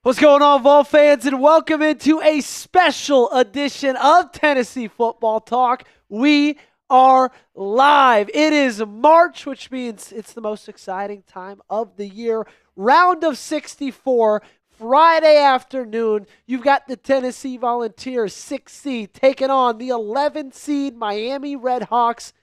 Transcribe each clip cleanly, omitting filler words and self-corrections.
What's going on, Vol fans, and welcome into a special edition of Tennessee Football Talk. We are live. It is March, which means it's the most exciting time of the year. Round of 64, Friday afternoon. You've got the Tennessee Volunteers, 6 seed, taking on the 11 seed Miami Redhawks,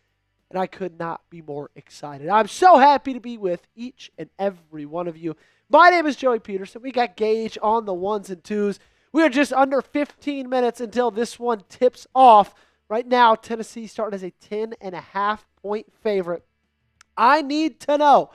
and I could not be more excited. I'm so happy to be with each and every one of you. My name is Joey Petersen. We got Gage on the ones and twos. We are just under 15 minutes until this one tips off. Right now, Tennessee starting as a 10.5-point favorite. I need to know,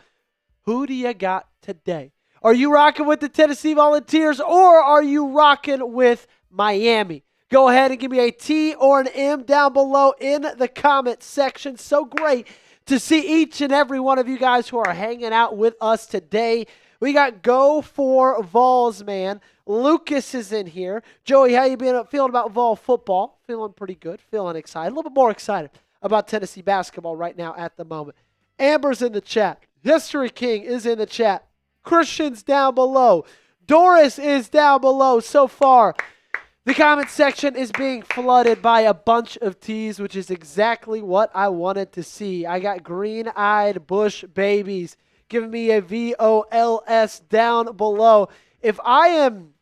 who do you got today? Are you rocking with the Tennessee Volunteers, or are you rocking with Miami? Go ahead and give me a T or an M down below in the comment section. So great to see each and every one of you guys who are hanging out with us today. We got Go for Vols, man. Lucas is in here. Joey, how you feeling about Vol football? Feeling pretty good. Feeling excited. A little bit more excited about Tennessee basketball right now at the moment. Amber's in the chat. History King is in the chat. Christian's down below. Doris is down below so far. The comment section is being flooded by a bunch of T's, which is exactly what I wanted to see. I got green-eyed Bush babies giving me a VOLS down below. If I am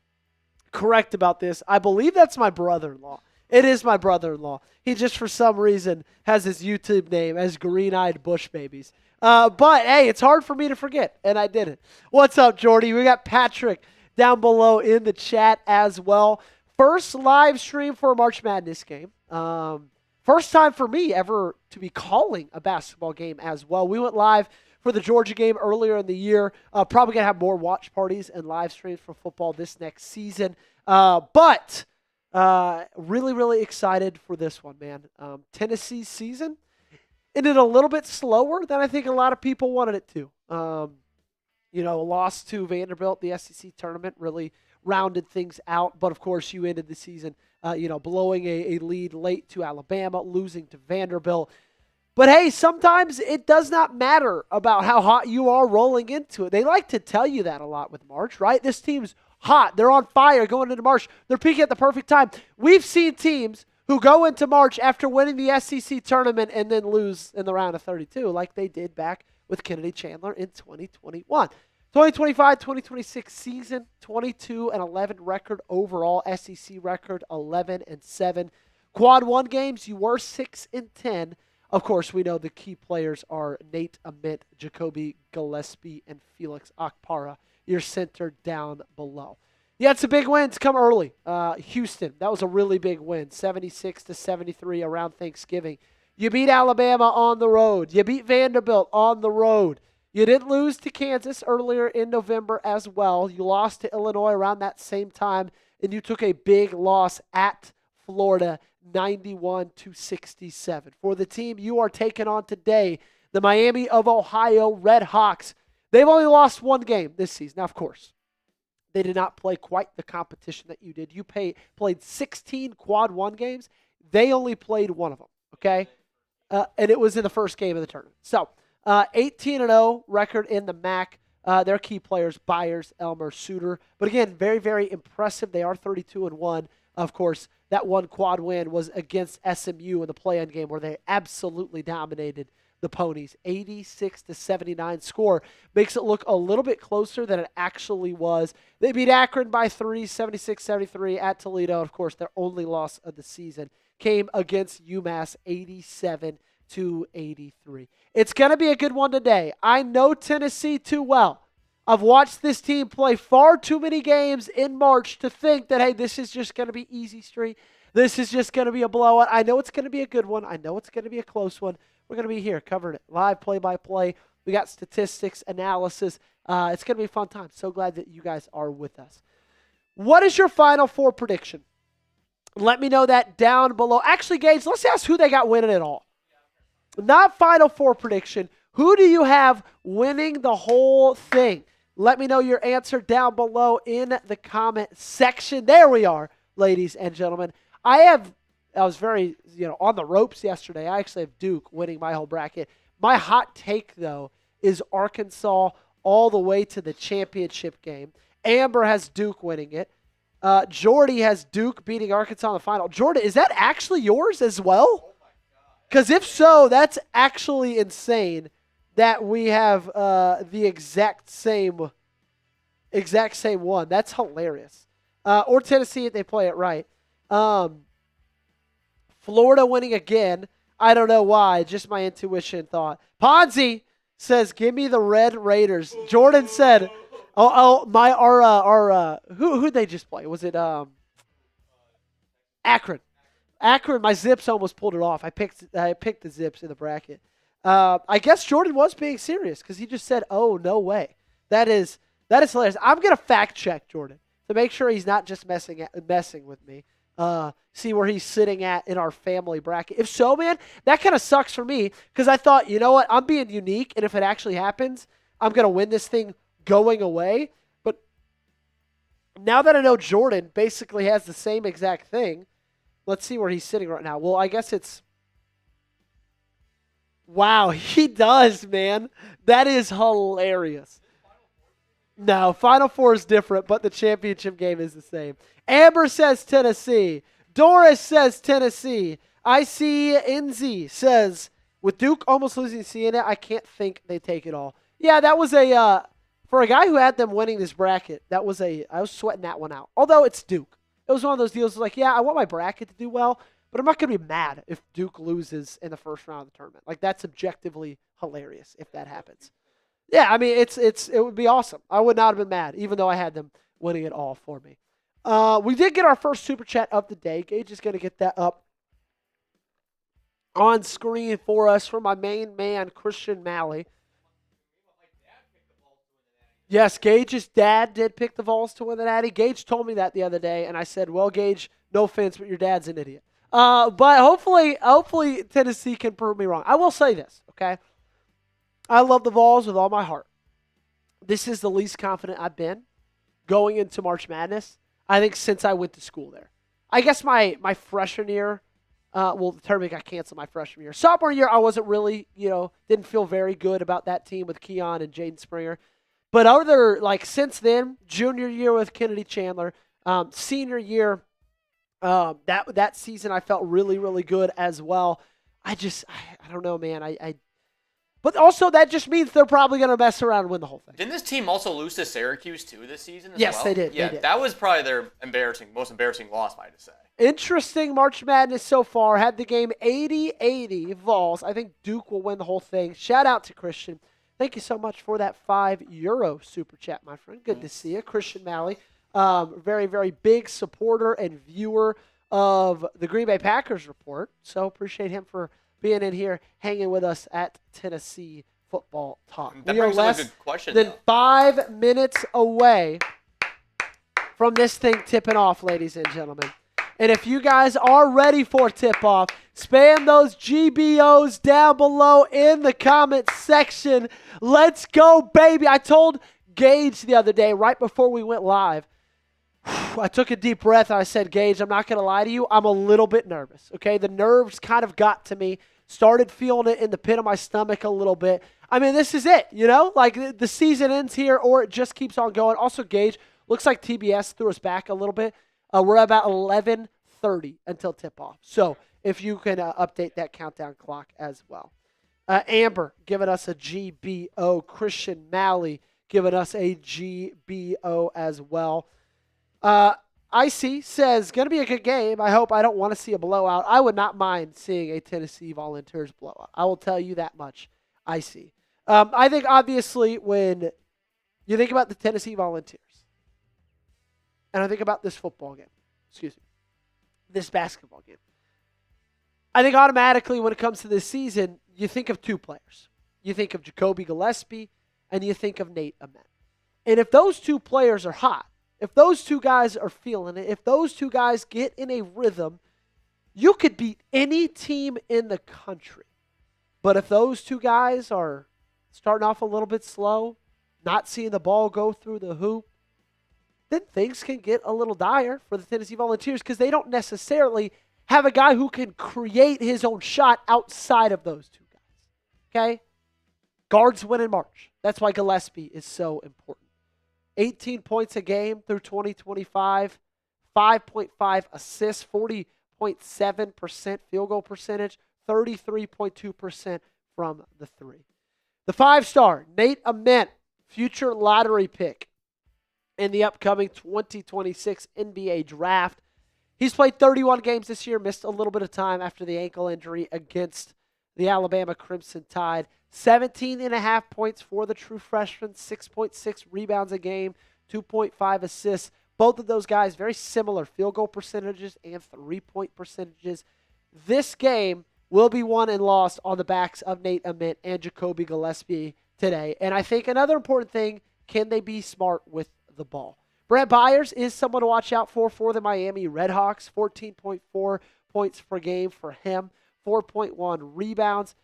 correct about this, I believe that's my brother-in-law. It is my brother-in-law. He just, for some reason, has his YouTube name as Green-Eyed Bush Babies. But, hey, it's hard for me to forget, and I didn't. What's up, Jordy? We got Patrick down below in the chat as well. First live stream for a March Madness game. First time for me ever to be calling a basketball game as well. We went live for the Georgia game earlier in the year. Probably going to have more watch parties and live streams for football this next season. But really, really excited for this one, man. Tennessee's season ended a little bit slower than I think a lot of people wanted it to. Lost to Vanderbilt, the SEC tournament, really rounded things out. But, of course, you ended the season, blowing a lead late to Alabama, losing to Vanderbilt. But, hey, sometimes it does not matter about how hot you are rolling into it. They like to tell you that a lot with March, right? This team's hot. They're on fire going into March. They're peaking at the perfect time. We've seen teams who go into March after winning the SEC tournament and then lose in the round of 32, like they did back with Kennedy Chandler in 2021. 2025-2026 season, 22-11 record overall. SEC record, 11-7. Quad 1 games, you were 6-10. Of course, we know the key players are Nate Amit, Jacoby Gillespie, and Felix Akpara. Your center down below. You had some big wins come early. Houston, that was a really big win, 76-73 around Thanksgiving. You beat Alabama on the road. You beat Vanderbilt on the road. You didn't lose to Kansas earlier in November as well. You lost to Illinois around that same time, and you took a big loss at Florida, 91-67. For the team you are taking on today, the Miami of Ohio Redhawks, they've only lost one game this season. Now, of course, they did not play quite the competition that you did. You played 16 Quad 1 games. They only played one of them, okay? And it was in the first game of the tournament. So, 18-0 record in the MAC. Their key players, Byers, Elmer, Suter. But again, very, very impressive. They are 32-1. Of course, that one quad win was against SMU in the play-in game where they absolutely dominated the Ponies. 86-79 score makes it look a little bit closer than it actually was. They beat Akron by 3, 76-73 at Toledo. Of course, their only loss of the season came against UMass, 87-83. It's going to be a good one today. I know Tennessee too well. I've watched this team play far too many games in March to think that, hey, this is just going to be easy street. This is just going to be a blowout. I know it's going to be a good one. I know it's going to be a close one. We're going to be here covering it live, play-by-play. We got statistics, analysis. It's going to be a fun time. So glad that you guys are with us. What is your Final Four prediction? Let me know that down below. Actually, Gage, let's ask who they got winning it all. Not Final Four prediction. Who do you have winning the whole thing? Let me know your answer down below in the comment section. There we are, ladies and gentlemen. I was very, on the ropes yesterday. I actually have Duke winning my whole bracket. My hot take, though, is Arkansas all the way to the championship game. Amber has Duke winning it. Jordy has Duke beating Arkansas in the final. Jordan, is that actually yours as well? Because if so, that's actually insane that we have the exact same one. That's hilarious. Or Tennessee if they play it right. Florida winning again. I don't know why. Just my intuition thought. Ponzi says, "Give me the Red Raiders." Jordan said, who'd they just play? Was it Akron? Akron. My Zips almost pulled it off. I picked the Zips in the bracket. I guess Jordan was being serious because he just said, "Oh, no way." That is hilarious. I'm gonna fact check Jordan to make sure he's not just messing with me. See where he's sitting at in our family bracket. If so, man, that kind of sucks for me because I thought, you know what, I'm being unique, and if it actually happens, I'm going to win this thing going away. But now that I know Jordan basically has the same exact thing, let's see where he's sitting right now. Well, I guess it's – wow, he does, man. That is hilarious. No, Final Four is different, but the championship game is the same. Amber says Tennessee. Doris says Tennessee. I see NZ says, with Duke almost losing CNN, I can't think they take it all. Yeah, that was for a guy who had them winning this bracket, I was sweating that one out. Although it's Duke. It was one of those deals like, yeah, I want my bracket to do well, but I'm not going to be mad if Duke loses in the first round of the tournament. Like, that's objectively hilarious if that happens. Yeah, I mean, it would be awesome. I would not have been mad, even though I had them winning it all for me. We did get our first Super Chat of the day. Gage is going to get that up on screen for us from my main man, Christian Malley. Yes, Gage's dad did pick the Vols to win the Natty. Gage told me that the other day, and I said, well, Gage, no offense, but your dad's an idiot. But hopefully Tennessee can prove me wrong. I will say this, okay? I love the Vols with all my heart. This is the least confident I've been going into March Madness, I think, since I went to school there. I guess my freshman year, the tournament got canceled my freshman year. Sophomore year, I wasn't really, didn't feel very good about that team with Keon and Jaden Springer. But since then, junior year with Kennedy Chandler, senior year, that season I felt really, really good as well. I don't know, man. But also, that just means they're probably going to mess around and win the whole thing. Didn't this team also lose to Syracuse, too, this season as yes, well? They did. Yeah, they did. That was probably their most embarrassing loss, I might say. Interesting March Madness so far. Had the game 80-80 Vols. I think Duke will win the whole thing. Shout out to Christian. Thank you so much for that €5 super chat, my friend. Good to see you. Christian Malley, very, very big supporter and viewer of the Green Bay Packers report. So appreciate him for being in here, hanging with us at Tennessee Football Talk. We are less than 5 minutes away from this thing tipping off, ladies and gentlemen. And if you guys are ready for tip-off, spam those GBOs down below in the comment section. Let's go, baby. I told Gage the other day, right before we went live, I took a deep breath and I said, Gage, I'm not going to lie to you. I'm a little bit nervous, okay? The nerves kind of got to me. Started feeling it in the pit of my stomach a little bit. I mean, this is it, Like, the season ends here or it just keeps on going. Also, Gage, looks like TBS threw us back a little bit. We're at about 11:30 until tip-off. So if you can update that countdown clock as well. Amber giving us a GBO. Christian Malley giving us a GBO as well. Icy says, going to be a good game. I hope. I don't want to see a blowout. I would not mind seeing a Tennessee Volunteers blowout. I will tell you that much. Icy. I think, obviously, when you think about the Tennessee Volunteers, and I think about this football game, this basketball game, I think automatically when it comes to this season, you think of two players. You think of Jacoby Gillespie, and you think of Nate Ament. And if those two players are hot, if those two guys are feeling it, if those two guys get in a rhythm, you could beat any team in the country. But if those two guys are starting off a little bit slow, not seeing the ball go through the hoop, then things can get a little dire for the Tennessee Volunteers because they don't necessarily have a guy who can create his own shot outside of those two guys. Okay? Guards win in March. That's why Gillespie is so important. 18 points a game through 2025, 5.5 assists, 40.7% field goal percentage, 33.2% from the three. The 5-star, Nate Ament, future lottery pick in the upcoming 2026 NBA draft. He's played 31 games this year, missed a little bit of time after the ankle injury against the Alabama Crimson Tide. 17.5 points for the true freshman, 6.6 rebounds a game, 2.5 assists. Both of those guys, very similar field goal percentages and three-point percentages. This game will be won and lost on the backs of Nate Ament and Jacoby Gillespie today. And I think another important thing, can they be smart with the ball? Brett Byers is someone to watch out for the Miami Redhawks. 14.4 points per game for him, 4.1 rebounds.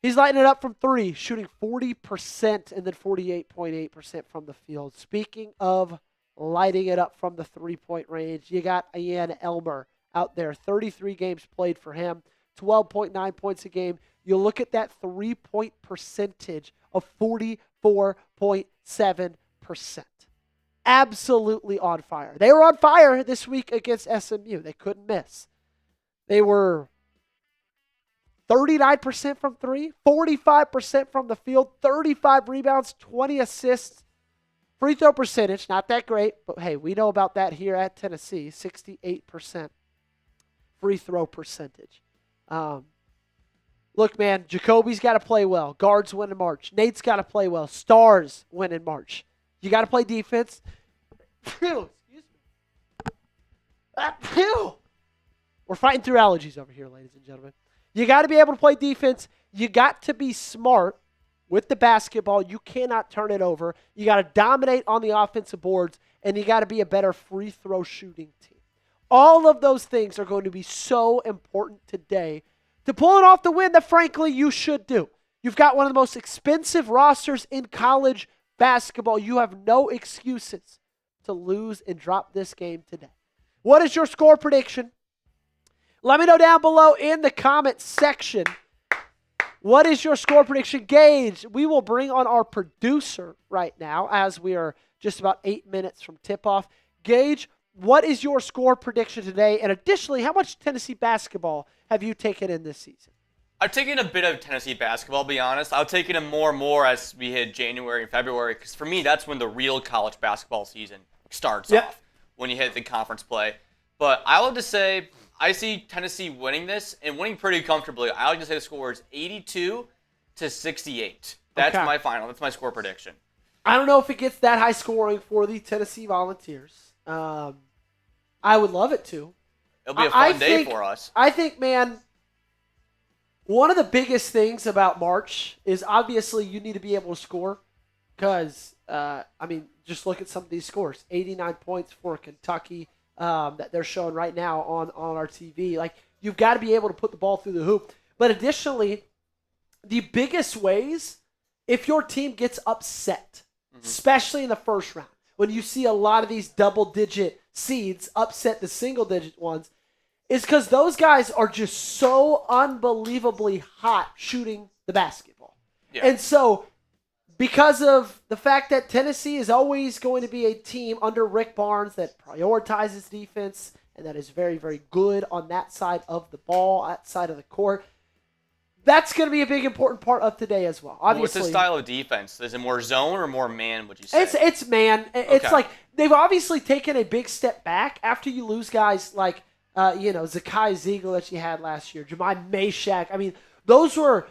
He's lighting it up from three, shooting 40% and then 48.8% from the field. Speaking of lighting it up from the three-point range, you got Ian Elmer out there. 33 games played for him, 12.9 points a game. You look at that three-point percentage of 44.7%. Absolutely on fire. They were on fire this week against SMU. They couldn't miss. They were 39% from three, 45% from the field, 35 rebounds, 20 assists. Free throw percentage, not that great, but hey, we know about that here at Tennessee, 68% free throw percentage. Look, man, Jacoby's got to play well. Guards win in March. Nate's got to play well. Stars win in March. You got to play defense. Excuse me. We're fighting through allergies over here, ladies and gentlemen. You got to be able to play defense. You got to be smart with the basketball. You cannot turn it over. You got to dominate on the offensive boards, and you got to be a better free throw shooting team. All of those things are going to be so important today to pulling off the win that, frankly, you should do. You've got one of the most expensive rosters in college basketball. You have no excuses to lose and drop this game today. What is your score prediction? Let me know down below in the comment section. What is your score prediction? Gage, we will bring on our producer right now as we are just about 8 minutes from tip-off. Gage, what is your score prediction today? And additionally, how much Tennessee basketball have you taken in this season? I've taken a bit of Tennessee basketball, to be honest. I'll take it in more and more as we hit January and February, because for me, that's when the real college basketball season starts off, when you hit the conference play. But I would just say I see Tennessee winning this and winning pretty comfortably. I like to say the score is 82-68. That's my final. That's my score prediction. I don't know if it gets that high scoring for the Tennessee Volunteers. I would love it to. It'll be a fun day for us. I think, man, one of the biggest things about March is obviously you need to be able to score because, just look at some of these scores. 89 points for Kentucky that they're showing right now on our TV. Like, you've got to be able to put the ball through the hoop. But additionally, the biggest ways, if your team gets upset, especially in the first round, when you see a lot of these double-digit seeds upset the single-digit ones, is because those guys are just so unbelievably hot shooting the basketball. Yeah. And so, because of the fact that Tennessee is always going to be a team under Rick Barnes that prioritizes defense and that is very, very good on that side of the ball, that side of the court, that's going to be a big important part of today as well. Obviously, what's the style of defense? Is it more zone or more man, would you say? It's man. It's like they've obviously taken a big step back after you lose guys like Zakai Ziegler that you had last year, Jemai Meshack. I mean, those were,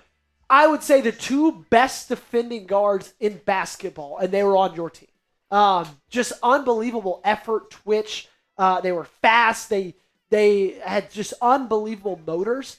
I would say, the two best defending guards in basketball, and they were on your team. Just unbelievable effort, twitch. They were fast. They had just unbelievable motors.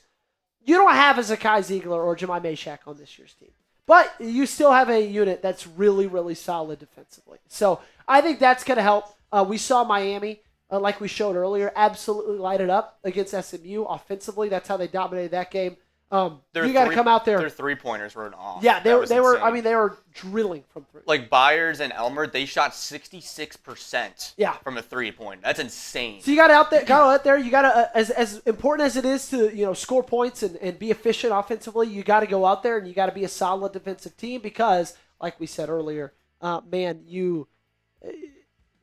You don't have a Zakai Ziegler or Jemai Meshack on this year's team. But you still have a unit that's really, really solid defensively. So I think that's going to help. We saw Miami, like we showed earlier, absolutely light it up against SMU offensively. That's how they dominated that game. You got to come out there. Their three-pointers were off. Yeah, they were. I mean, they were drilling from three. Like Byers and Elmer, they shot 66%. Yeah. From a three-point. That's insane. So you got to go out there. You got to, as important as it is to score points and be efficient offensively, you got to go out there and you got to be a solid defensive team because, like we said earlier,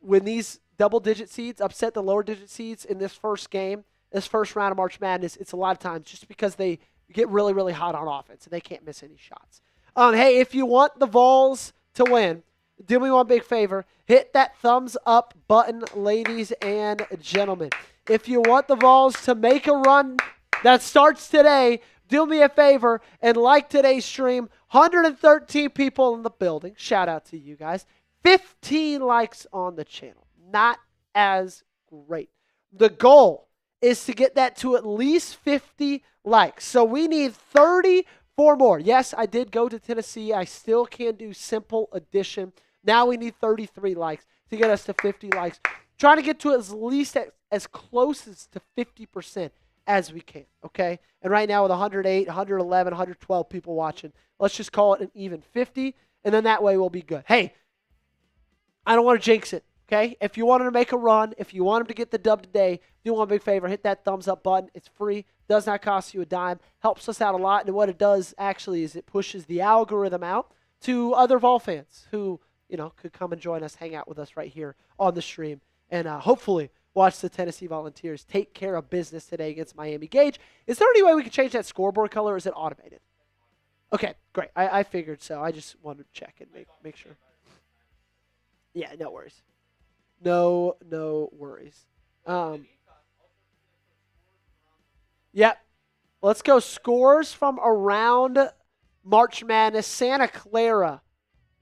when these double-digit seeds upset the lower-digit seeds in this first game, this first round of March Madness, it's a lot of times just because they get really, really hot on offense and they can't miss any shots. Hey, if you want the Vols to win, do me one big favor. Hit that thumbs up button, ladies and gentlemen. If you want the Vols to make a run that starts today, do me a favor and like today's stream. 113 people in the building. Shout out to you guys. 15 likes on the channel. Not as great. The goal is to get that to at least 50 likes. So we need 34 more. Yes, I did go to Tennessee. I still can do simple addition. Now we need 33 likes to get us to 50 likes. Trying to get to at least as close as to 50% as we can, okay? And right now with 108, 111, 112 people watching, let's just call it an even 50, and then that way we'll be good. Hey, I don't want to jinx it, okay? If you want to make a run, if you want them to get the dub today, do one big favor, hit that thumbs up button. It's free, does not cost you a dime, helps us out a lot, and what it does actually is it pushes the algorithm out to other Vol fans who, could come and join us, hang out with us right here on the stream, and hopefully watch the Tennessee Volunteers take care of business today against Miami. Gage, is there any way we can change that scoreboard color, or is it automated? Okay, great. I figured so. I just wanted to check and make sure. Yeah, no worries. No worries. Yep. Let's go scores from around March Madness. Santa Clara,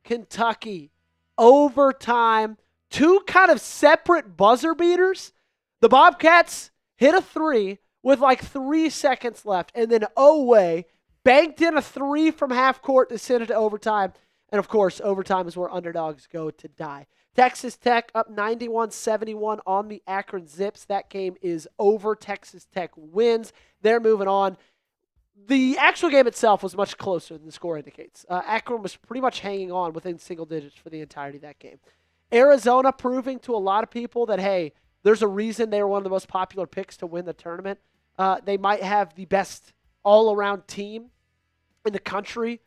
Kentucky, overtime. Two kind of separate buzzer beaters. The Bobcats hit a three with like 3 seconds left, and then Oweh banked in a three from half court to send it to overtime. And, of course, overtime is where underdogs go to die. Texas Tech up 91-71 on the Akron Zips. That game is over. Texas Tech wins. They're moving on. The actual game itself was much closer than the score indicates. Akron was pretty much hanging on within single digits for the entirety of that game. Arizona proving to a lot of people that, hey, there's a reason they were one of the most popular picks to win the tournament. They might have the best all-around team in the country.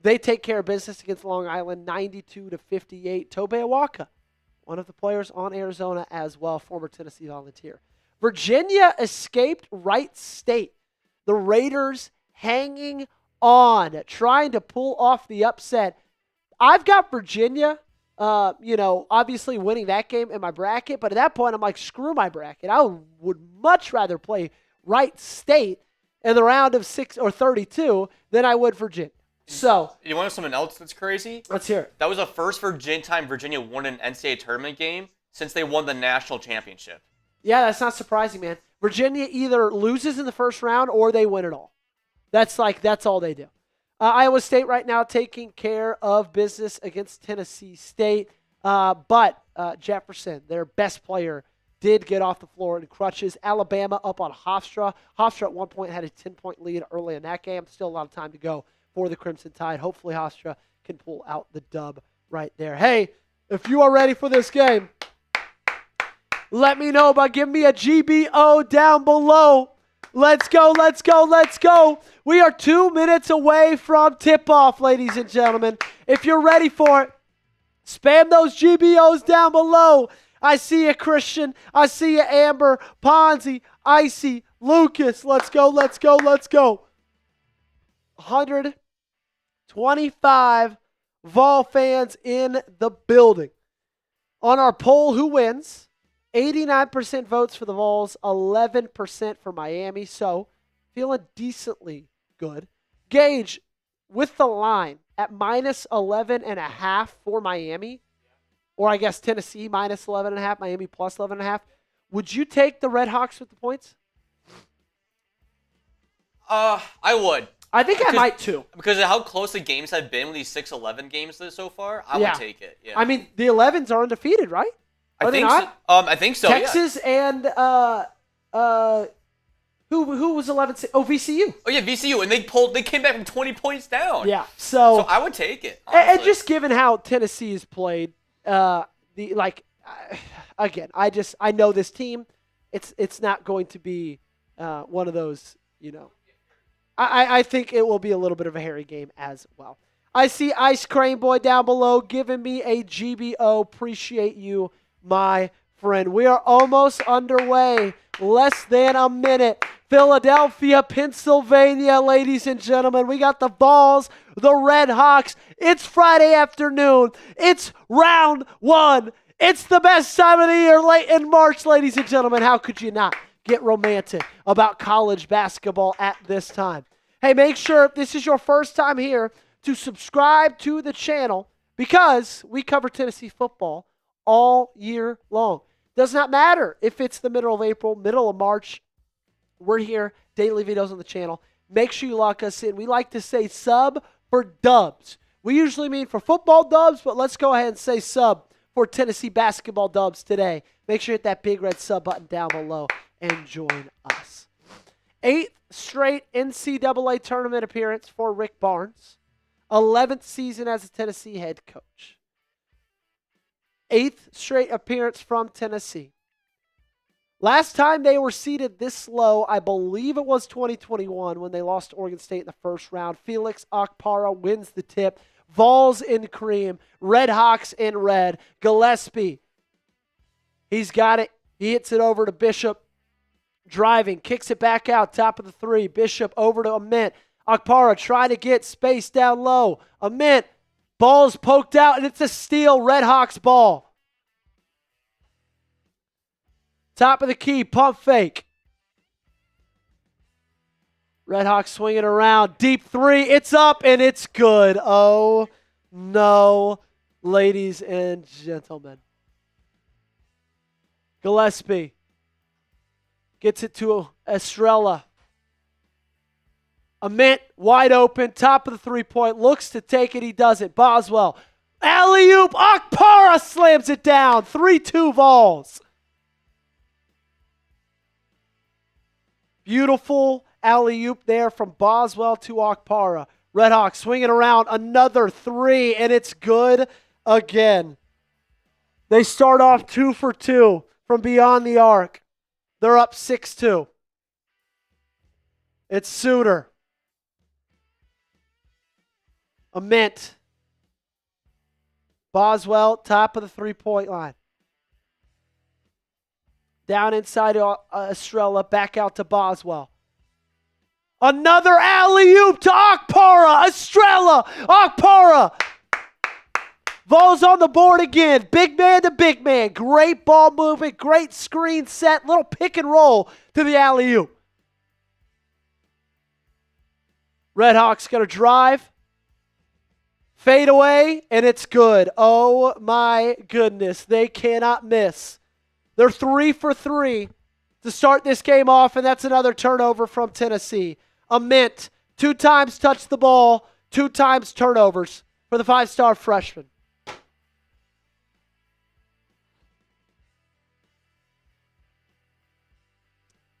They take care of business against Long Island, 92-58. Tobe Awaka, one of the players on Arizona as well, former Tennessee Volunteer. Virginia escaped Wright State. The Raiders hanging on, trying to pull off the upset. I've got Virginia, obviously winning that game in my bracket, but at that point I'm like, screw my bracket. I would much rather play Wright State in the round of 6 or 32 than I would Virginia. So, you want something else that's crazy? Let's hear it. That was the first time Virginia won an NCAA tournament game since they won the national championship. Yeah, that's not surprising, man. Virginia either loses in the first round or they win it all. That's all they do. Iowa State right now taking care of business against Tennessee State. But Jefferson, their best player, did get off the floor in crutches. Alabama up on Hofstra. Hofstra at one point had a 10-point lead early in that game. Still a lot of time to go for the Crimson Tide. Hopefully Hofstra can pull out the dub right there. Hey, if you are ready for this game, let me know by giving me a GBO down below. Let's go, let's go, let's go. We are 2 minutes away from tip-off, ladies and gentlemen. If you're ready for it, spam those GBOs down below. I see you, Christian. I see you, Amber, Ponzi, Icy, Lucas. Let's go, let's go, let's go. 125 Vol fans in the building. On our poll, who wins? 89% votes for the Vols, 11% for Miami. So, feeling decently good. Gage, with the line at minus 11.5 for Miami, or I guess Tennessee minus 11.5, Miami plus 11.5, would you take the Redhawks with the points? I would. I think I might too. Because of how close the games have been with these 6-11 games so far, I would take it. Yeah. I mean, the 11s are undefeated, right? I think so. I think so. Texas and who was 11? Oh, VCU. Oh yeah, VCU, and they came back from 20 points down. Yeah. So I would take it. Honestly. And just given how Tennessee has played, again, I know this team. It's not going to be one of those, I think it will be a little bit of a hairy game as well. I see Ice Crane Boy down below giving me a GBO. Appreciate you, my friend. We are almost underway. Less than a minute. Philadelphia, Pennsylvania, ladies and gentlemen. We got the Vols, the Redhawks. It's Friday afternoon. It's round one. It's the best time of the year, late in March, ladies and gentlemen. How could you not get romantic about college basketball at this time? Hey, make sure if this is your first time here to subscribe to the channel because we cover Tennessee football all year long. Does not matter if it's the middle of April, middle of March. We're here, daily videos on the channel. Make sure you lock us in. We like to say sub for dubs. We usually mean for football dubs, but let's go ahead and say sub for Tennessee basketball dubs today. Make sure you hit that big red sub button down below and join us. 8th straight NCAA tournament appearance for Rick Barnes. 11th season as a Tennessee head coach. 8th straight appearance from Tennessee. Last time they were seeded this low, I believe it was 2021 when they lost to Oregon State in the first round. Felix Okpara wins the tip. Vols in cream. Redhawks in red. Gillespie. He's got it. He hits it over to Bishop. Driving. Kicks it back out. Top of the three. Bishop over to Ament. Okpara trying to get space down low. Ament. Ball's poked out, and it's a steal. Redhawks ball. Top of the key, pump fake. Redhawks swinging around. Deep three, it's up, and it's good. Oh, no, ladies and gentlemen. Gillespie gets it to Estrella. Ament wide open, top of the three-point, looks to take it, he doesn't. Boswell, alley-oop, Okpara slams it down. 3-2 Vols. Beautiful alley-oop there from Boswell to Okpara. Redhawks swinging around, another three, and it's good again. They start off 2 for 2 from beyond the arc. They're up 6-2. It's Suter. Ament. Boswell, top of the three-point line. Down inside Estrella, back out to Boswell. Another alley-oop to Okpara. Estrella, Okpara. Vols on the board again. Big man to big man. Great ball movement, great screen set, little pick and roll to the alley-oop. Redhawks going to drive. Fade away, and it's good. Oh, my goodness. They cannot miss. They're 3 for 3 to start this game off, and that's another turnover from Tennessee. Ament, 2 times touched the ball, 2 times turnovers for the 5-star freshman.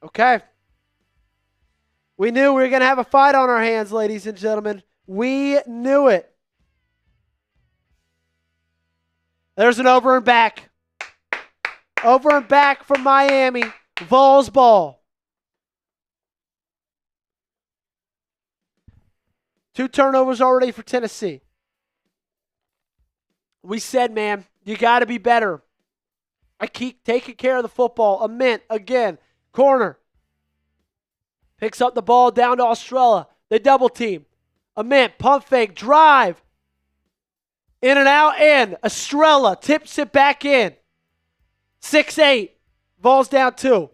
Okay. We knew we were going to have a fight on our hands, ladies and gentlemen. We knew it. There's an over and back. Over and back from Miami. Vols ball. 2 turnovers already for Tennessee. We said, man, you got to be better. I keep taking care of the football. Ament again. Corner. Picks up the ball down to Estrella. They double team. Ament, pump fake, drive. In and out, in. Estrella tips it back in. 6-8. Vols down 2.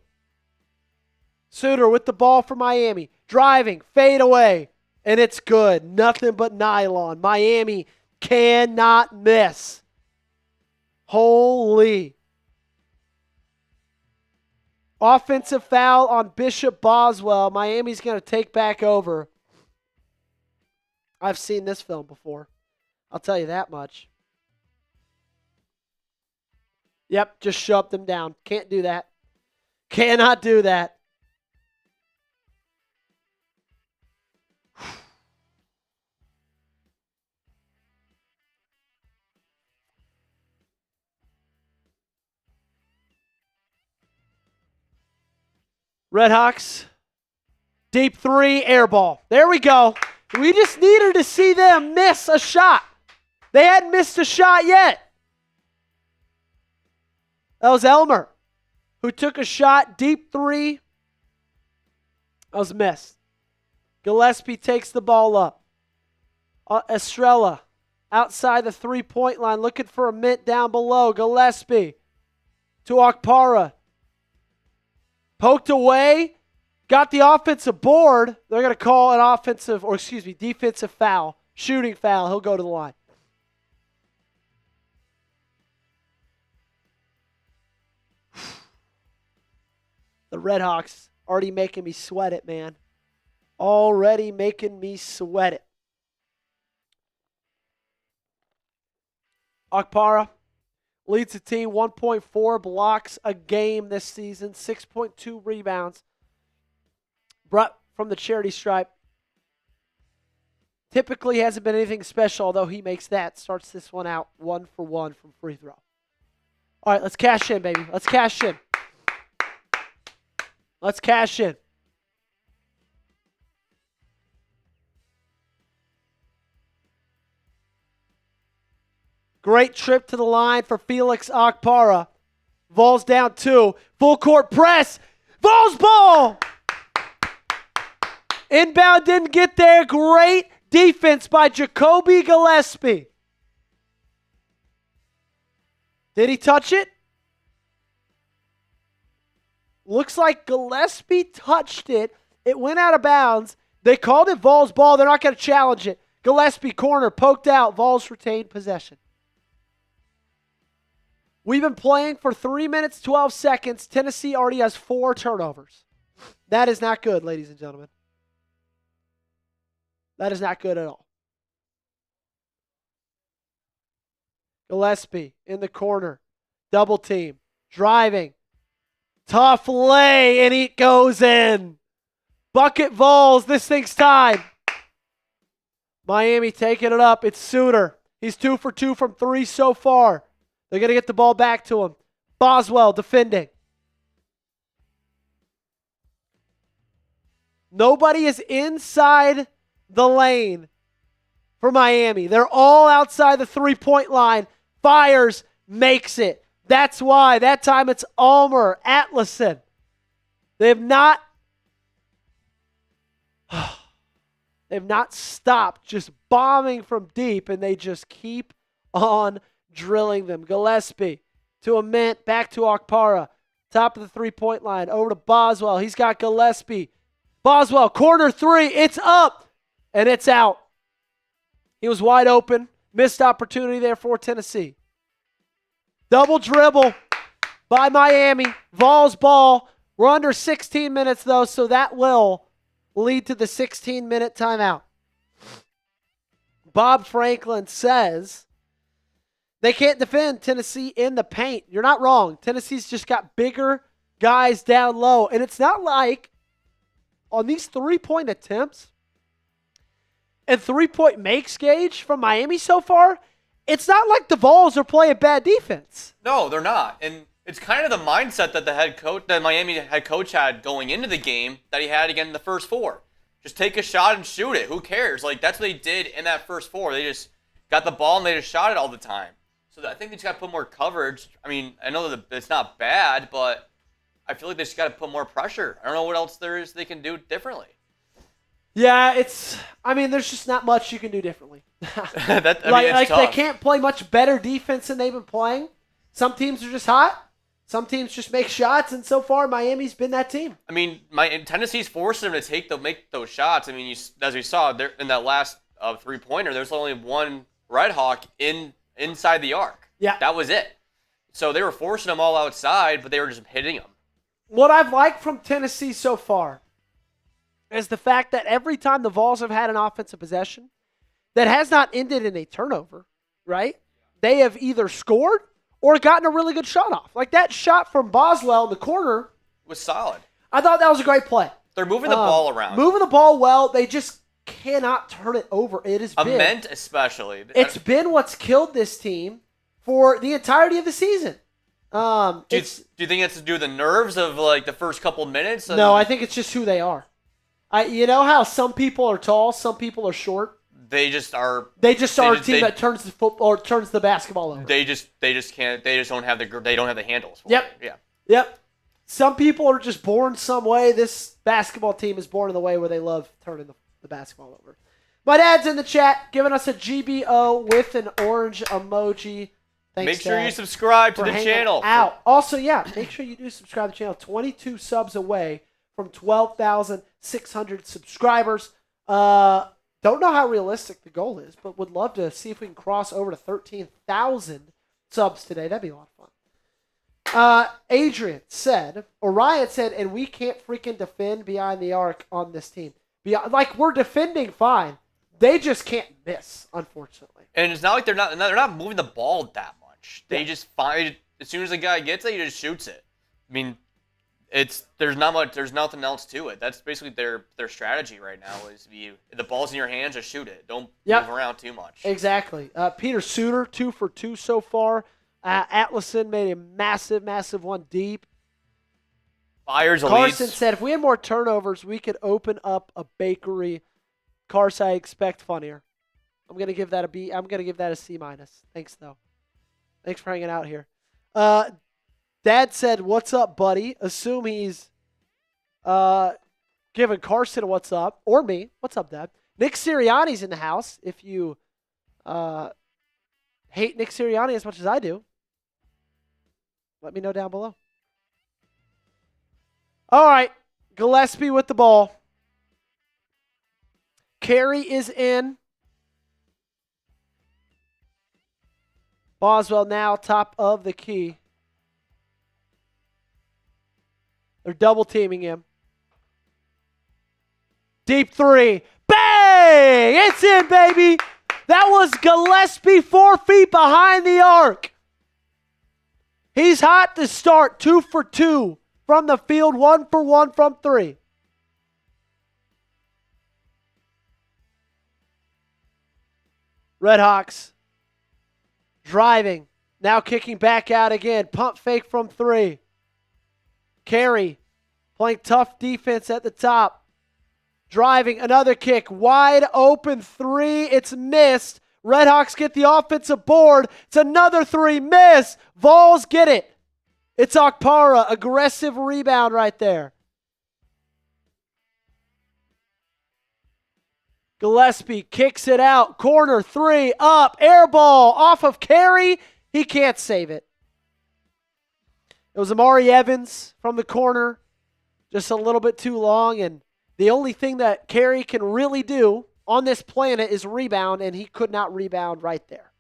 Suter with the ball for Miami. Driving, fade away, and it's good. Nothing but nylon. Miami cannot miss. Holy. Offensive foul on Bishop Boswell. Miami's going to take back over. I've seen this film before. I'll tell you that much. Yep, just shoved them down. Can't do that. Cannot do that. Redhawks. Deep 3, air ball. There we go. We just needed to see them miss a shot. They hadn't missed a shot yet. That was Elmer, who took a shot, deep three. That was missed. Gillespie takes the ball up. Estrella outside the three-point line, looking for a mint down below. Gillespie to Okpara. Poked away. Got the offensive board. They're going to call an defensive foul. Shooting foul. He'll go to the line. The Redhawks already making me sweat it, man. Already making me sweat it. Okpara leads the team, 1.4 blocks a game this season, 6.2 rebounds. Brought from the charity stripe. Typically hasn't been anything special, although he makes that. Starts this one out 1 for 1 from free throw. All right, let's cash in, baby. Let's cash in. Let's cash in. Great trip to the line for Felix Okpara. Vols down 2. Full court press. Vols ball! Inbound didn't get there. Great defense by Jacoby Gillespie. Did he touch it? Looks like Gillespie touched it. It went out of bounds. They called it Vols ball. They're not going to challenge it. Gillespie corner poked out. Vols retained possession. We've been playing for 3 minutes, 12 seconds. Tennessee already has 4 turnovers. That is not good, ladies and gentlemen. That is not good at all. Gillespie in the corner. Double team. Driving. Tough lay, and it goes in. Bucket Vols. This thing's tied. Miami taking it up. It's Suter. He's 2 for 2 from 3 so far. They're going to get the ball back to him. Boswell defending. Nobody is inside the lane for Miami. They're all outside the three-point line. Fires, makes it. That's why. That time it's Almer, Atlason. They have not stopped just bombing from deep, and they just keep on drilling them. Gillespie to a mint, back to Okpara. Top of the three-point line. Over to Boswell. He's got Gillespie. Boswell, corner 3. It's up, and it's out. He was wide open. Missed opportunity there for Tennessee. Double dribble by Miami. Vols ball. We're under 16 minutes, though, so that will lead to the 16-minute timeout. Bob Franklin says they can't defend Tennessee in the paint. You're not wrong. Tennessee's just got bigger guys down low. And it's not like on these three-point attempts and three-point makes, Gage, from Miami so far, it's not like the Vols are playing bad defense. No, they're not. And it's kind of the mindset that the Miami head coach had going into the game that he had again in the first 4. Just take a shot and shoot it. Who cares? Like, that's what they did in that first 4. They just got the ball and they just shot it all the time. So I think they just got to put more coverage. I mean, I know that it's not bad, but I feel like they just got to put more pressure. I don't know what else there is they can do differently. Yeah, there's just not much you can do differently. It's like tough. they can't play much better defense than they've been playing. Some teams are just hot. Some teams just make shots, and so far Miami's been that team. I mean, Tennessee's forcing them to make those shots. I mean, as we saw there in that last three-pointer, there's only one Redhawk inside the arc. Yeah, that was it. So they were forcing them all outside, but they were just hitting them. What I've liked from Tennessee so far is the fact that every time the Vols have had an offensive possession that has not ended in a turnover, right? They have either scored or gotten a really good shot off. Like that shot from Boswell in the corner was solid. I thought that was a great play. They're moving the ball around. Moving the ball well. They just cannot turn it over. It has been. Ament especially. It's been what's killed this team for the entirety of the season. Do you think it's to do with the nerves of like the first couple minutes? No, I think it's just who they are. You know how some people are tall, some people are short. They just are. They just are a team that turns the football or turns the basketball over. They just can't. They just don't have the handles. For Yep. it. Yeah. Yep. Some people are just born some way. This basketball team is born in the way where they love turning the basketball over. My dad's in the chat giving us a GBO with an orange emoji. Thanks, Make sure Dad, you subscribe to for the hanging channel. Out. Also, yeah, make sure you do subscribe to the channel. 22 subs away from 12,600 subscribers. Don't know how realistic the goal is, but would love to see if we can cross over to 13,000 subs today. That'd be a lot of fun. Ryan said, and we can't freaking defend behind the arc on this team. Like, we're defending fine. They just can't miss, unfortunately. And it's not like they're not moving the ball that much. They just find as soon as the guy gets it, he just shoots it. I mean, there's nothing else to it. That's basically their strategy right now is the ball's in your hands, just shoot it. Don't move around too much. Exactly. Peter Suter, 2 for 2 so far. Atlason made a massive one deep. Fires elites. Carson said, if we had more turnovers, we could open up a bakery. Carson, I expect funnier. I'm gonna give that a B. I'm gonna give that a C-. Thanks though. Thanks for hanging out here. Dad said, what's up, buddy? Assume he's giving Carson a what's up. Or me. What's up, Dad? Nick Sirianni's in the house. If you hate Nick Sirianni as much as I do, let me know down below. All right. Gillespie with the ball. Carey is in. Boswell now top of the key. They're double teaming him. Deep three. Bang! It's in, baby. That was Gillespie 4 feet behind the arc. He's hot to start. 2 for 2 from the field. 1 for 1 from 3. Redhawks driving. Now kicking back out again. Pump fake from 3. Carey playing tough defense at the top. Driving, another kick. Wide open 3. It's missed. Redhawks get the offensive board. It's another 3. Miss. Vols get it. It's Okpara. Aggressive rebound right there. Gillespie kicks it out. Corner 3. Up. Air ball off of Carey. He can't save it. It was Amari Evans from the corner. Just a little bit too long. And the only thing that Carey can really do on this planet is rebound. And he could not rebound right there.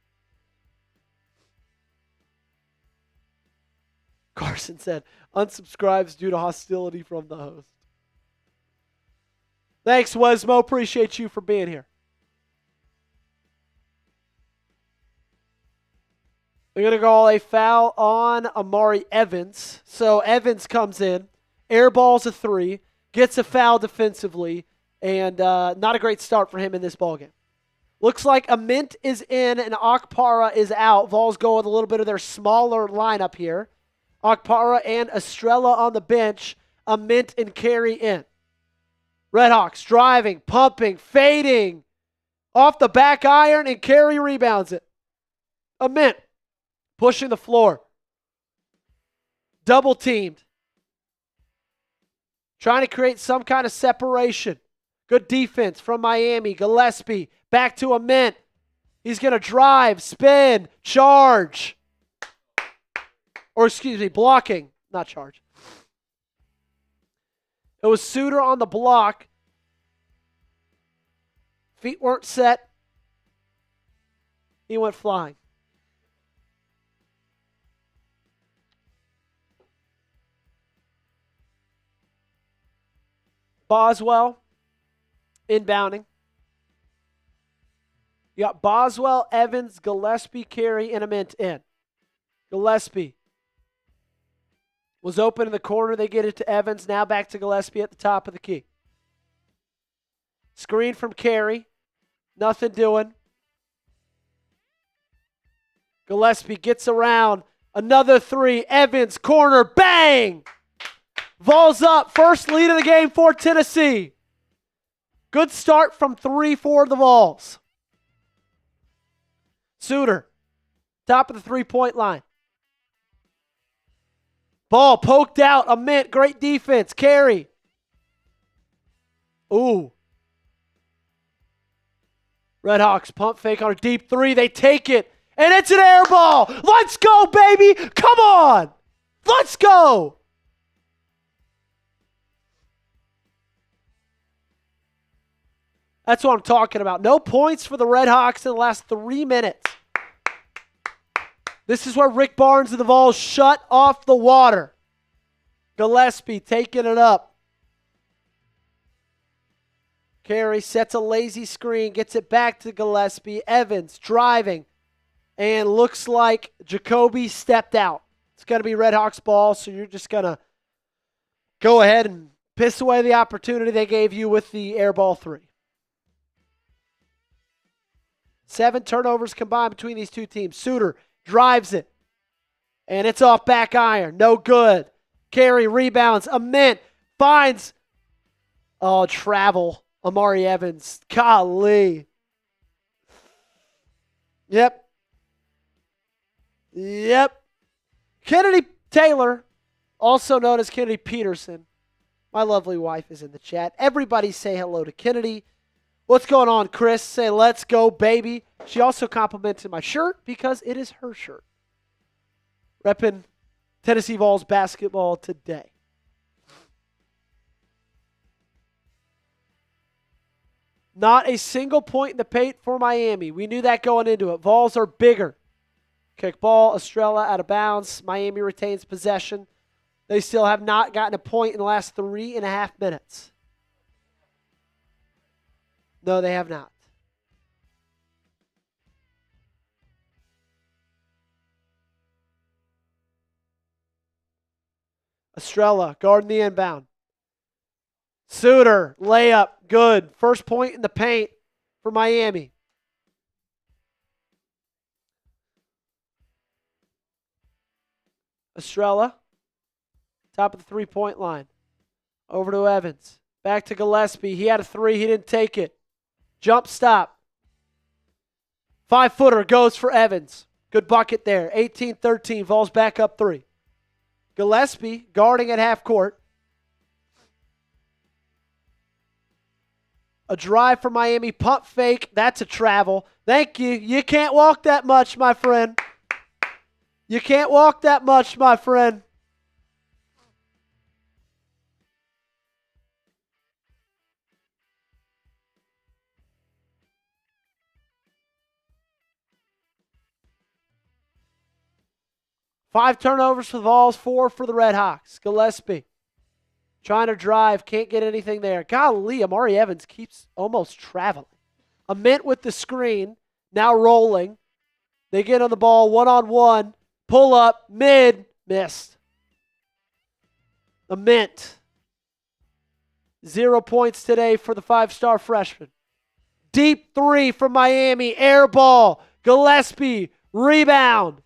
Carson said, unsubscribes due to hostility from the host. Thanks, Wesmo. Appreciate you for being here. They're going to call a foul on Amari Evans. So Evans comes in, airballs a 3, gets a foul defensively, and not a great start for him in this ballgame. Looks like a Mint is in and Okpara is out. Vols go with a little bit of their smaller lineup here. Okpara and Estrella on the bench. A Mint and Carey in. Redhawks driving, pumping, fading. Off the back iron, and Carey rebounds it. A Mint pushing the floor. Double teamed. Trying to create some kind of separation. Good defense from Miami. Gillespie back to a Mint. He's going to drive, spin, charge. Or excuse me, blocking, not charge. It was Suter on the block. Feet weren't set. He went flying. Boswell inbounding. You got Boswell, Evans, Gillespie, Carey, and a Mint in. Gillespie was open in the corner. They get it to Evans. Now back to Gillespie at the top of the key. Screen from Carey. Nothing doing. Gillespie gets around. Another 3. Evans, corner. Bang! Vols up. First lead of the game for Tennessee. Good start from 3 for the Vols. Suter, top of the three-point line. Ball poked out. A mint. Great defense. Carey. Ooh. Redhawks pump fake on a deep three. They take it. And it's an air ball. Let's go, baby. Come on. Let's go. That's what I'm talking about. No points for the Redhawks in the last 3 minutes. This is where Rick Barnes and the Vols shut off the water. Gillespie taking it up. Carey sets a lazy screen, gets it back to Gillespie. Evans driving. And looks like Jacoby stepped out. It's going to be Redhawks ball, so you're just going to go ahead and piss away the opportunity they gave you with the air ball 3. 7 turnovers combined between these two teams. Suter drives it. And it's off back iron. No good. Carey rebounds. Ament finds. Oh, travel. Amari Evans. Golly. Yep. Kennedy Taylor, also known as Kennedy Petersen. My lovely wife is in the chat. Everybody say hello to Kennedy. What's going on, Chris? Say, let's go, baby. She also complimented my shirt because it is her shirt. Repping Tennessee Vols basketball today. Not a single point in the paint for Miami. We knew that going into it. Vols are bigger. Kick ball, Estrella out of bounds. Miami retains possession. They still have not gotten a point in the last 3.5 minutes. No, they have not. Estrella guarding the inbound. Suter, layup, good. First point in the paint for Miami. Estrella, top of the three-point line. Over to Evans. Back to Gillespie. He had a 3. He didn't take it. Jump stop. 5-footer goes for Evans. Good bucket there. 18-13. Vols back up 3. Gillespie guarding at half court. A drive for Miami. Pump fake. That's a travel. Thank you. You can't walk that much, my friend. You can't walk that much, my friend. Five turnovers for the Vols, 4 for the Redhawks. Gillespie trying to drive, can't get anything there. Golly, Amari Evans keeps almost traveling. Ament with the screen, now rolling. They get on the ball, one-on-one. Pull up, mid, missed. Ament. 0 points today for the 5-star freshman. Deep 3 from Miami, air ball. Gillespie, rebound.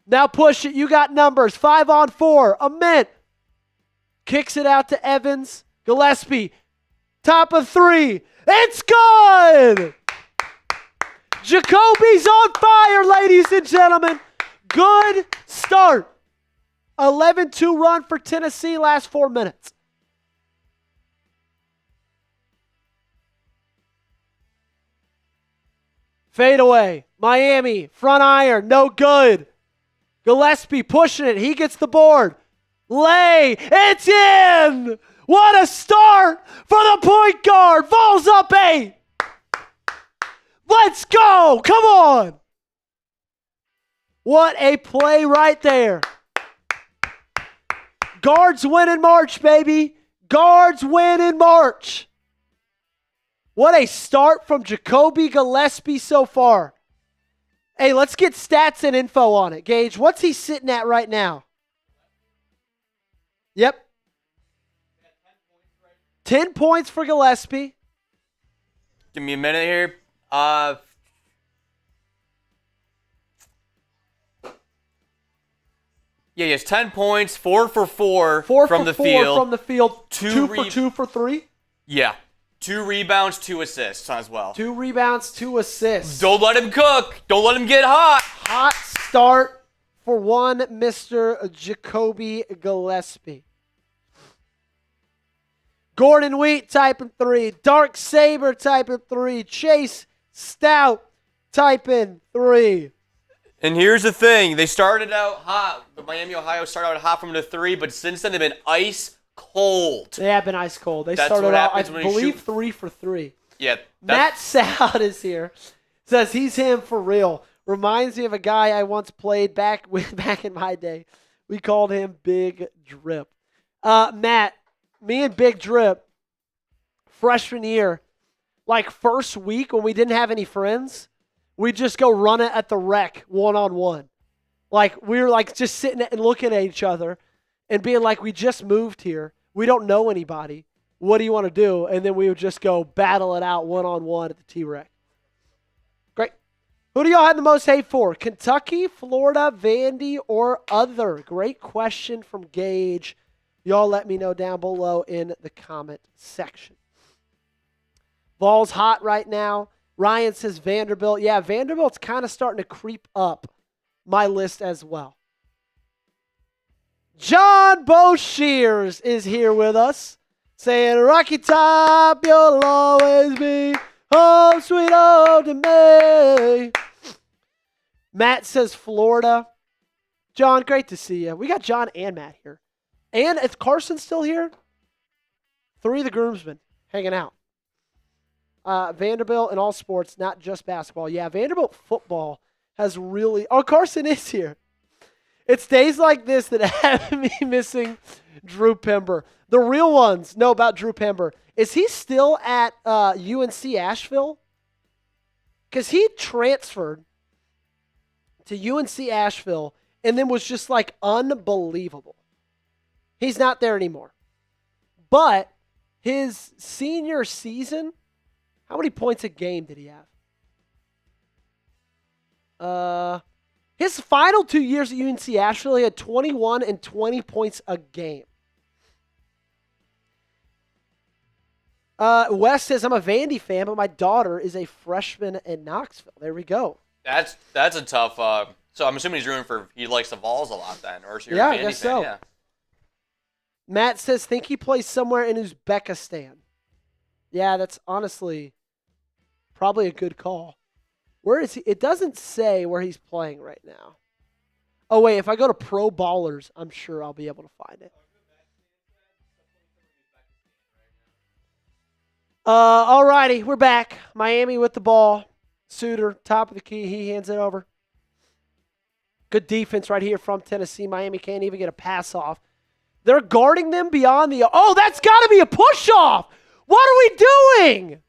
Now push it. You got numbers. 5-on-4. Ament kicks it out to Evans. Gillespie, top of 3. It's good! Jacoby's on fire, ladies and gentlemen. Good start. 11-2 run for Tennessee last 4 minutes. Fade away. Miami, front iron, no good. Gillespie pushing it. He gets the board. Lay. It's in. What a start for the point guard. Vols up 8. Let's go. Come on. What a play right there. Guards win in March, baby. Guards win in March. What a start from Jacoby Gillespie so far. Hey, let's get stats and info on it. Gage, what's he sitting at right now? Yep. 10 points for Gillespie. Give me a minute here. Yeah, he has 10 points, 4 for 4 from the field. 2 for 2 for 3? Yeah. 2 rebounds, 2 assists as well. 2 rebounds, 2 assists. Don't let him cook. Don't let him get hot. Hot start for one Mr. Jacoby Gillespie. Gordon Wheat typing 3. Dark Saber typing 3. Chase Stout typing 3. And here's the thing. They started out hot. The Miami, Ohio started out hot from the 3, but since then they've been ice cold. They have been ice cold. They That's started what out, I happens when you believe, shoot. 3 for 3. Yeah. Matt Soud is here. Says he's him for real. Reminds me of a guy I once played back in my day. We called him Big Drip. Matt, me and Big Drip, freshman year, like first week when we didn't have any friends, we'd just go run it at the rec one-on-one. Like we were like just sitting and looking at each other and being like, we just moved here. We don't know anybody. What do you want to do? And then we would just go battle it out one-on-one at the T-Rec. Great. Who do y'all have the most hate for? Kentucky, Florida, Vandy, or other? Great question from Gage. Y'all let me know down below in the comment section. Vols hot right now. Ryan says Vanderbilt. Yeah, Vanderbilt's kind of starting to creep up my list as well. John Boshears is here with us, saying, Rocky Top, you'll always be home sweet home to me. Matt says Florida. John, great to see you. We got John and Matt here. And is Carson still here? 3 of the groomsmen hanging out. Vanderbilt and all sports, not just basketball. Yeah, Vanderbilt football has really... Oh, Carson is here. It's days like this that have me missing Drew Pember. The real ones know about Drew Pember. Is he still at UNC Asheville? Because he transferred to UNC Asheville and then was just like unbelievable. He's not there anymore. But his senior season, how many points a game did he have? His final 2 years at UNC Asheville, he had 21 and 20 points a game. Wes says, I'm a Vandy fan, but my daughter is a freshman in Knoxville. There we go. That's a tough. So I'm assuming he likes the Vols a lot then, or is he a Yeah, Vandy I guess fan? so. Yeah. Matt says, think he plays somewhere in Uzbekistan. Yeah, that's honestly probably a good call. Where is he? It doesn't say where he's playing right now. Oh, wait, if I go to Pro Ballers, I'm sure I'll be able to find it. All righty, we're back. Miami with the ball. Suter, top of the key. He hands it over. Good defense right here from Tennessee. Miami can't even get a pass off. They're guarding them beyond the... Oh, that's got to be a push-off. What are we doing?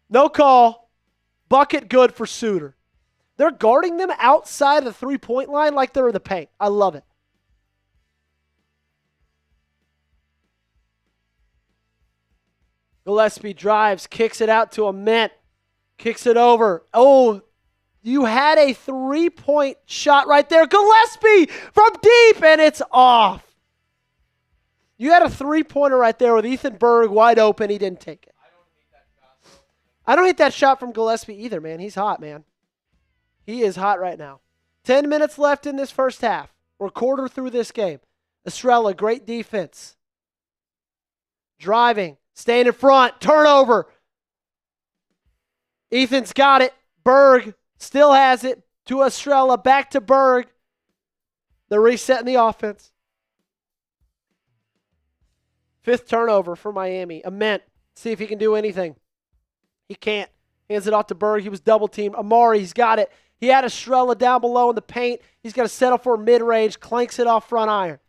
No call. Bucket good for Suter. They're guarding them outside of the three-point line like they're in the paint. I love it. Gillespie drives, kicks it out to Ament. Kicks it over. Oh, you had a three-point shot right there. Gillespie from deep, and it's off. You had a three-pointer right there with Ethan Berg wide open. He didn't take it. I don't hate that shot from Gillespie either, man. He's hot, man. He is hot right now. 10 minutes left in this first half. We're a quarter through this game. Estrella, great defense. Driving, staying in front, turnover. Ethan's got it. Berg still has it to Estrella, back to Berg. They're resetting the offense. 5th turnover for Miami. Ament, see if he can do anything. He can't. Hands it off to Berg. He was double-teamed. Amari's got it. He had Estrella down below in the paint. He's got to settle for a mid-range. Clanks it off front iron.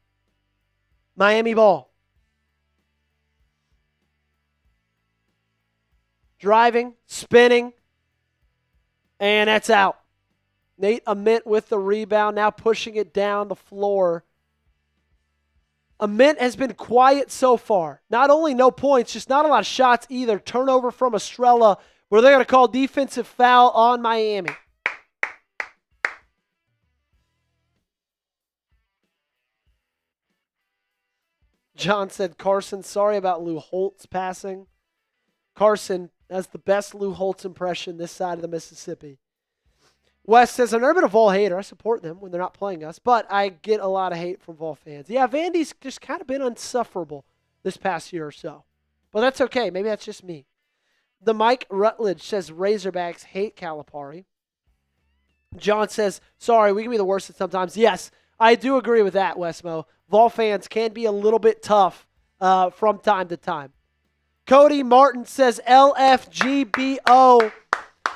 Miami ball. Driving, spinning, and that's out. Nate Ament with the rebound, now pushing it down the floor. Ament has been quiet so far. Not only no points, just not a lot of shots either. Turnover from Estrella, where they're going to call defensive foul on Miami. John said, Carson, sorry about Lou Holtz passing. Carson has the best Lou Holtz impression this side of the Mississippi. Wes says, I've never been a Vol hater. I support them when they're not playing us, but I get a lot of hate from Vol fans. Yeah, Vandy's just kind of been unsufferable this past year or so. But that's okay. Maybe that's just me. The Mike Rutledge says, Razorbacks hate Calipari. John says, sorry, we can be the worst at sometimes. Yes, I do agree with that, Wesmo. Vol fans can be a little bit tough from time to time. Cody Martin says, LFGBO.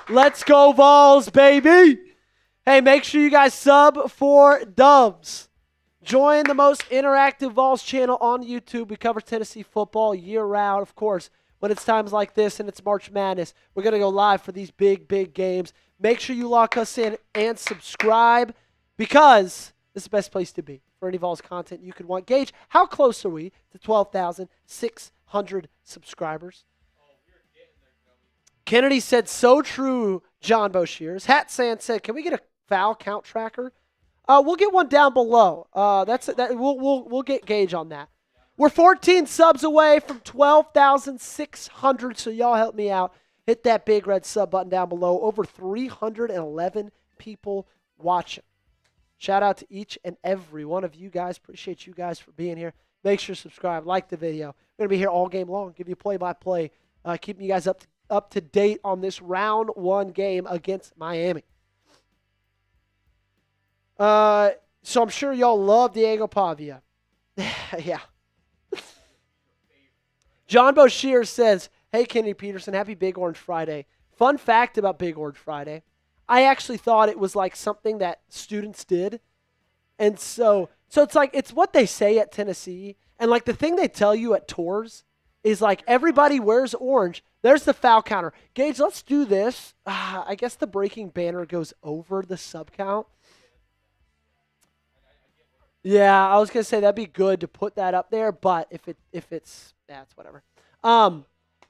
Let's go Vols, baby. Hey, make sure you guys sub for Dubs. Join the most interactive Vols channel on YouTube. We cover Tennessee football year-round, of course. When it's times like this and it's March Madness, we're going to go live for these big, big games. Make sure you lock us in and subscribe because this is the best place to be for any Vols content you could want. Gage, how close are we to 12,600 subscribers? Kennedy said, so true, John Boshears. Hat Sand said, can we get a foul count tracker? We'll get one down below. We'll get Gage on that. We're 14 subs away from 12,600, so y'all help me out. Hit that big red sub button down below. Over 311 people watching. Shout out to each and every one of you guys. Appreciate you guys for being here. Make sure to subscribe, like the video. We're going to be here all game long, give you play-by-play, keeping you guys up to date on this round one game against Miami. So I'm sure y'all love Diego Pavia. Yeah. John Boshear says, hey, Kenny Petersen, happy Big Orange Friday. Fun fact about Big Orange Friday. I actually thought it was like something that students did. And so it's like, it's what they say at Tennessee. And like the thing they tell you at tours is like everybody wears orange. There's the foul counter. Gage, let's do this. I guess the breaking banner goes over the sub count. Yeah, I was going to say that'd be good to put that up there, but if it's that's whatever.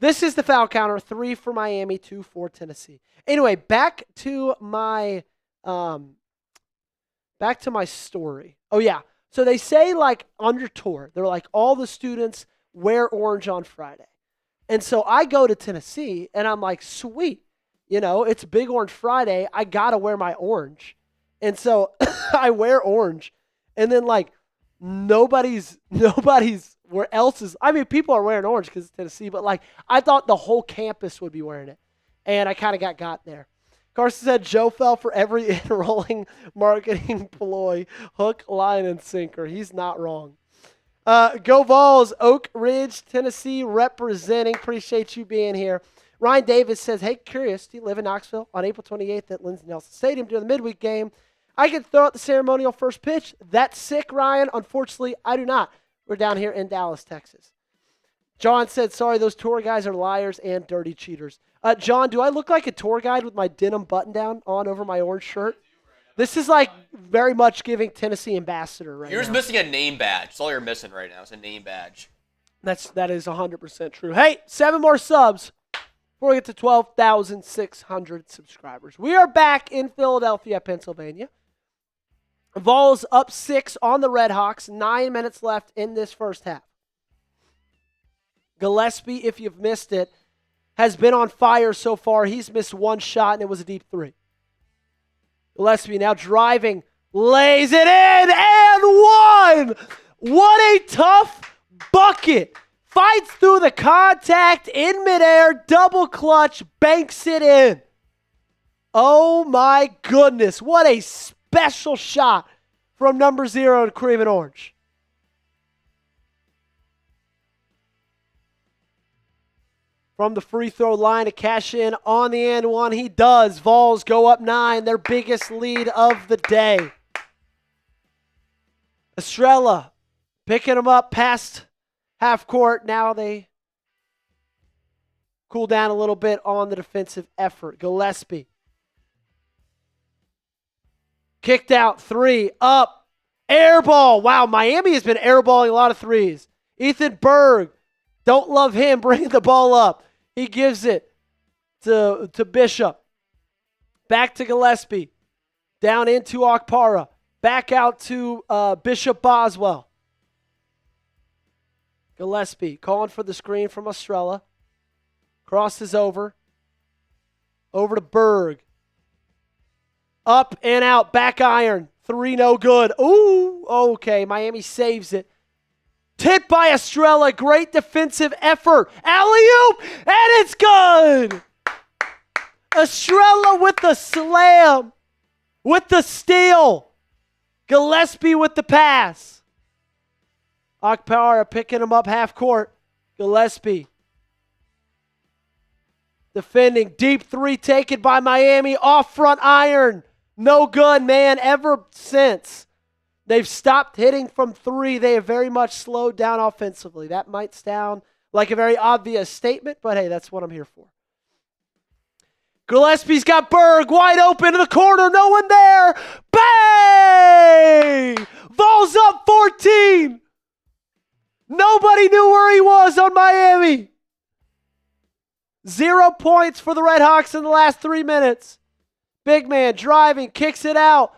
This is the foul counter, 3 for Miami, 2 for Tennessee. Anyway, back to my story. Oh yeah. So they say like on your tour, they're like all the students wear orange on Friday. And so I go to Tennessee and I'm like, sweet. You know, it's Big Orange Friday. I got to wear my orange. And so I wear orange. And then like nobody's where else is, I mean, people are wearing orange because it's Tennessee, but like I thought the whole campus would be wearing it. And I kind of got there. Carson said Joe fell for every enrolling marketing ploy, hook, line, and sinker. He's not wrong. Go Vols, Oak Ridge, Tennessee representing. Appreciate you being here. Ryan Davis says, hey, curious, do you live in Knoxville on April 28th at Lindsey Nelson Stadium during the midweek game? I can throw out the ceremonial first pitch. That's sick, Ryan. Unfortunately, I do not. We're down here in Dallas, Texas. John said, sorry, those tour guys are liars and dirty cheaters. John, do I look like a tour guide with my denim button-down on over my orange shirt? This is like very much giving Tennessee ambassador right now. You're just missing a name badge. That's all you're missing right now is a name badge. That is 100% true. Hey, 7 more subs before we get to 12,600 subscribers. We are back in Philadelphia, Pennsylvania. Vols up 6 on the Redhawks. 9 minutes left in this first half. Gillespie, if you've missed it, has been on fire so far. He's missed 1 shot, and it was a deep 3. Gillespie now driving, lays it in, and 1! What a tough bucket. Fights through the contact in midair, double clutch, banks it in. Oh my goodness, what a special shot from number 0 to Cream and Orange. From the free throw line to cash in on the and one. He does. Vols go up 9, their biggest lead of the day. Estrella picking them up past half court. Now they cool down a little bit on the defensive effort. Gillespie. Kicked out, 3, up, air ball. Wow, Miami has been airballing a lot of threes. Ethan Berg, don't love him bringing the ball up. He gives it to Bishop. Back to Gillespie. Down into Okpara. Back out to Bishop Boswell. Gillespie calling for the screen from Estrella. Crosses over. Over to Berg. Up and out. Back iron. 3 no good. Ooh, okay. Miami saves it. Tipped by Estrella. Great defensive effort. Alley-oop, and it's good. Estrella with the slam. With the steal. Gillespie with the pass. Akpara picking him up half court. Gillespie. Defending. Deep 3 taken by Miami. Off front iron. No good, man. Ever since they've stopped hitting from 3, they have very much slowed down offensively. That might sound like a very obvious statement, but hey, that's what I'm here for. Gillespie's got Berg wide open in the corner. No one there. Bang! Vols up 14. Nobody knew where he was on Miami. 0 points for the Redhawks in the last 3 minutes. Big man driving, kicks it out.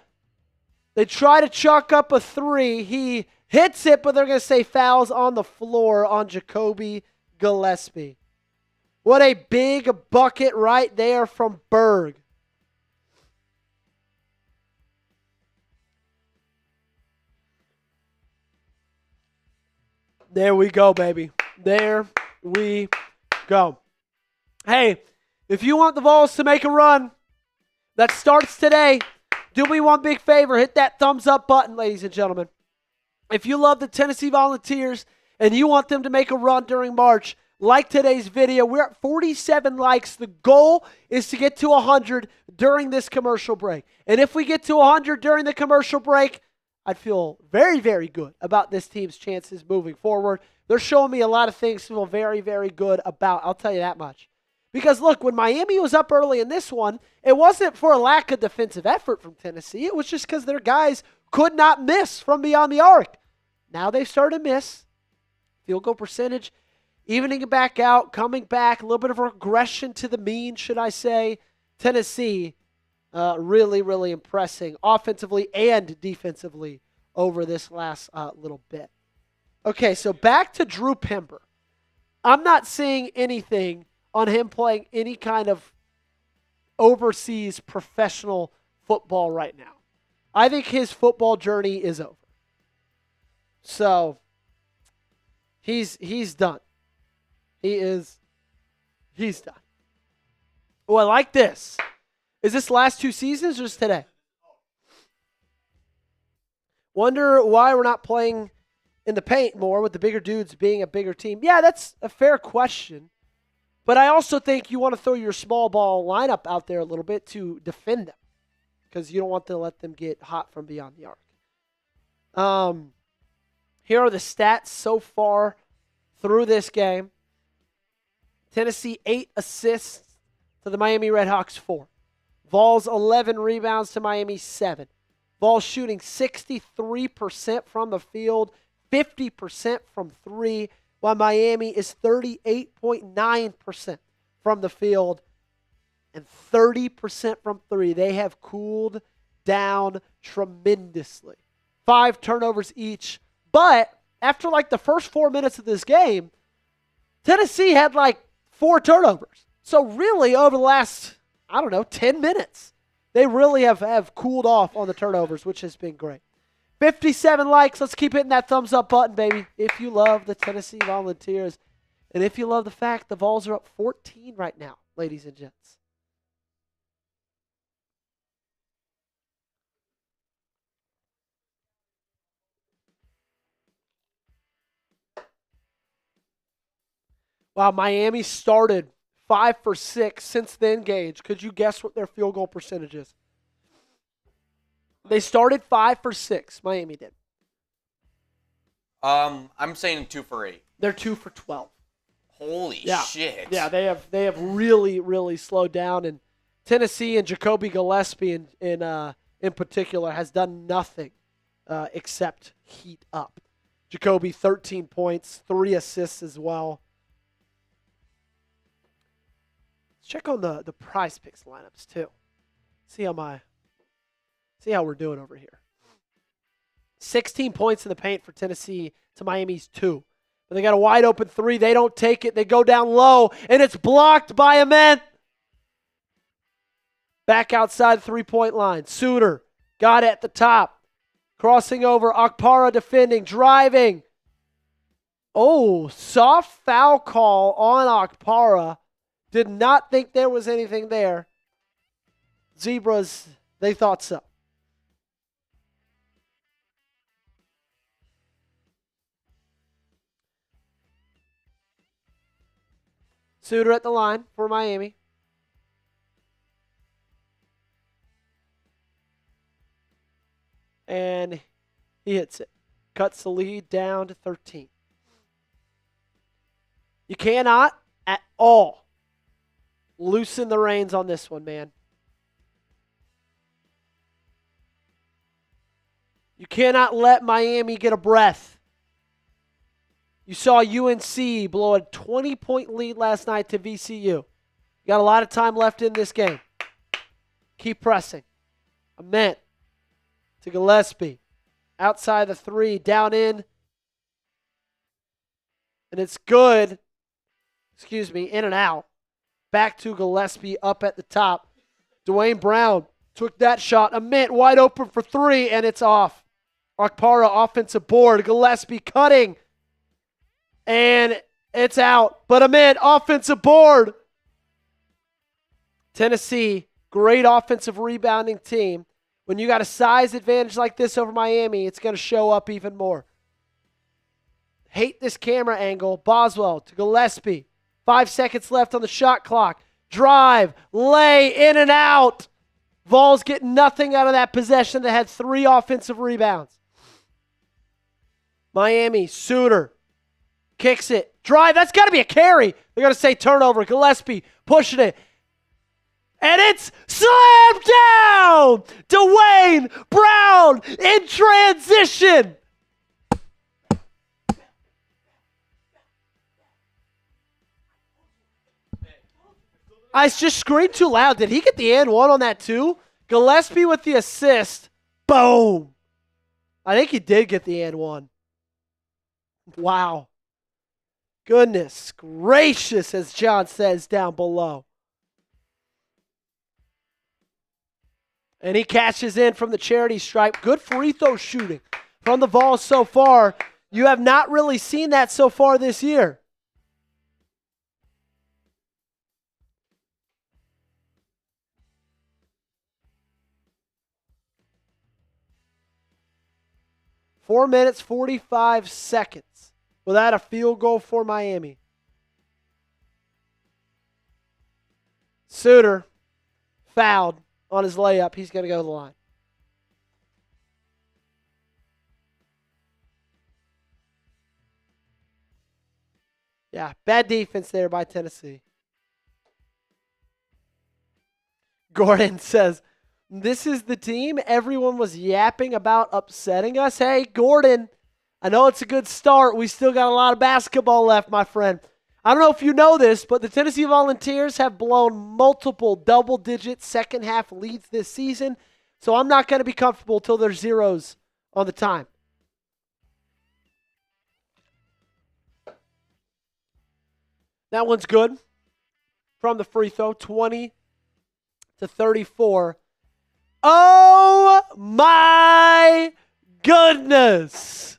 They try to chalk up a 3. He hits it, but they're going to say fouls on the floor on Jacoby Gillespie. What a big bucket right there from Berg. There we go, baby. There we go. Hey, if you want the Vols to make a run that starts today, do me one big favor. Hit that thumbs up button, ladies and gentlemen. If you love the Tennessee Volunteers and you want them to make a run during March, like today's video. We're at 47 likes. The goal is to get to 100 during this commercial break. And if we get to 100 during the commercial break, I'd feel very, very good about this team's chances moving forward. They're showing me a lot of things to feel very, very good about. I'll tell you that much. Because, look, when Miami was up early in this one, it wasn't for a lack of defensive effort from Tennessee. It was just because their guys could not miss from beyond the arc. Now they've started to miss. Field goal percentage evening it back out, coming back, a little bit of regression to the mean, should I say. Tennessee really, really impressing offensively and defensively over this last little bit. Okay, so back to Drew Pember. I'm not seeing anything on him playing any kind of overseas professional football right now. I think his football journey is over. So he's done. He's done. Oh, I like this. Is this last 2 seasons or just today? Wonder why we're not playing in the paint more with the bigger dudes being a bigger team. Yeah, that's a fair question. But I also think you want to throw your small ball lineup out there a little bit to defend them because you don't want to let them get hot from beyond the arc. Here are the stats so far through this game. Tennessee 8 assists to the Miami Redhawks 4. Vols 11 rebounds to Miami 7. Vols shooting 63% from the field, 50% from 3, while Miami is 38.9% from the field and 30% from 3. They have cooled down tremendously. 5 turnovers each, but after like the first 4 minutes of this game, Tennessee had like 4 turnovers. So really over the last, 10 minutes, they really have cooled off on the turnovers, which has been great. 57 likes. Let's keep hitting that thumbs up button, baby, if you love the Tennessee Volunteers. And if you love the fact the Vols are up 14 right now, ladies and gents. Wow, Miami started 5 for 6 since the engage. Could you guess what their field goal percentage is? They started 5 for 6. Miami did. I'm saying 2 for 8. They're 2 for 12. Holy shit. Yeah, they have really, really slowed down. And Tennessee and Jacoby Gillespie in particular has done nothing except heat up. Jacoby 13 points, 3 assists as well. Let's check on the Prize Picks lineups too. See how we're doing over here. 16 points in the paint for Tennessee to Miami's 2. But they got a wide open three. They don't take it. They go down low, and it's blocked by Ament. Back outside the three-point line. Suter got it at the top. Crossing over. Okpara defending. Driving. Oh, soft foul call on Okpara. Did not think there was anything there. Zebras, they thought so. Suter at the line for Miami. And he hits it. Cuts the lead down to 13. You cannot at all loosen the reins on this one, man. You cannot let Miami get a breath. You saw UNC blow a 20-point lead last night to VCU. You got a lot of time left in this game. Keep pressing. Ament to Gillespie. Outside the three, down in. And it's good. In and out. Back to Gillespie up at the top. Dwayne Brown took that shot. Ament wide open for three, and it's off. Okpara offensive board. Gillespie cutting. And it's out. But Ament offensive board. Tennessee, great offensive rebounding team. When you got a size advantage like this over Miami, it's going to show up even more. Hate this camera angle. Boswell to Gillespie. 5 seconds left on the shot clock. Drive, lay, in and out. Vols get nothing out of that possession that had 3 offensive rebounds. Miami, Suter, kicks it. Drive, that's got to be a carry. They're going to say turnover. Gillespie pushing it. And it's slammed down. Dwayne Brown in transition. I just screamed too loud. Did he get the and one on that too? Gillespie with the assist. Boom. I think he did get the and one. Wow. Goodness gracious, as John says down below. And he catches in from the charity stripe. Good free throw shooting from the Vols so far. You have not really seen that so far this year. Four minutes, 45 seconds without a field goal for Miami. Suter fouled on his layup. He's going to go to the line. Yeah, bad defense there by Tennessee. Gordon says, this is the team everyone was yapping about upsetting us. Hey, Gordon, I know it's a good start. We still got a lot of basketball left, my friend. I don't know if you know this, but the Tennessee Volunteers have blown multiple double-digit second-half leads this season, so I'm not going to be comfortable until there's zeros on the time. That one's good from the free throw, 20-34. Oh, my goodness.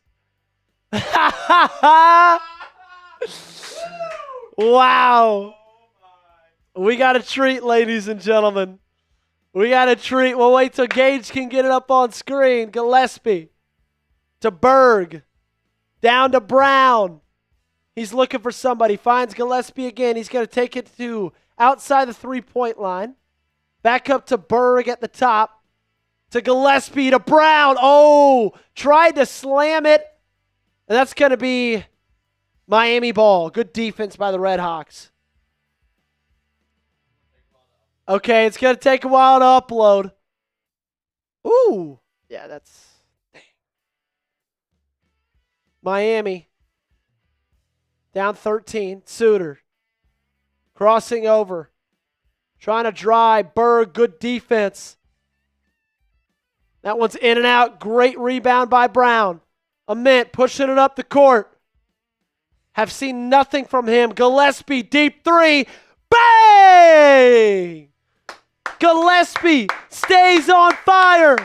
Wow. We got a treat, ladies and gentlemen. We got a treat. We'll wait till Gage can get it up on screen. Gillespie to Berg. Down to Brown. He's looking for somebody. Finds Gillespie again. He's going to take it to outside the three-point line. Back up to Berg at the top. To Gillespie, to Brown. Oh, tried to slam it. And that's going to be Miami ball. Good defense by the Redhawks. Okay, it's going to take a while to upload. Ooh. Yeah, that's... Dang. Miami. Down 13. Suter. Crossing over. Trying to drive. Berg, good defense. That one's in and out. Great rebound by Brown. Ament pushing it up the court. Have seen nothing from him. Gillespie, deep three. Bang! Gillespie stays on fire.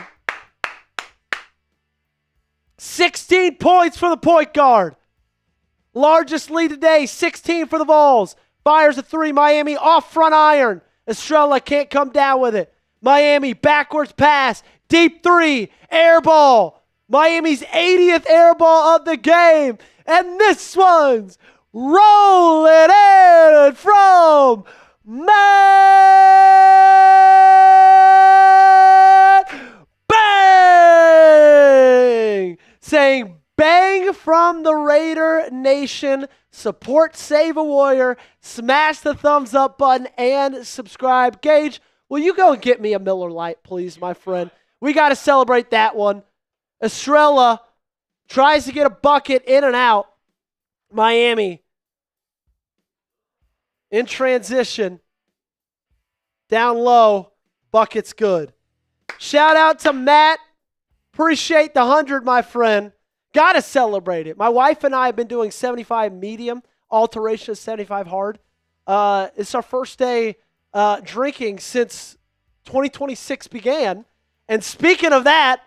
16 points for the point guard. Largest lead today, 16 for the Vols. Fires a three, Miami off front iron. Estrella can't come down with it. Miami backwards pass, deep three, air ball. Miami's 80th air ball of the game. And this one's rolling in from Matt. Bang! Saying bang from the Raider Nation. Support Save a Warrior. Smash the thumbs up button and subscribe. Gage, will you go and get me a Miller Lite, please, my friend? We got to celebrate that one. Estrella tries to get a bucket in and out. Miami in transition. Down low. Bucket's good. Shout out to Matt. Appreciate the 100, my friend. Got to celebrate it. My wife and I have been doing 75 medium, alteration of 75 hard. It's our first day drinking since 2026 began. And speaking of that,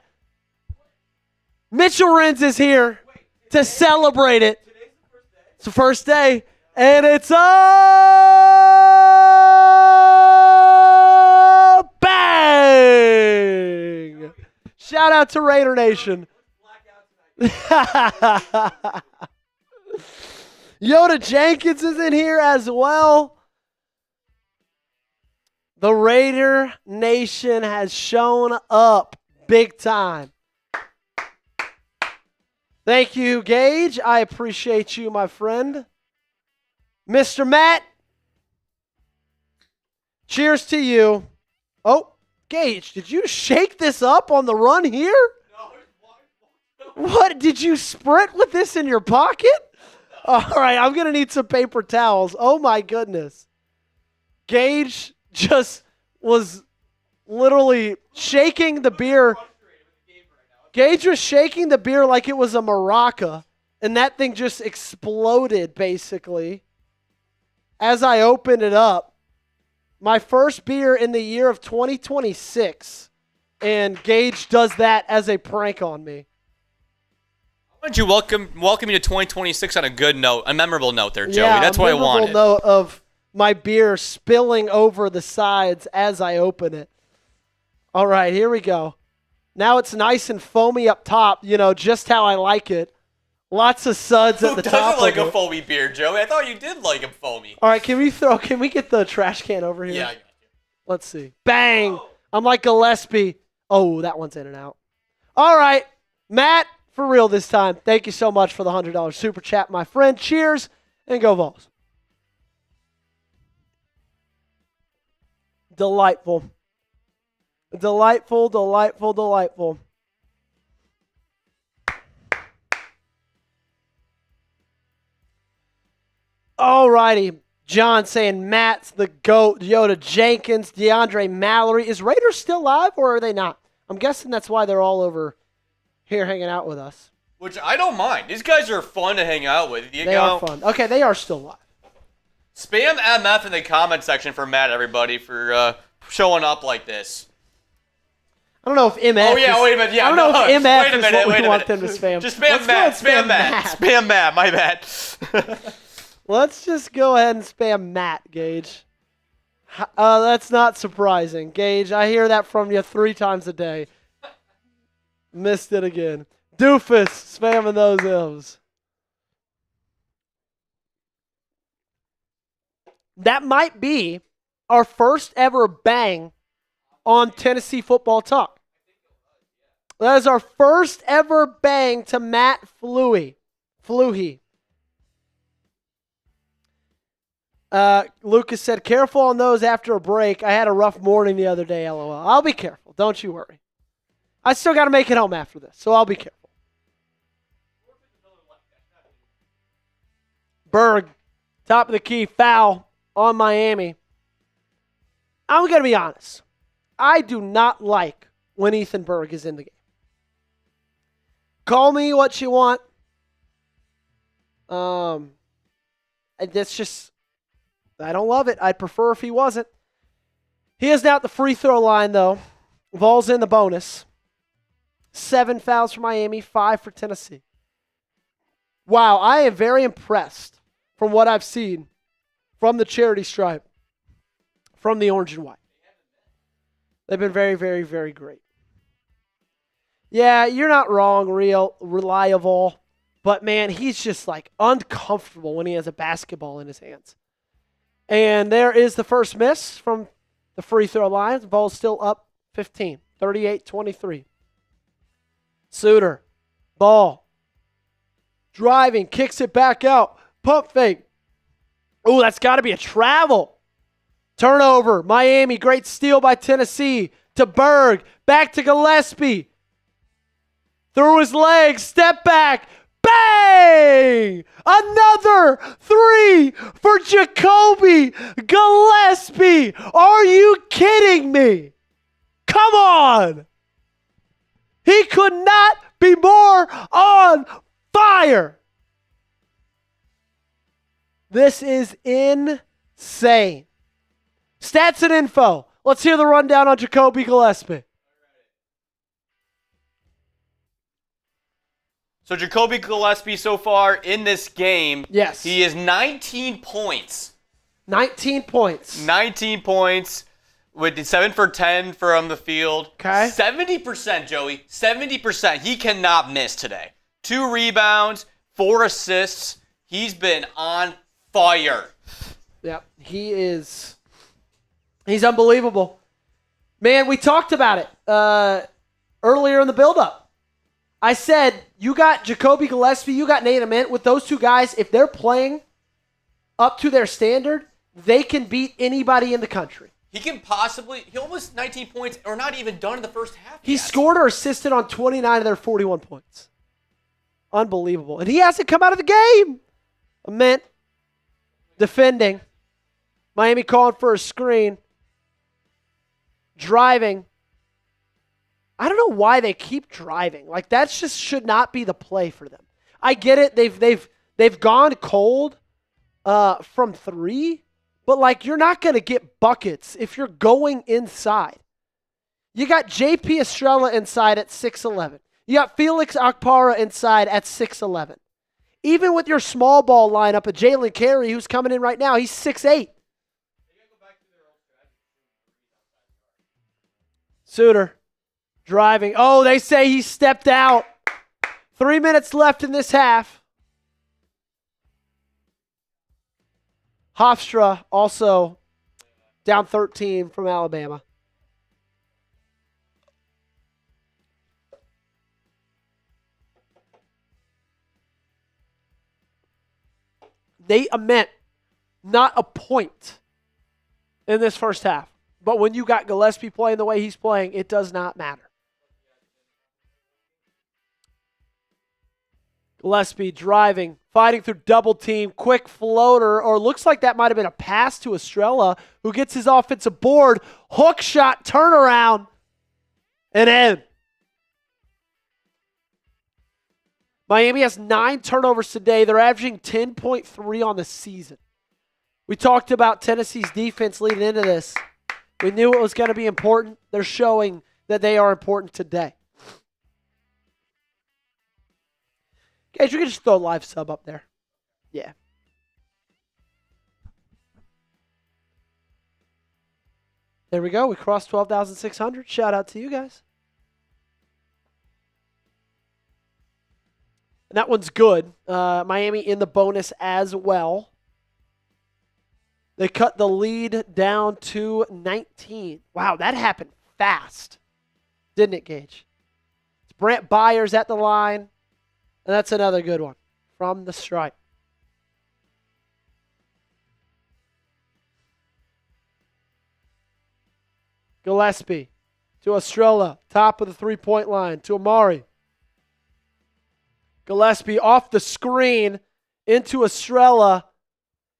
Mitchell Renz is here to celebrate it. It's the first day, and it's a bang! Shout out to Raider Nation. Yoda Jenkins is in here as well. The Raider Nation has shown up big time. Thank you, Gage. I appreciate you, my friend. Mr. Matt, cheers to you. Oh, Gage, did you shake this up on the run here? What? Did you sprint with this in your pocket? All right, I'm going to need some paper towels. Oh, my goodness. Gage just was literally shaking the beer. Gage was shaking the beer like it was a maraca, and that thing just exploded, basically, as I opened it up. My first beer in the year of 2026, and Gage does that as a prank on me. Why don't you welcome me to 2026 on a good note, a memorable note there, Joey? Yeah, that's what I wanted. A memorable note of my beer spilling over the sides as I open it. All right, here we go. Now it's nice and foamy up top, just how I like it. Lots of suds at the top. Who doesn't like a foamy beer, Joey? I thought you did like them foamy. All right, can we get the trash can over here? Yeah. Let's see. Bang! Oh. I'm like Gillespie. Oh, that one's in and out. All right, Matt. For real this time, thank you so much for the $100 super chat, my friend. Cheers, and go Vols. Delightful. Delightful, delightful, delightful. All righty. John saying Matt's the GOAT. Yoda Jenkins, DeAndre Mallory. Is Raiders still live or are they not? I'm guessing that's why they're all over here hanging out with us. Which I don't mind. These guys are fun to hang out with. They are fun. Okay, they are still live. Spam MF in the comment section for Matt, everybody, for showing up like this. I don't know if MF. Oh, yeah, wait a minute. Yeah, I don't know if MF is what we want them to spam. spam. Just spam Matt. Spam Matt. Spam Matt. My bad. Let's just go ahead and spam Matt, Gage. That's not surprising. Gage, I hear that from you 3 times a day. Missed it again. Doofus spamming those M's. That might be our first ever bang on Tennessee Football Talk. That is our first ever bang to Matt Fluhey. Lucas said, careful on those after a break. I had a rough morning the other day, LOL. I'll be careful. Don't you worry. I still got to make it home after this, so I'll be careful. Berg, top of the key, foul on Miami. I'm going to be honest. I do not like when Ethan Berg is in the game. Call me what you want. That's just, I don't love it. I'd prefer if he wasn't. He is now at the free throw line, though. Vols in the bonus. 7 fouls for Miami, 5 for Tennessee. Wow, I am very impressed from what I've seen from the charity stripe, from the orange and white. They've been very, very, very great. Yeah, you're not wrong, reliable. But, man, he's just, like, uncomfortable when he has a basketball in his hands. And there is the first miss from the free throw line. The Vols still up 15, 38-23. Suter, ball. Driving, kicks it back out. Pump fake. Oh, that's got to be a travel. Turnover, Miami. Great steal by Tennessee. To Berg. Back to Gillespie. Through his legs. Step back. Bang! Another 3 for Jacoby Gillespie. Are you kidding me? Come on. He could not be more on fire. This is insane. Stats and info. Let's hear the rundown on Jacoby Gillespie. So Jacoby Gillespie so far in this game, yes, he is 19 points. 19 points. 19 points with the 7 for 10 from the field. Okay. 70%, Joey. 70%. He cannot miss today. 2 rebounds, 4 assists. He's been on fire. Yep, he's unbelievable. Man, we talked about it earlier in the build-up. I said, you got Jacoby Gillespie, you got Nate Ament. With those two guys, if they're playing up to their standard, they can beat anybody in the country. He almost 19 points, or not even done in the first half. He scored or assisted on 29 of their 41 points. Unbelievable. And he hasn't come out of the game. Ament defending. Miami calling for a screen. Driving. I don't know why they keep driving. Like, that just should not be the play for them. I get it. They've gone cold from 3, but, like, you're not going to get buckets if you're going inside. You got JP Estrella inside at 6'11". You got Felix Akpara inside at 6'11". Even with your small ball lineup of Jalen Carey, who's coming in right now, he's 6'8". Suter. Driving. Oh, they say he stepped out. 3 minutes left in this half. Hofstra also down 13 from Alabama. They meant not a point in this first half. But when you got Gillespie playing the way he's playing, it does not matter. Gillespie driving, fighting through double team, quick floater, or looks like that might have been a pass to Estrella, who gets his offensive board, hook shot, turnaround, and in. Miami has 9 turnovers today. They're averaging 10.3 on the season. We talked about Tennessee's defense leading into this. We knew it was going to be important. They're showing that they are important today. Guys, you can just throw a live sub up there. Yeah. There we go. We crossed 12,600. Shout out to you guys. And that one's good. Miami in the bonus as well. They cut the lead down to 19. Wow, that happened fast. Didn't it, Gage? It's Brant Byers at the line. And that's another good one from the stripe. Gillespie to Estrella, top of the three-point line, to Amari. Gillespie off the screen into Estrella.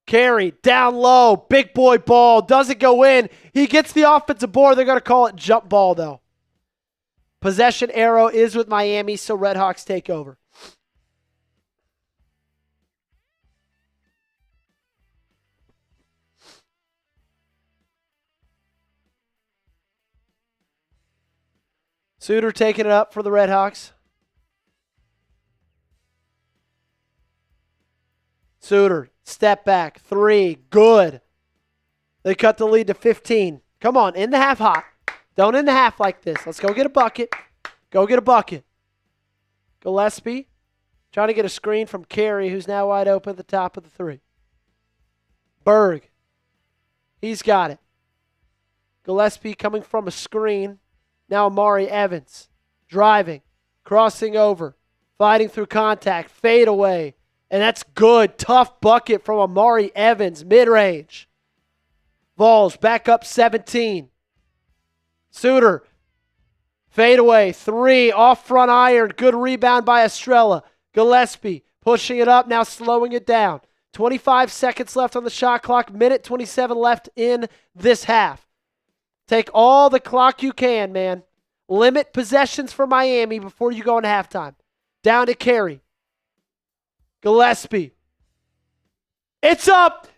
Carey down low, big boy ball, doesn't go in. He gets the offensive board. They're going to call it jump ball, though. Possession arrow is with Miami, so Redhawks take over. Suter taking it up for the Redhawks. Suter, step back, 3, good. They cut the lead to 15. Come on, in the half hot. Don't in the half like this. Let's go get a bucket. Go get a bucket. Gillespie trying to get a screen from Carey, who's now wide open at the top of the 3. Berg, he's got it. Gillespie coming from a screen. Now Amari Evans driving, crossing over, fighting through contact, fade away. And that's good. Tough bucket from Amari Evans, mid-range. Vols back up 17. Suter, fade away, 3, off front iron. Good rebound by Estrella. Gillespie pushing it up, now slowing it down. 25 seconds left on the shot clock, minute 27 left in this half. Take all the clock you can, man. Limit possessions for Miami before you go into halftime. Down to Carey. Gillespie. It's up.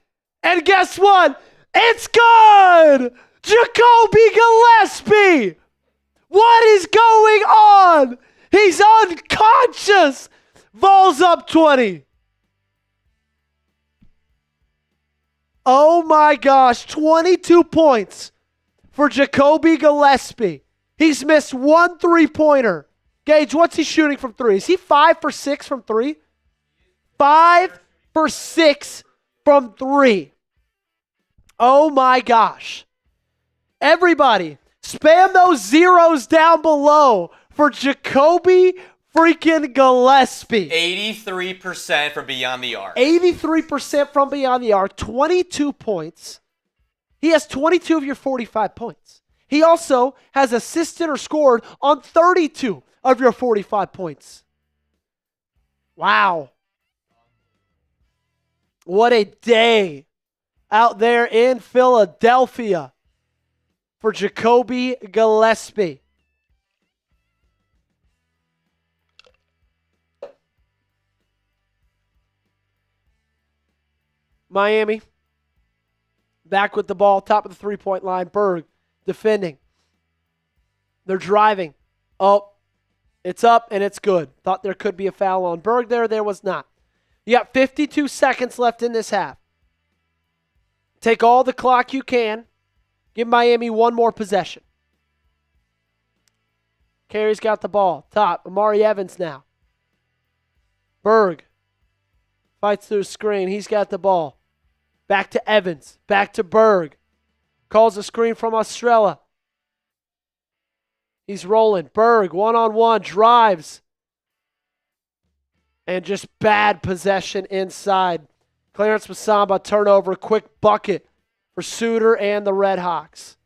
And guess what? It's good! Jacoby Gillespie! What is going on? He's unconscious! Vols up 20. Oh my gosh, 22 points for Jacoby Gillespie. He's missed 1 3-pointer. Gage, what's he shooting from 3? Is he 5 for 6 from 3? 5 for 6 from 3. Oh my gosh. Everybody, spam those zeros down below for Jacoby freaking Gillespie. 83% from beyond the arc. 83% from beyond the arc, 22 points. He has 22 of your 45 points. He also has assisted or scored on 32 of your 45 points. Wow. What a day out there in Philadelphia for Jacoby Gillespie. Miami back with the ball, top of the three-point line. Berg defending. They're driving. Oh, it's up and it's good. Thought there could be a foul on Berg there. There was not. You got 52 seconds left in this half. Take all the clock you can. Give Miami one more possession. Carey's got the ball. Top. Amari Evans now. Berg fights through the screen. He's got the ball. Back to Evans. Back to Berg. Calls a screen from Estrella. He's rolling. Berg, one-on-one, drives. And just bad possession inside. Clarence Masamba, turnover, quick bucket for Suter and the Redhawks.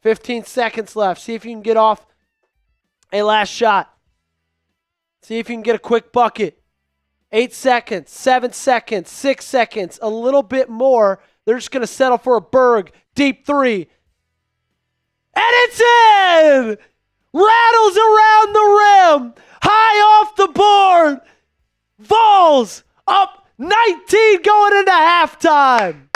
15 seconds left. See if you can get off a last shot. See if you can get a quick bucket. 8 seconds, 7 seconds, 6 seconds, a little bit more. They're just going to settle for a Berg deep 3. And it's in! Rattles around the rim. High off the board. Vols up 19 going into halftime.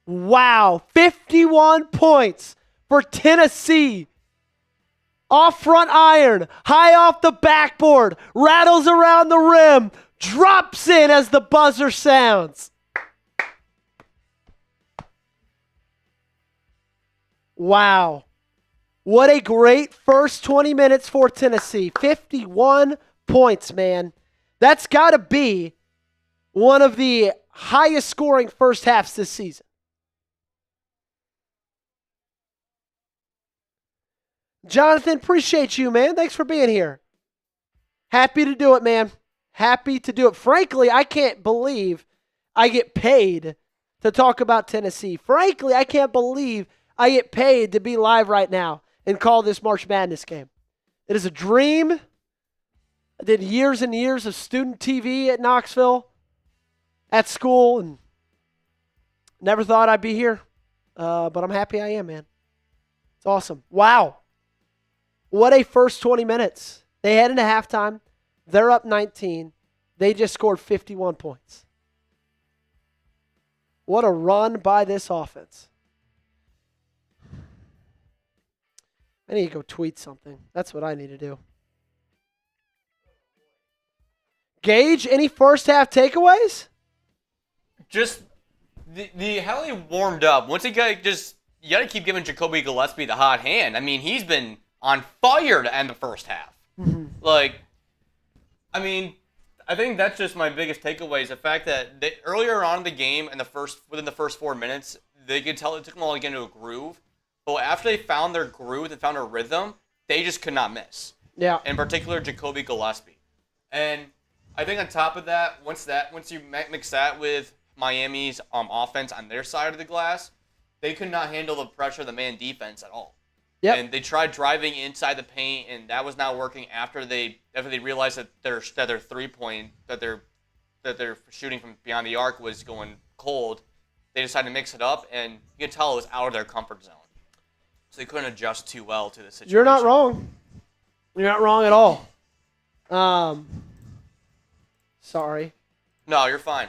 Wow, 51 points for Tennessee. Off front iron, high off the backboard, rattles around the rim, drops in as the buzzer sounds. Wow. What a great first 20 minutes for Tennessee. 51 points, man. That's got to be one of the highest scoring first halves this season. Jonathan, appreciate you, man. Thanks for being here. Happy to do it, man. Happy to do it. Frankly, I can't believe I get paid to talk about Tennessee. Frankly, I can't believe I get paid to be live right now and call this March Madness game. It is a dream. I did years and years of student TV at Knoxville, at school, and never thought I'd be here. But I'm happy I am, man. It's awesome. Wow. What a first 20 minutes. They head into halftime. They're up 19. They just scored 51 points. What a run by this offense. I need to go tweet something. That's what I need to do. Gage, any first half takeaways? Just the how they warmed up. Once you got to keep giving Jacoby Gillespie the hot hand. I mean, he's been on fire to end the first half. Mm-hmm. I think that's just my biggest takeaway is the fact that earlier on in the game and within the first 4 minutes, they could tell it took them all to get into a groove. But after they found their groove and found a rhythm, they just could not miss. Yeah. In particular, Jacoby Gillespie. And I think on top of that, once you mix that with Miami's offense on their side of the glass, they could not handle the pressure of the man defense at all. Yep. And they tried driving inside the paint, and that was not working after they realized that their 3-point that they're shooting from beyond the arc was going cold. They decided to mix it up, and you can tell it was out of their comfort zone. So they couldn't adjust too well to the situation. You're not wrong. You're not wrong at all. Sorry. No, you're fine.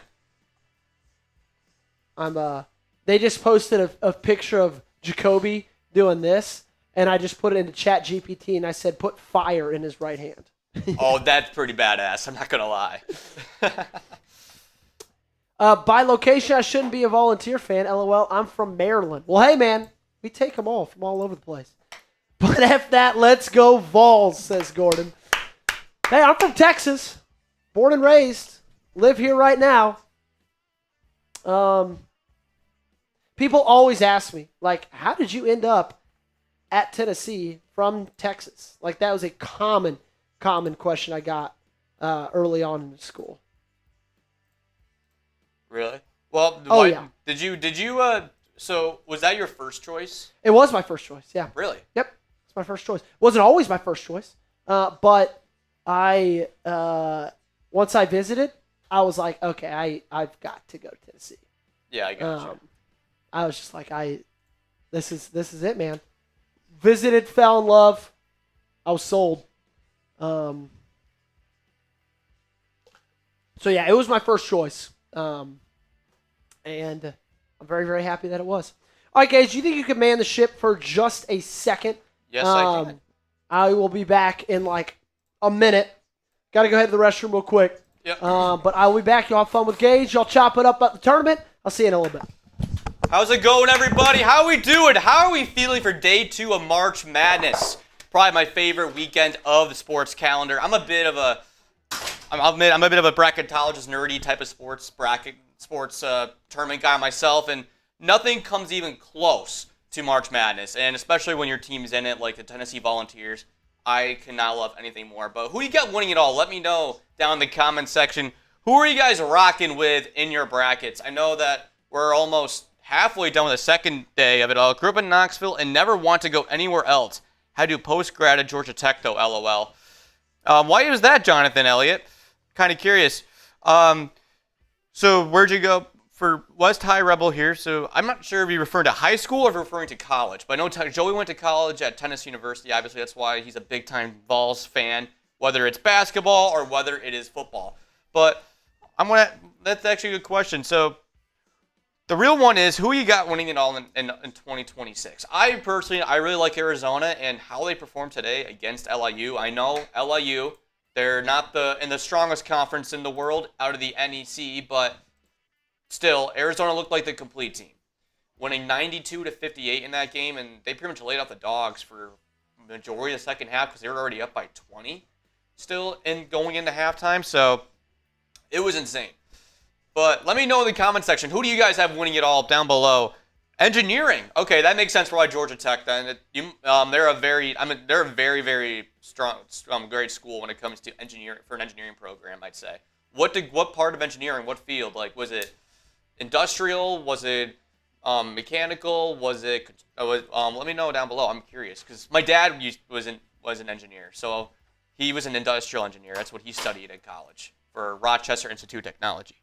They just posted a picture of Jacoby doing this, and I just put it into ChatGPT, and I said, put fire in his right hand. Oh, that's pretty badass. I'm not going to lie. By location, I shouldn't be a Volunteer fan. LOL, I'm from Maryland. Well, hey, man, we take them all from all over the place. But F that, let's go Vols, says Gordon. Hey, I'm from Texas. Born and raised. Live here right now. People always ask me, like, how did you end up at Tennessee from Texas? Like, that was a common question I got early on in school. Really? Well, yeah. Did you so was that your first choice? It was my first choice, yeah. Really? Yep. It's my first choice. Wasn't always my first choice. But I once I visited, I was like, okay, I've got to go to Tennessee. Yeah, I got you. I was just like, this is it, man. Visited, fell in love. I was sold. So yeah, it was my first choice. And I'm very, very happy that it was. All right, guys, do you think you could man the ship for just a second? Yes, I can. I will be back in like a minute. Got to go ahead to the restroom real quick. Yep. But I will be back. Y'all have fun with Gage. Y'all chop it up at the tournament. I'll see you in a little bit. How's it going, everybody? How are we doing? How are we feeling for day 2 of March Madness? Probably my favorite weekend of the sports calendar. I'll admit I'm a bit of a bracketologist, nerdy type of sports tournament guy myself, and nothing comes even close to March Madness, and especially when your team's in it, like the Tennessee Volunteers. I cannot love anything more. But who you got winning it all? Let me know down in the comment section. Who are you guys rocking with in your brackets? I know that we're almost halfway done with the second day of it all. Grew up in Knoxville and never want to go anywhere else. Had to do post-grad at Georgia Tech, though, LOL. Why is that, Jonathan Elliott? Kind of curious. So where'd you go for West High Rebel here? So I'm not sure if you're referring to high school or if you're referring to college. But I know Joey went to college at Tennessee University. Obviously, that's why he's a big-time Vols fan, whether it's basketball or whether it is football. But that's actually a good question. So the real one is, who you got winning it all in 2026? I really like Arizona and how they performed today against LIU. I know LIU, they're not in the strongest conference in the world out of the NEC, but still, Arizona looked like the complete team. Winning 92-58 in that game, and they pretty much laid off the dogs for the majority of the second half because they were already up by 20 still going into halftime, so it was insane. But let me know in the comment section, who do you guys have winning it all down below? Engineering. Okay, that makes sense for why Georgia Tech then. They're a very, very strong, great school when it comes to engineering, for an engineering program, I'd say. What part of engineering, what field? Like, was it industrial? Was it mechanical? Let me know down below. I'm curious because my dad was an engineer, so he was an industrial engineer. That's what he studied at college for Rochester Institute of Technology.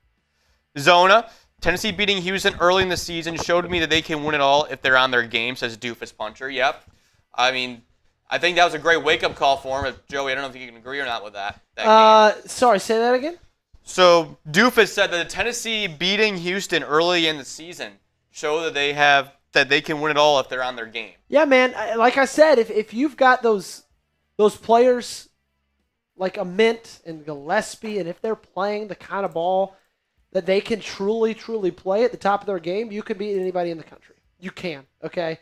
Zona, Tennessee beating Houston early in the season showed me that they can win it all if they're on their game, says Doofus Puncher. Yep. I mean, I think that was a great wake-up call for him. Joey, I don't know if you can agree or not with that game. Sorry, say that again? So Doofus said that Tennessee beating Houston early in the season show that they have that they can win it all if they're on their game. Yeah, man. Like I said, if you've got those players like a Mint and Gillespie, and if they're playing the kind of ball that they can truly, truly play at the top of their game, you can beat anybody in the country. You can, okay?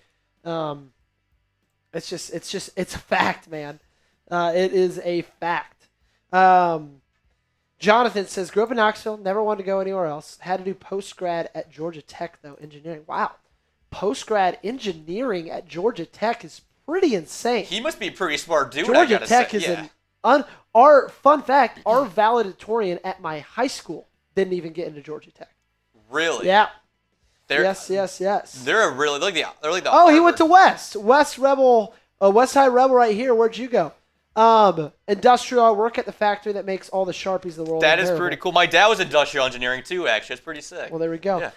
It's a fact, man. It is a fact. Jonathan says, grew up in Knoxville, never wanted to go anywhere else. Had to do post-grad at Georgia Tech, though, engineering. Wow. Post-grad engineering at Georgia Tech is pretty insane. He must be a pretty smart dude. Georgia Tech is our fun fact, our valedictorian at my high school didn't even get into Georgia Tech. Really? Yeah. Yes. They're like the Oh, he went to West Side Rebel right here. Where'd you go? Industrial. I work at the factory that makes all the Sharpies in the world. That is pretty cool. My dad was industrial engineering too, actually. That's pretty sick. Well, there we go. Yeah.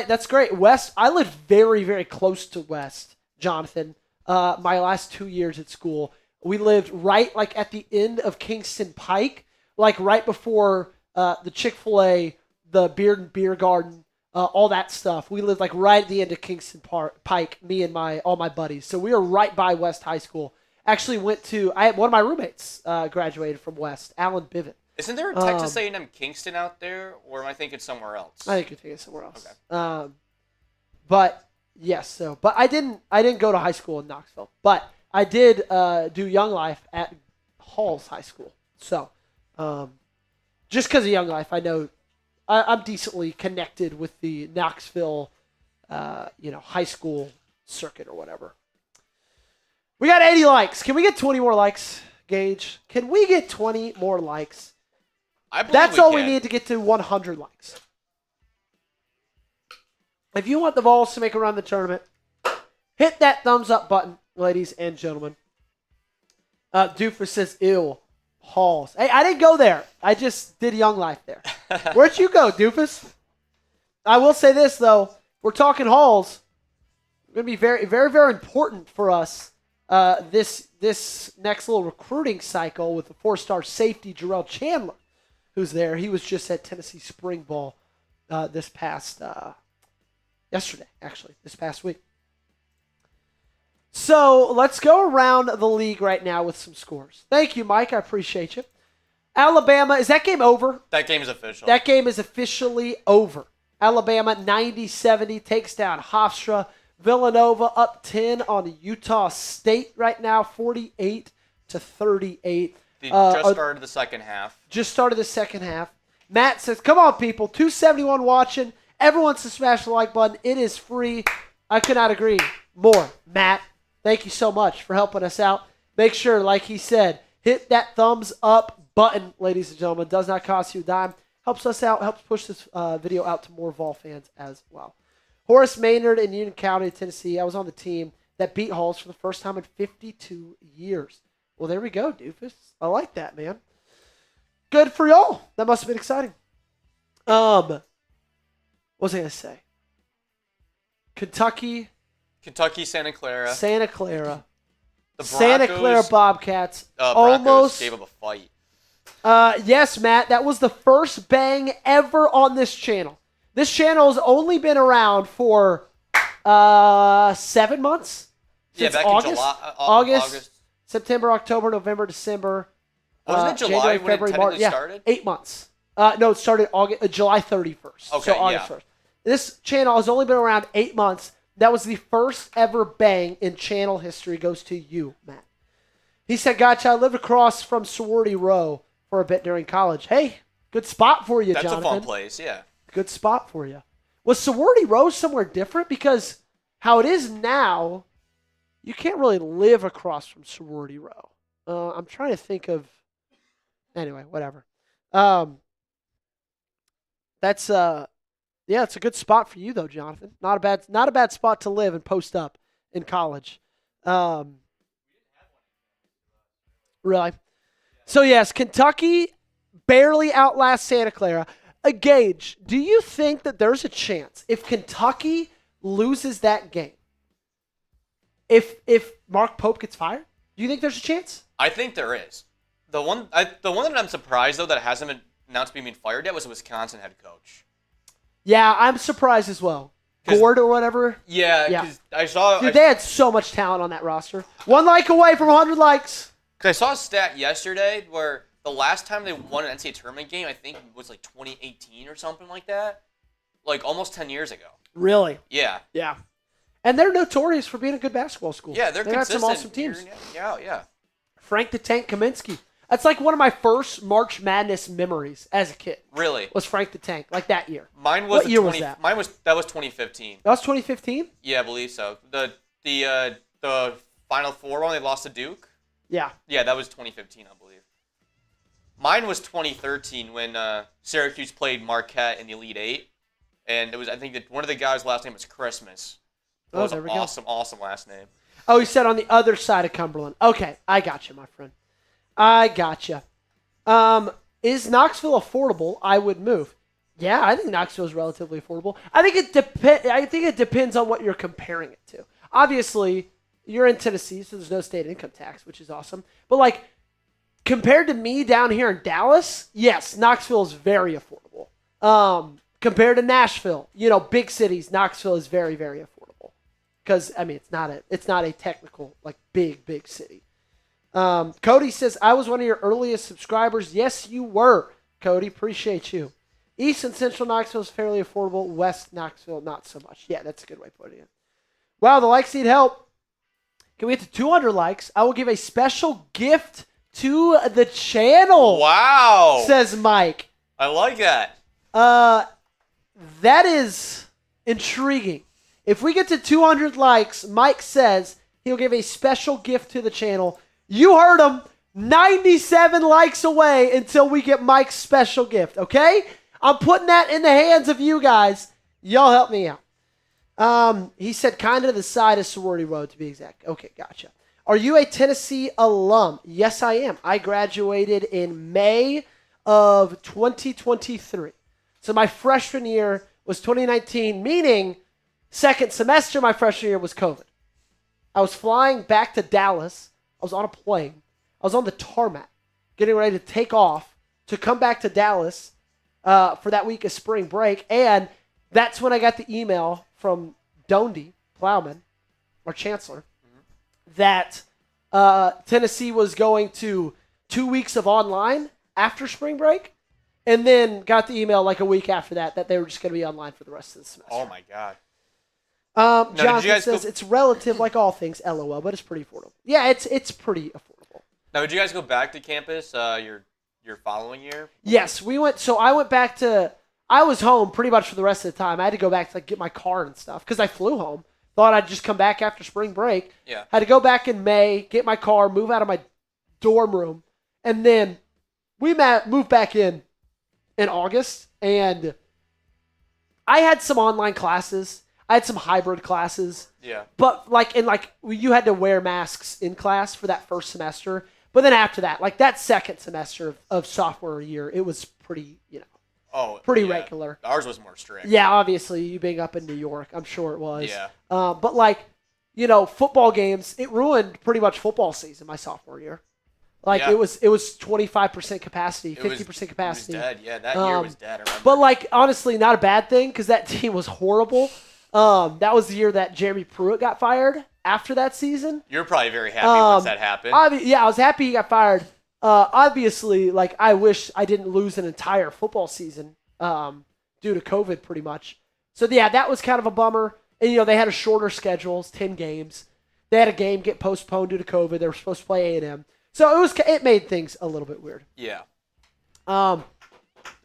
That's great. West, I lived very, very close to West, Jonathan. My last 2 years at school, we lived right like at the end of Kingston Pike, like right before the Chick-fil-A, the Beer Garden, all that stuff. We lived like right at the end of Kingston Pike, me and all my buddies. So we were right by West High School. Actually one of my roommates graduated from West, Alan Biven. Isn't there a Texas A&M Kingston out there, or am I thinking somewhere else? I think you're thinking somewhere else. Okay. But yes, but I didn't go to high school in Knoxville, but I did do Young Life at Halls High School. So just because of Young Life, I know I'm decently connected with the Knoxville, high school circuit or whatever. We got 80 likes. Can we get 20 more likes, Gage? Can we get 20 more likes? That's all we need to get to 100 likes. If you want the Vols to make a run in the tournament, hit that thumbs up button, ladies and gentlemen. Doofus says, ew, Halls. Hey, I didn't go there. I just did Young Life there. Where'd you go, Doofus? I will say this, though. We're talking Halls. It's going to be very, very, very important for us this next little recruiting cycle with the 4-star safety, Jarrell Chandler, who's there. He was just at Tennessee Spring Ball this past week. So let's go around the league right now with some scores. Thank you, Mike. I appreciate you. Alabama, is that game over? That game is official. That game is officially over. Alabama 90-70 takes down Hofstra. Villanova up 10 on Utah State right now, 48-38. They just started the second half. Just started the second half. Matt says, come on, people. 271 watching. Everyone to smash the like button. It is free. I could not agree more. Matt, thank you so much for helping us out. Make sure, like he said, hit that thumbs up button, ladies and gentlemen. Does not cost you a dime. Helps us out. Helps push this video out to more Vol fans as well. Horace Maynard in Union County, Tennessee. I was on the team that beat Halls for the first time in 52 years. Well, there we go, Doofus. I like that, man. Good for y'all. That must have been exciting. What was I going to say? Kentucky, Santa Clara. The Broncos, Santa Clara Bobcats almost gave up a fight. Yes, Matt. That was the first bang ever on this channel. This channel has only been around for 7 months. Since back August, in July, August, September, October, November, December. Wasn't it July January, when February, it March? technically started? 8 months. No, it started July 31st. Okay, so August 1st. This channel has only been around 8 months. That was the first ever bang in channel history. Goes to you, Matt. He said, gotcha, I lived across from Sorority Row for a bit during college. Hey, good spot for you, Jonathan. That's a fun place, yeah. Good spot for you. Was Sorority Row somewhere different? Because how it is now, you can't really live across from Sorority Row. I'm trying to think of... Anyway, whatever. That's it's a good spot for you though, Jonathan. Not a bad spot to live and post up in college. Really? So yes, Kentucky barely outlasts Santa Clara. Gage, do you think that there's a chance if Kentucky loses that game, if Mark Pope gets fired, do you think there's a chance? I think there is. The one that I'm surprised though that hasn't been announced being fired yet was the Wisconsin head coach. Yeah, I'm surprised as well. Gord or whatever. Yeah, because I saw... Dude, they had so much talent on that roster. 1 like away from 100 likes. Because I saw a stat yesterday where the last time they won an NCAA Tournament game, I think was like 2018 or something like that. Like almost 10 years ago. Really? Yeah. Yeah. And they're notorious for being a good basketball school. Yeah, they're consistent. got some awesome teams. Yeah. Frank the Tank Kaminsky. That's like one of my first March Madness memories as a kid. Really? Was Frank the Tank, like that year. Mine was what year was that? That was 2015. That was 2015? Yeah, I believe so. The Final Four one, they lost to Duke. Yeah. Yeah, that was 2015, I believe. Mine was 2013 when Syracuse played Marquette in the Elite Eight, and it was, I think that one of the guys' last name was Christmas. That was an awesome last name. Oh, he said on the other side of Cumberland. Okay, I got you, my friend. I got you. Is Knoxville affordable? I would move. Yeah, I think Knoxville is relatively affordable. I think it depends on what you're comparing it to. Obviously, you're in Tennessee, so there's no state income tax, which is awesome. But like compared to me down here in Dallas, yes, Knoxville is very affordable. Compared to Nashville, big cities, Knoxville is very, very affordable. Because I mean, it's not a technical like big city. Cody says, I was one of your earliest subscribers. Yes, you were, Cody. Appreciate you. East and Central Knoxville is fairly affordable. West Knoxville, not so much. Yeah, that's a good way of putting it. Wow, the likes need help. Can we get to 200 likes? I will give a special gift to the channel. Wow. Says Mike. I like that. That is intriguing. If we get to 200 likes, Mike says he'll give a special gift to the channel. You heard him. 97 likes away until we get Mike's special gift, okay? I'm putting that in the hands of you guys. Y'all help me out. He said kind of the side of Sorority Road, to be exact. Okay, gotcha. Are you a Tennessee alum? Yes, I am. I graduated in May of 2023. So my freshman year was 2019, meaning second semester my freshman year was COVID. I was flying back to Dallas. I was on a plane. I was on the tarmac, getting ready to take off to come back to Dallas for that week of spring break. And that's when I got the email from Dondy Plowman, our chancellor, that Tennessee was going to 2 weeks of online after spring break, and then got the email like a week after that they were just going to be online for the rest of the semester. Oh, my God. Jonathan says it's relative like all things, LOL, but it's pretty affordable. Yeah, it's pretty affordable. Now, did you guys go back to campus your following year? Yes, we went. So I went back to. I was home pretty much for the rest of the time. I had to go back to like get my car and stuff because I flew home. Thought I'd just come back after spring break. Yeah. Had to go back in May, get my car, move out of my dorm room, and then we moved back in August. And I had some online classes. I had some hybrid classes. Yeah. But you had to wear masks in class for that first semester. But then after that, like that second semester of sophomore year, it was pretty, pretty regular. Ours was more strict. Yeah, obviously, you being up in New York, I'm sure it was. Yeah. But football games, it ruined pretty much football season my sophomore year. It was 25% capacity, 50% capacity. It was dead. Yeah, that year was dead. I remember. But honestly, not a bad thing because that team was horrible. That was the year that Jeremy Pruitt got fired after that season. You're probably very happy once that happened. I was happy he got fired. Obviously, I wish I didn't lose an entire football season due to COVID pretty much. So, yeah, that was kind of a bummer. And, they had a shorter schedule, 10 games. They had a game get postponed due to COVID. They were supposed to play A&M. So, it made things a little bit weird. Yeah. That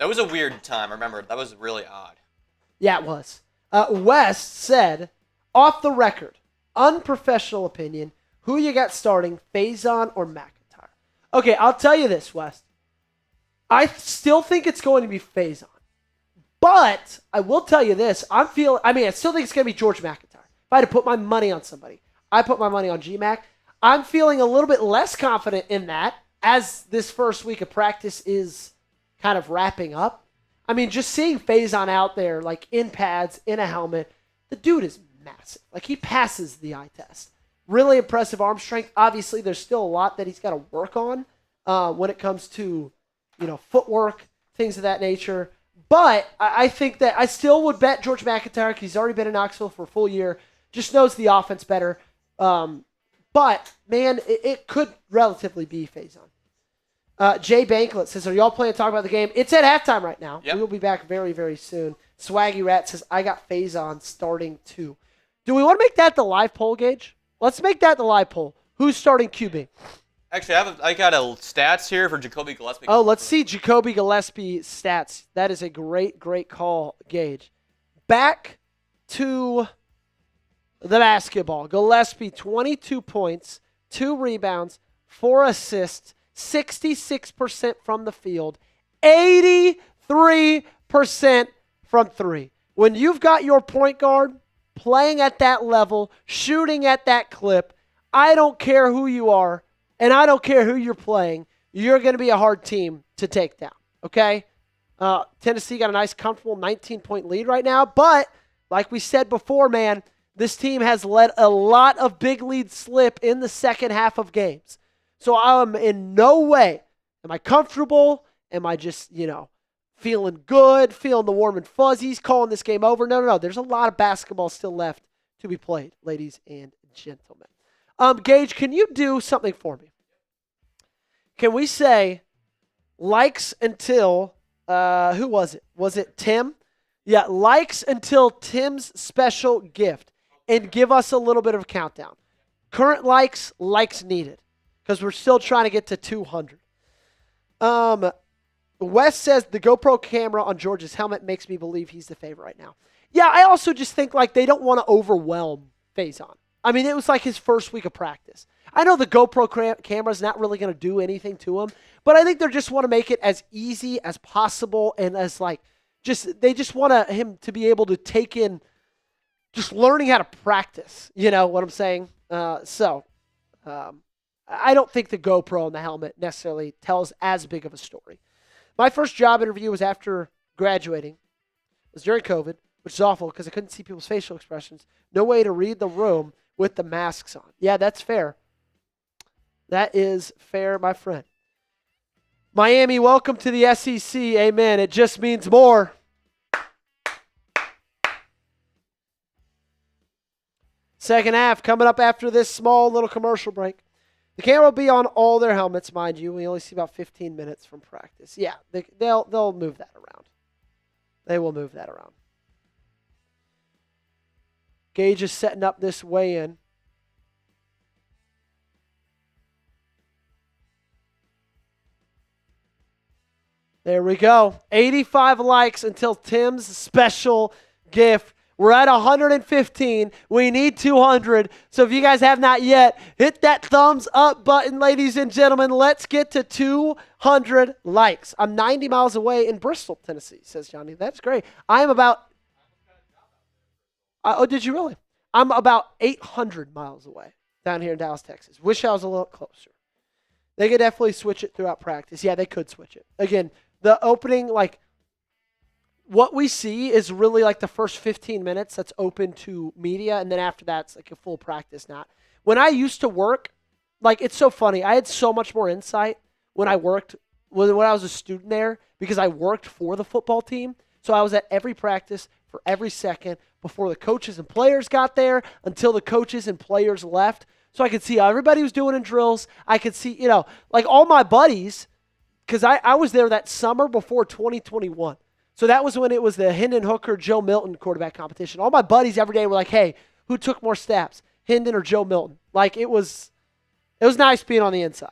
was a weird time. I remember. That was really odd. Yeah, it was. West said, off the record, unprofessional opinion, who you got starting, Faison or McIntyre? Okay, I'll tell you this, West. I still think it's going to be Faison. But I will tell you this. I still think it's going to be George McIntyre. If I had to put my money on somebody, I put my money on GMAC. I'm feeling a little bit less confident in that as this first week of practice is kind of wrapping up. I mean, just seeing Faison out there, in pads, in a helmet, the dude is massive. He passes the eye test. Really impressive arm strength. Obviously, there's still a lot that he's got to work on when it comes to, footwork, things of that nature. But I think that I still would bet George McIntyre because he's already been in Knoxville for a full year, just knows the offense better. But, man, it could relatively be Faison. Jay Banklet says, are y'all playing to talk about the game? It's at halftime right now. Yep. We will be back very, very soon. Swaggy Rat says, I got Faison starting too. Do we want to make that the live poll, Gage? Let's make that the live poll. Who's starting QB? Actually, I got a stats here for Jacoby Gillespie. Oh, let's see Jacoby Gillespie stats. That is a great, great call, Gage. Back to the basketball. Gillespie, 22 points, 2 rebounds, 4 assists, 66% from the field, 83% from 3. When you've got your point guard playing at that level, shooting at that clip, I don't care who you are, and I don't care who you're playing, you're going to be a hard team to take down, okay? Tennessee got a nice, comfortable 19-point lead right now, but like we said before, man, this team has let a lot of big leads slip in the second half of games. So I'm in no way, am I comfortable? Am I just, feeling good, feeling the warm and fuzzies, calling this game over? No. There's a lot of basketball still left to be played, ladies and gentlemen. Gage, can you do something for me? Can we say likes until, who was it? Was it Tim? Yeah, likes until Tim's special gift and give us a little bit of a countdown. Current likes needed because we're still trying to get to 200. Wes says the GoPro camera on George's helmet makes me believe he's the favorite right now. Yeah, I also just think they don't want to overwhelm Faison. I mean, it was his first week of practice. I know the GoPro camera's not really going to do anything to him, but I think they just want to make it as easy as possible and as they just want him to be able to take in just learning how to practice. You know what I'm saying? I don't think the GoPro on the helmet necessarily tells as big of a story. My first job interview was after graduating. It was during COVID, which is awful because I couldn't see people's facial expressions. No way to read the room with the masks on. Yeah, that's fair. That is fair, my friend. Miami, welcome to the SEC. Amen. It just means more. Second half coming up after this small little commercial break. The camera will be on all their helmets, mind you. We only see about 15 minutes from practice. Yeah, they'll move that around. They will move that around. Gage is setting up this weigh-in. There we go. 85 likes until Tim's special gift. We're at 115. We need 200. So if you guys have not yet, hit that thumbs up button, ladies and gentlemen. Let's get to 200 likes. I'm 90 miles away in Bristol, Tennessee, says Johnny. That's great. I'm about... oh, did you really? I'm about 800 miles away down here in Dallas, Texas. Wish I was a little closer. They could definitely switch it throughout practice. Yeah, they could switch it. Again, the opening, what we see is really the first 15 minutes that's open to media, and then after that, it's a full practice not. When I used to work, it's so funny. I had so much more insight when I worked, when I was a student there, because I worked for the football team. So I was at every practice for every second before the coaches and players got there until the coaches and players left. So I could see how everybody was doing in drills. I could see, all my buddies, because I was there that summer before 2021. So that was when it was the Hendon Hooker, Joe Milton quarterback competition. All my buddies every day were like, hey, who took more snaps, Hendon or Joe Milton? It was nice being on the inside.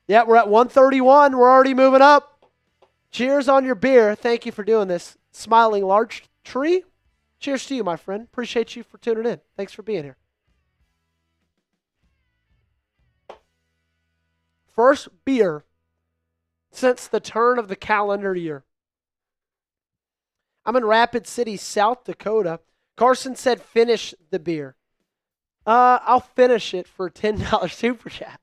Yeah, we're at 131. We're already moving up. Cheers on your beer. Thank you for doing this. Smiling Large Tree. Cheers to you, my friend. Appreciate you for tuning in. Thanks for being here. First beer since the turn of the calendar year. I'm in Rapid City, South Dakota. Carson said finish the beer. I'll finish it for $10 super chat.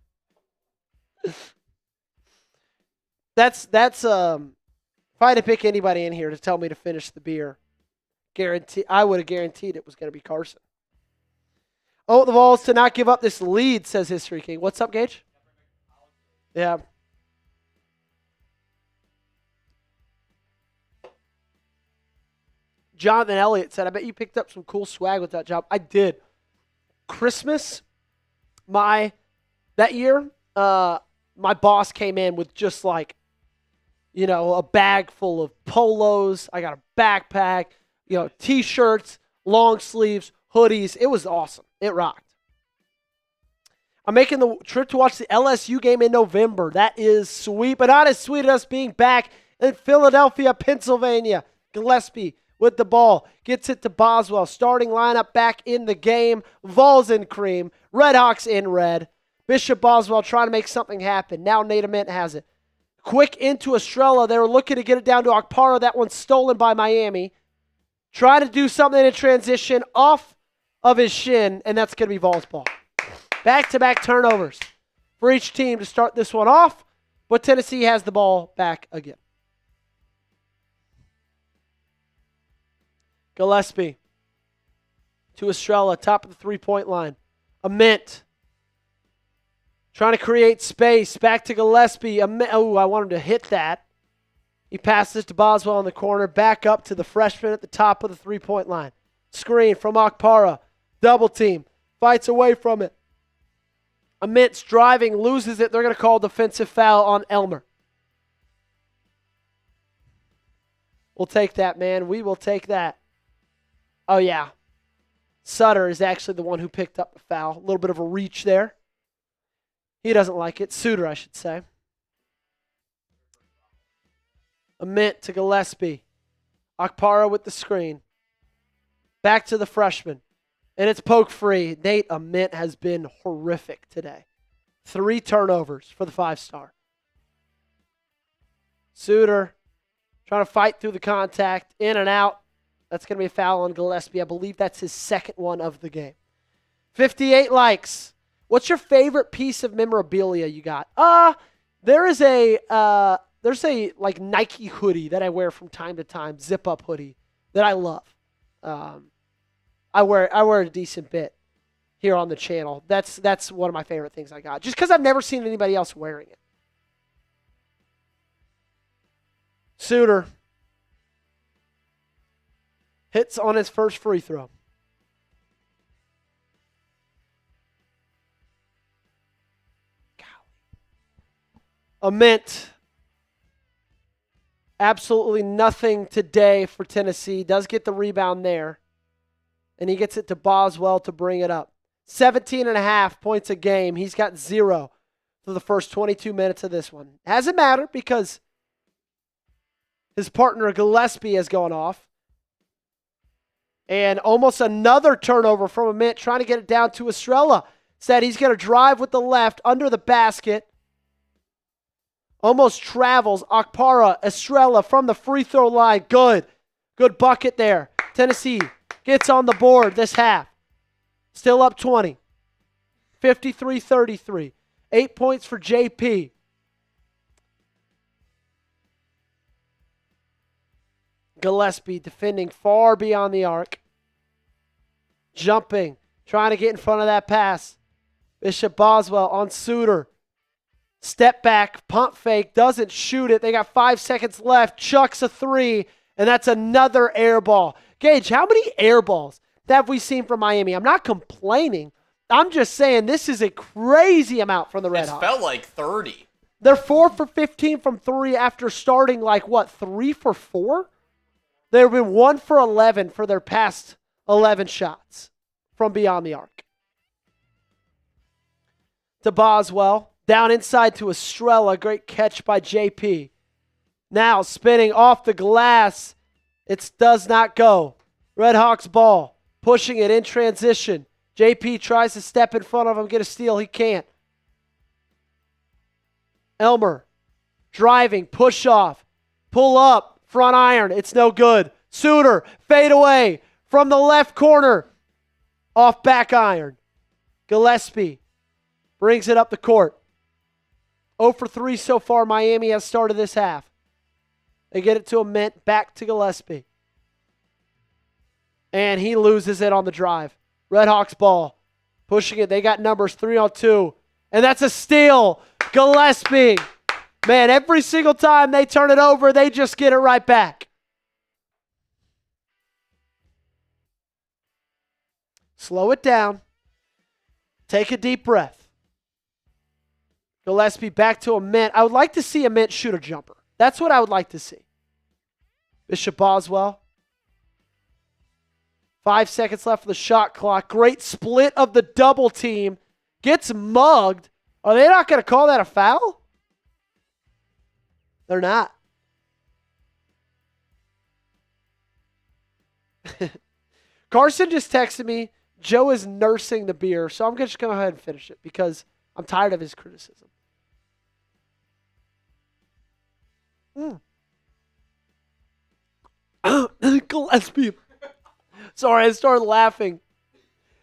That's if I had to pick anybody in here to tell me to finish the beer, I would have guaranteed it was going to be Carson. Oh, the Vols to not give up this lead, says History King. What's up, Gage? Yeah. Jonathan Elliott said, I bet you picked up some cool swag with that job. I did. Christmas, that year, my boss came in with just like, a bag full of polos. I got a backpack, T-shirts, long sleeves, hoodies. It was awesome. It rocked. I'm making the trip to watch the LSU game in November. That is sweet, but not as sweet as us being back in Philadelphia, Pennsylvania. Gillespie with the ball. Gets it to Boswell. Starting lineup back in the game. Vols in cream. Redhawks in red. Bishop Boswell trying to make something happen. Now Nate Ament has it. Quick into Estrella. They were looking to get it down to Okpara. That one's stolen by Miami. Trying to do something in transition off of his shin, and that's going to be Vols ball. Back-to-back turnovers for each team to start this one off, but Tennessee has the ball back again. Gillespie to Estrella, top of the three-point line. Ament trying to create space. Back to Gillespie. I want him to hit that. He passes to Boswell in the corner. Back up to the freshman at the top of the three-point line. Screen from Okpara. Double team. Fights away from it. Ament's driving, loses it. They're going to call defensive foul on Elmer. We'll take that, man. We will take that. Oh, yeah. Sutter is actually the one who picked up the foul. A little bit of a reach there. He doesn't like it. Suter, I should say. Ament to Gillespie. Okpara with the screen. Back to the freshman. And it's poke free. Nate Ament has been horrific today. 3 turnovers for the 5-star. Suter trying to fight through the contact. In and out. That's going to be a foul on Gillespie. I believe that's his second one of the game. 58 likes. What's your favorite piece of memorabilia you got? There's a like Nike hoodie that I wear from time to time, zip up hoodie that I love. I wear a decent bit here on the channel. That's one of my favorite things I got, just because I've never seen anybody else wearing it. Suter hits on his first free throw. Ament. Absolutely nothing today for Tennessee. Does get the rebound there. And he gets it to Boswell to bring it up. 17.5 points a game. He's got 0 for the first 22 minutes of this one. Hasn't mattered because his partner Gillespie has gone off. And almost another turnover from Ament, trying to get it down to Estrella. Said he's going to drive with the left under the basket. Almost travels. Okpara, Estrella from the free throw line. Good bucket there. Tennessee gets on the board this half. Still up 20. 53-33. 8 points for JP. Gillespie defending far beyond the arc. Jumping. Trying to get in front of that pass. Bishop Boswell on Suter. Step back, pump fake, doesn't shoot it. They got 5 seconds left. Chucks a 3, and that's another air ball. Gage, how many air balls have we seen from Miami? I'm not complaining. I'm just saying this is a crazy amount from the Redhawks. It felt like 30. They're 4 for 15 from 3 after starting 3 for 4? They've been 1 for 11 for their past 11 shots from beyond the arc. To Boswell. Down inside to Estrella. Great catch by JP. Now spinning off the glass. It does not go. Redhawks ball. Pushing it in transition. JP tries to step in front of him, get a steal. He can't. Elmer driving, push off. Pull up, front iron. It's no good. Suter, fade away from the left corner. Off back iron. Gillespie brings it up the court. 0 for 3 so far. Miami has started this half. They get it to Ament, back to Gillespie. And he loses it on the drive. Redhawks ball. Pushing it. They got numbers 3-on-2. And that's a steal. Gillespie. Man, every single time they turn it over, they just get it right back. Slow it down. Take a deep breath. Gillespie back to Ament. I would like to see Ament shoot a jumper. That's what I would like to see. Bishop Boswell. 5 seconds left of the shot clock. Great split of the double team. Gets mugged. Are they not going to call that a foul? They're not. Carson just texted me, Joe is nursing the beer, so I'm just going to go ahead and finish it because I'm tired of his criticism. Gillespie. Sorry, I started laughing.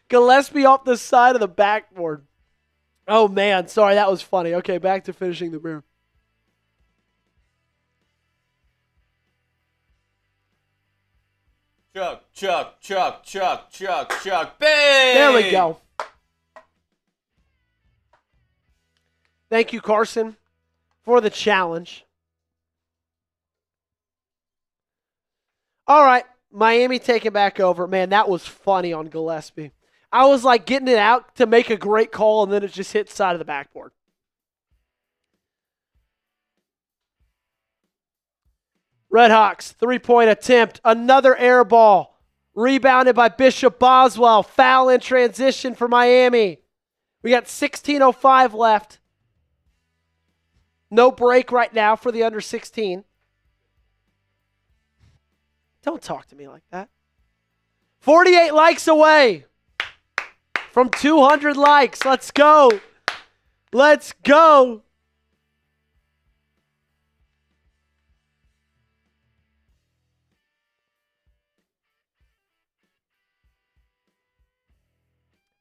Gillespie off the side of the backboard. Oh, man. Sorry, that was funny. Okay, back to finishing the beer. Chuck, bang! There we go. Thank you, Carson, for the challenge. All right, Miami taking back over. Man, that was funny on Gillespie. I was like getting it out to make a great call, and then it just hit the side of the backboard. Redhawks, three-point attempt. Another air ball. Rebounded by Bishop Boswell. Foul in transition for Miami. We got 16:05 left. No break right now for the under 16. Don't talk to me like that. 48 likes away from 200 likes. Let's go. Let's go.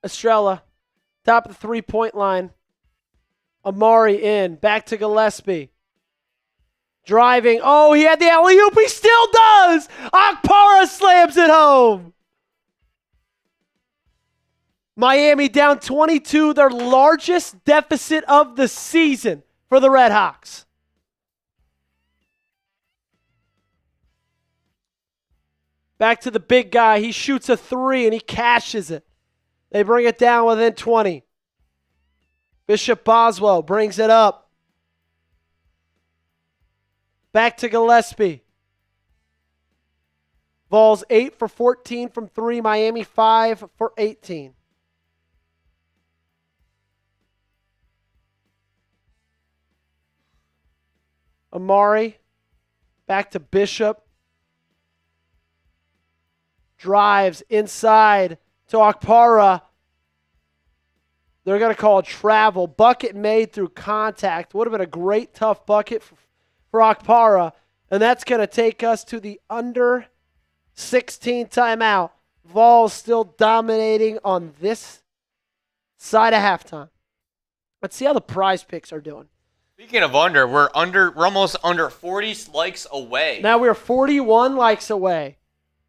Estrella, top of the three-point line. Amari in. Back to Gillespie. Driving. Oh, he had the alley-oop. He still does. Akpara slams it home. Miami down 22, their largest deficit of the season for the Redhawks. Back to the big guy. He shoots a three and he cashes it. They bring it down within 20. Bishop Boswell brings it up. Back to Gillespie. Vols 8 for 14 from 3. Miami 5 for 18. Amari. Back to Bishop. Drives inside to Akpara. They're going to call a travel. Bucket made through contact. Would have been a great tough bucket for Akpara. And that's going to take us to the under 16 timeout. Vols still dominating on this side of halftime. Let's see how the prize picks are doing. Speaking of under, we're almost under 40 likes away. Now we're 41 likes away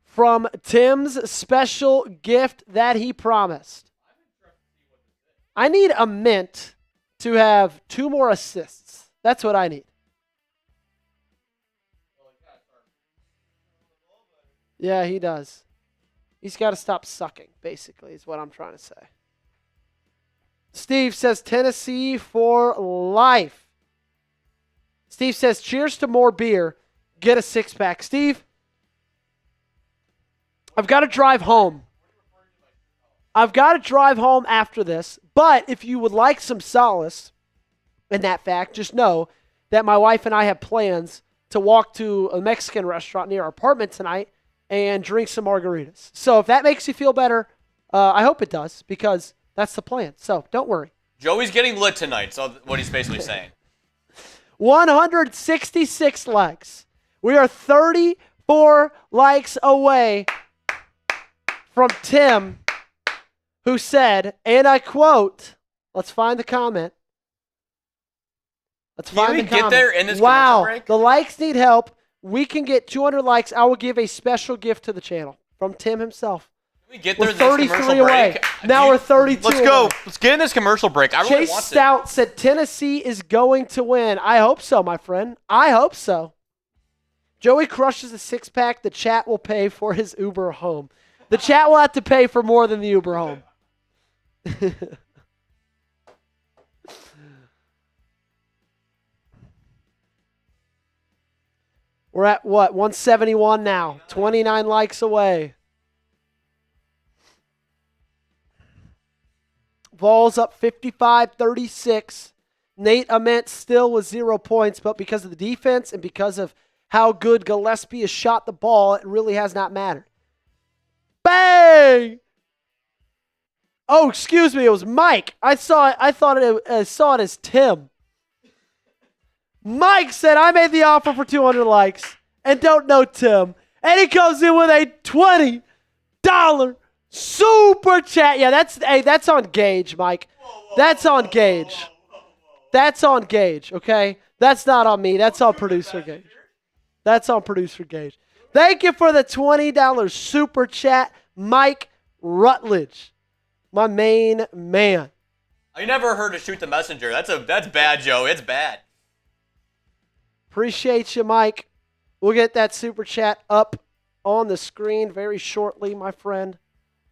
from Tim's special gift that he promised. I need a mint to have 2 more assists. That's what I need. Yeah, he does. He's got to stop sucking, basically, is what I'm trying to say. Steve says Tennessee for life. Steve says, cheers to more beer. Get a 6-pack. Steve, I've got to drive home. I've got to drive home after this. But if you would like some solace in that fact, just know that my wife and I have plans to walk to a Mexican restaurant near our apartment tonight and drink some margaritas. So if that makes you feel better, I hope it does, because that's the plan. So don't worry. Joey's getting lit tonight, so what he's basically saying. 166 likes. We are 34 likes away from Tim, who said, and I quote, let's find the comment. Let's find the comment. Get there in this wow, commercial break? The likes need help. We can get 200 likes. I will give a special gift to the channel from Tim himself. We get We're there this 33 commercial away. break. Now we're 32 Let's go. away. Let's get in this commercial break. I really Chase want Stout said Tennessee is going to win. I hope so, my friend. I hope so. Joey crushes a six-pack. The chat will pay for his Uber home. The chat will have to pay for more than the Uber home. We're at what? 171 now. 29 likes away. Vols up 55-36. Nate Ament still with 0 points, but because of the defense and because of how good Gillespie has shot the ball, it really has not mattered. Bang! Oh, excuse me, it was Mike. I saw it as Tim. Mike said, I made the offer for 200 likes and don't know Tim. And he comes in with a $20 super chat. Yeah, that's on Gage, Mike. That's on Gage. That's on Gage, okay? That's not on me. That's on producer Gage. That's on producer Gage. Thank you for the $20 super chat, Mike Rutledge, my main man. I never heard of shoot the messenger. That's bad, Joe. It's bad. Appreciate you, Mike. We'll get that super chat up on the screen very shortly, my friend.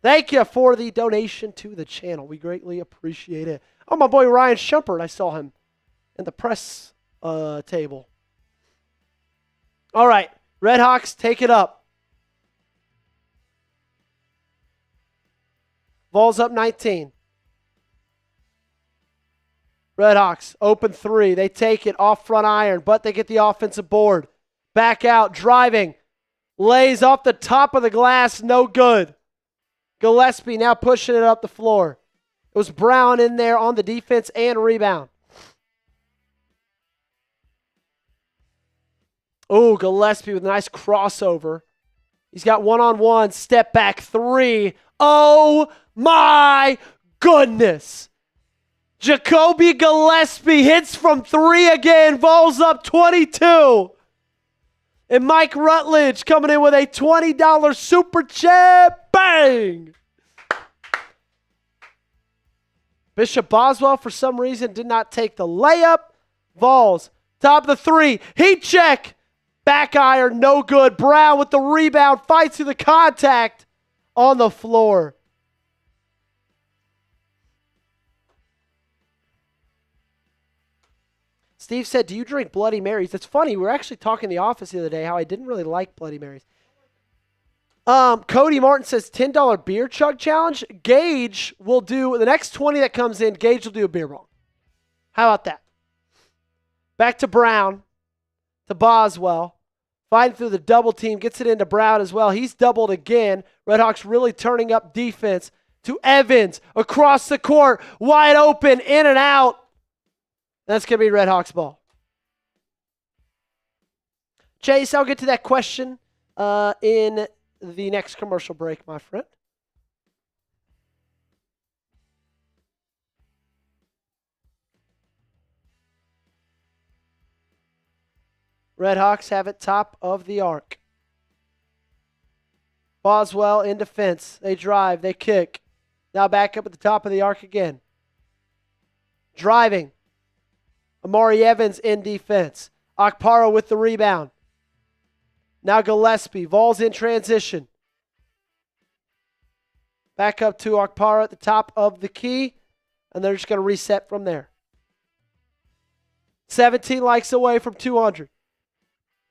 Thank you for the donation to the channel. We greatly appreciate it. Oh, my boy Ryan Shumpert. I saw him in the press table. All right. Redhawks, take it up. Vols up 19. Redhawks, open three. They take it off front iron, but they get the offensive board. Back out, driving. Lays off the top of the glass, no good. Gillespie now pushing it up the floor. It was Brown in there on the defense and rebound. Oh, Gillespie with a nice crossover. He's got one-on-one, step back three. Oh, my goodness. Jacoby Gillespie hits from three again. Vols up 22. And Mike Rutledge coming in with a $20 super chat. Bang! Bishop Boswell, for some reason, did not take the layup. Vols, top of the three. Heat check. Back iron, no good. Brown with the rebound. Fights through the contact on the floor. Steve said, do you drink Bloody Marys? That's funny. We were actually talking in the office the other day how I didn't really like Bloody Marys. Cody Martin says $10 beer chug challenge. Gage will do, the next 20 that comes in, Gage will do a beer bong. How about that? Back to Brown, to Boswell. Fighting through the double team, gets it into Brown as well. He's doubled again. Redhawks really turning up defense to Evans across the court. Wide open, in and out. That's going to be Redhawks ball. Chase, I'll get to that question in the next commercial break, my friend. Redhawks have it top of the arc. Boswell in defense. They drive, they kick. Now back up at the top of the arc again. Driving. Amari Evans in defense. Okpara with the rebound. Now Gillespie. Vols in transition. Back up to Okpara at the top of the key. And they're just going to reset from there. 17 likes away from 200.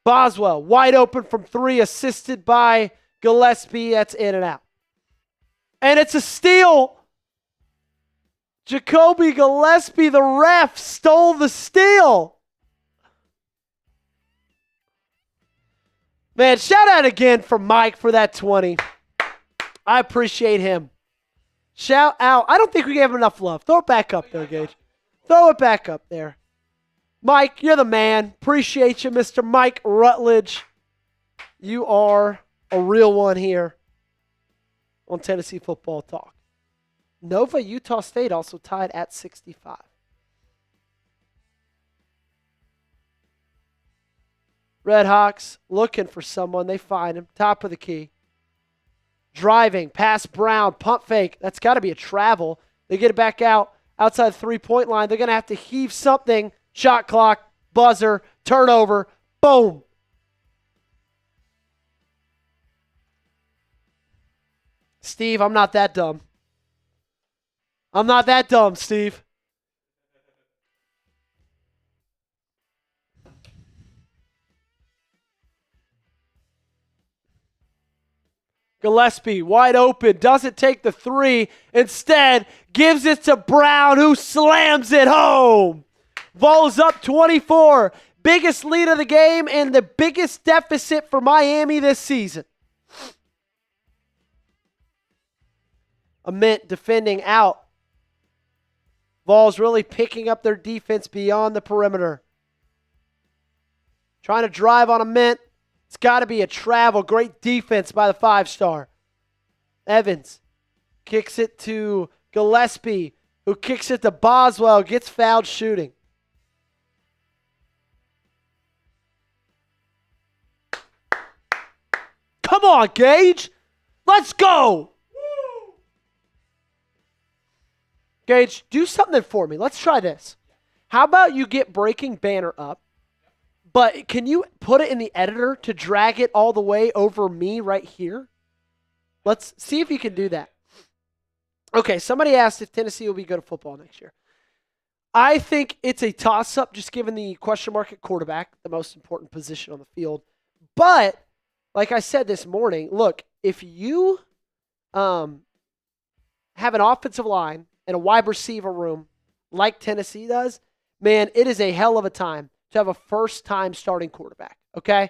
Boswell wide open from three, assisted by Gillespie. That's in and out. And it's a steal. Jacoby Gillespie, the ref, stole the steal. Man, shout out again for Mike for that 20. I appreciate him. Shout out. I don't think we gave him enough love. Throw it back up there, Gage. Throw it back up there. Mike, you're the man. Appreciate you, Mr. Mike Rutledge. You are a real one here on Tennessee Football Talk. Nova, Utah State also tied at 65. Redhawks looking for someone. They find him. Top of the key. Driving, pass Brown, pump fake. That's got to be a travel. They get it back out outside the three-point line. They're going to have to heave something. Shot clock, buzzer, turnover, boom. Steve, I'm not that dumb. I'm not that dumb, Steve. Gillespie, wide open, doesn't take the three. Instead, gives it to Brown, who slams it home. Vols up 24. Biggest lead of the game and the biggest deficit for Miami this season. Ament defending out. Vols really picking up their defense beyond the perimeter. Trying to drive on Ament. It's got to be a travel. Great defense by the 5-star. Evans kicks it to Gillespie, who kicks it to Boswell, gets fouled shooting. Come on, Gage. Let's go. Gage, do something for me. Let's try this. How about you get Breaking Banner up, but can you put it in the editor to drag it all the way over me right here? Let's see if you can do that. Okay, somebody asked if Tennessee will be good at football next year. I think it's a toss-up just given the question mark at quarterback, the most important position on the field. But, like I said this morning, look, if you have an offensive line and a wide receiver room like Tennessee does, man, it is a hell of a time to have a first-time starting quarterback, okay?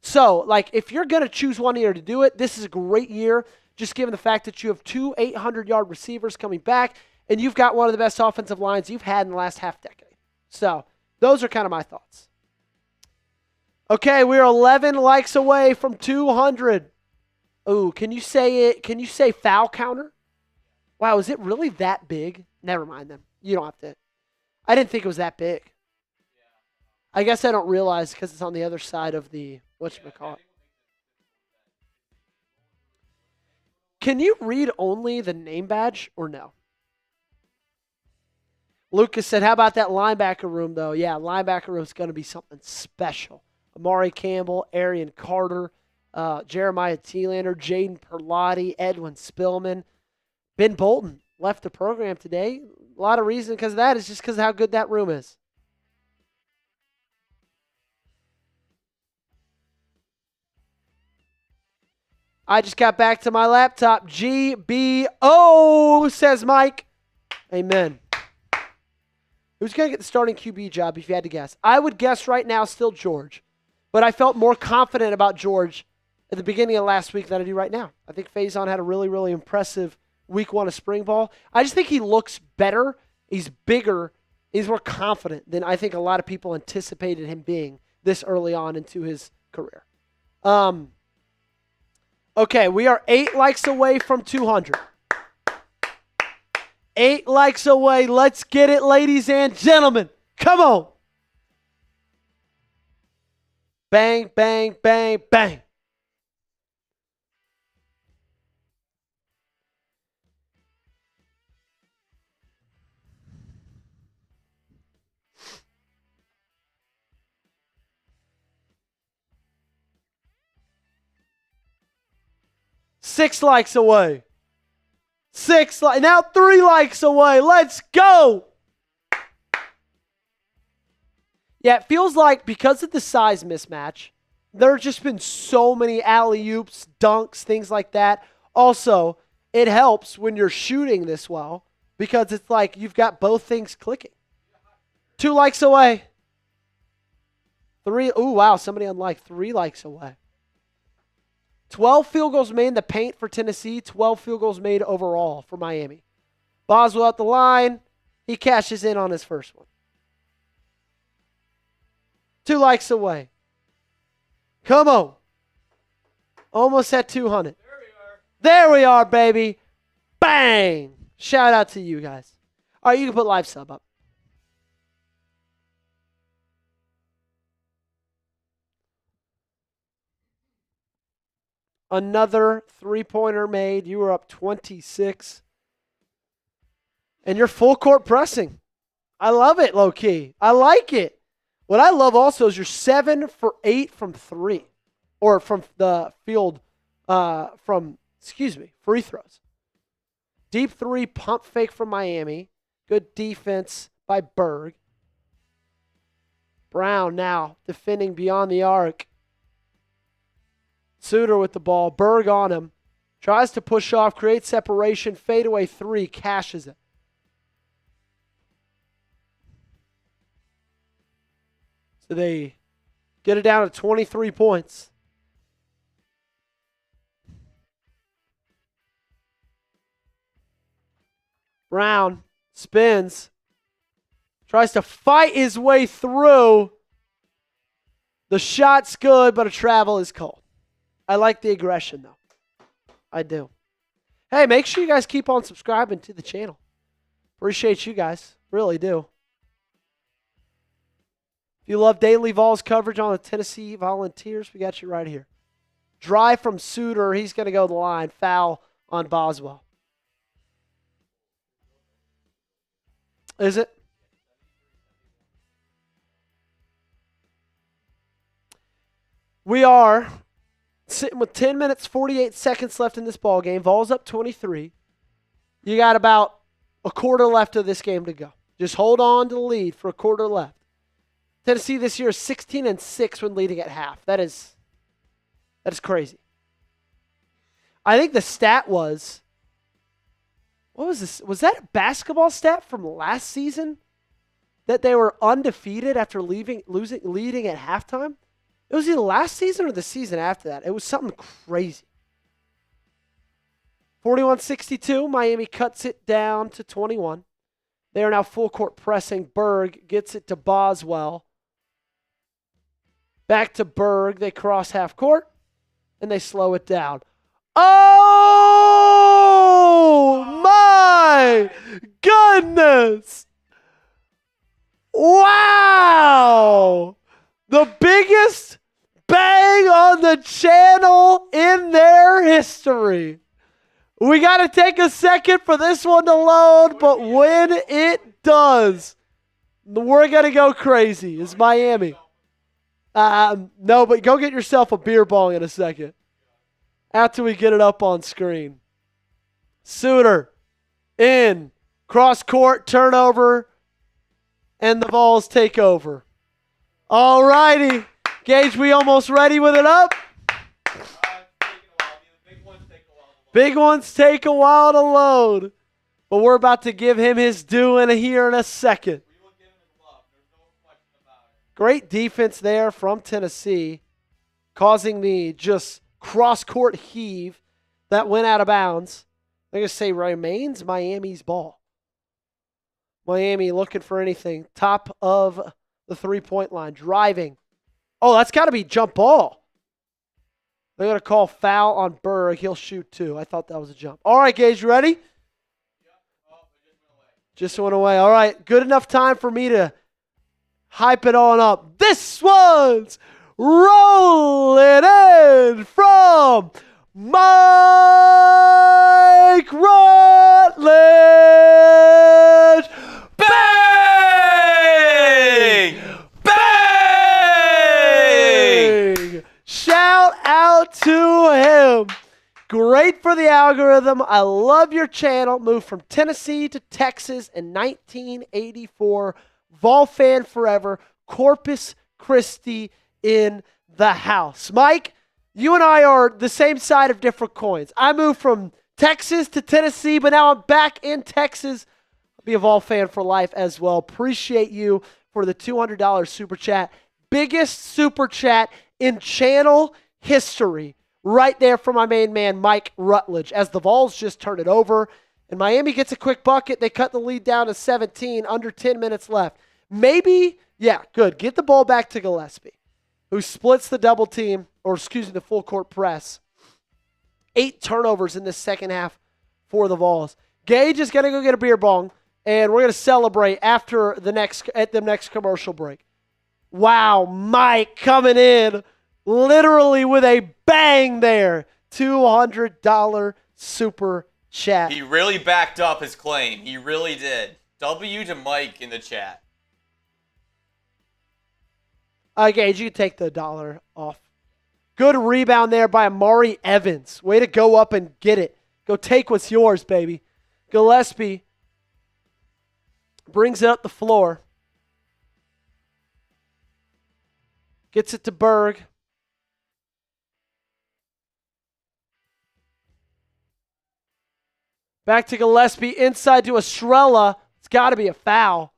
So, like, if you're going to choose one year to do it, this is a great year, just given the fact that you have two 800-yard receivers coming back, and you've got one of the best offensive lines you've had in the last half-decade. So, those are kind of my thoughts. Okay, we're 11 likes away from 200. Ooh, can you say it? Can you say foul counter? Wow, is it really that big? Never mind then. You don't have to. I didn't think it was that big. I guess I don't realize because it's on the other side of the whatchamacallit. Can you read only the name badge or no? Lucas said, how about that linebacker room, though? Yeah, linebacker room is going to be something special. Amari Campbell, Arian Carter, Jeremiah Thielander, Jaden Perlotti, Edwin Spillman. Ben Bolton left the program today. A lot of reason because of that is just because of how good that room is. I just got back to my laptop. GBO, says Mike. Amen. Who's going to get the starting QB job if you had to guess? I would guess right now still George. But I felt more confident about George at the beginning of last week than I do right now. I think Faison had a really, really impressive week one of spring ball. I just think he looks better. He's bigger. He's more confident than I think a lot of people anticipated him being this early on into his career. Okay, we are 8 likes away from 200. 8 likes away. Let's get it, ladies and gentlemen. Come on. Bang, bang, bang, bang. Six likes away. Now 3 likes away. Let's go. Yeah, it feels like because of the size mismatch, there have just been so many alley-oops, dunks, things like that. Also, it helps when you're shooting this well because it's like you've got both things clicking. 2 likes away. 3. Ooh, wow, somebody unliked. 3 likes away. 12 field goals made in the paint for Tennessee, 12 field goals made overall for Miami. Boswell at the line. He cashes in on his first one. 2 likes away. Come on. Almost at 200. There we are, baby. Bang. Shout out to you guys. All right, you can put live sub up. Another three-pointer made. You were up 26. And you're full court pressing. I love it, low-key. I like it. What I love also is you're 7 for 8 from 3. Or from the field, free throws. Deep 3, pump fake from Miami. Good defense by Berg. Brown now defending beyond the arc. Suter with the ball. Berg on him. Tries to push off, create separation, fadeaway 3, cashes it. So they get it down to 23 points. Brown spins. Tries to fight his way through. The shot's good, but a travel is called. I like the aggression, though. I do. Hey, make sure you guys keep on subscribing to the channel. Appreciate you guys. Really do. If you love daily Vols coverage on the Tennessee Volunteers, we got you right here. Drive from Suter. He's going to go to the line. Foul on Boswell. Is it? We are sitting with 10 minutes, 48 seconds left in this ball game. Vols up 23. You got about a quarter left of this game to go. Just hold on to the lead for a quarter left. Tennessee this year is 16-6 when leading at half. That is crazy. I think the stat was, what was this? Was that a basketball stat from last season? That they were undefeated after leading at halftime? It was either last season or the season after that. It was something crazy. 41-62, Miami cuts it down to 21. They are now full court pressing. Berg gets it to Boswell. Back to Berg. They cross half court, and they slow it down. Oh, my goodness. Wow. The biggest bang on the channel in their history. We got to take a second for this one to load, but when it does, we're going to go crazy. It's Miami. No, but go get yourself a beer bong in a second after we get it up on screen. Suter in, cross court, turnover, and the Vols take over. All righty. Gage, we almost ready with it up? Big ones take a while to load. But we're about to give him his due here in a second. Great defense there from Tennessee, causing the just cross-court heave that went out of bounds. I'm going to say remains Miami's ball. Miami looking for anything. Top of the three-point line. Driving. Oh, that's got to be jump ball. They're going to call foul on Berg. He'll shoot two. I thought that was a jump. All right, Gage, you ready? Just went away. All right, good enough time for me to hype it on up. This one's rolling in from Mike Rutledge. Bang! Bang! Shout out to him. Great for the algorithm. I love your channel. Moved from Tennessee to Texas in 1984. Vol fan forever. Corpus Christi in the house. Mike, you and I are the same side of different coins. I moved from Texas to Tennessee, but now I'm back in Texas. I'll be a Vol fan for life as well. Appreciate you for the $200 super chat. Biggest super chat in channel history. Right there for my main man, Mike Rutledge, as the Vols just turn it over. And Miami gets a quick bucket. They cut the lead down to 17, under 10 minutes left. Maybe, yeah, good. Get the ball back to Gillespie, who splits the double team, the full court press. 8 turnovers in the second half for the Vols. Gage is going to go get a beer bong, and we're going to celebrate at the next commercial break. Wow, Mike coming in literally with a bang there. $200 super chat. He really backed up his claim. He really did. W to Mike in the chat. Gage, you can take the dollar off. Good rebound there by Amari Evans. Way to go up and get it. Go take what's yours, baby. Gillespie brings it up the floor. Gets it to Berg. Back to Gillespie. Inside to Estrella. It's got to be a foul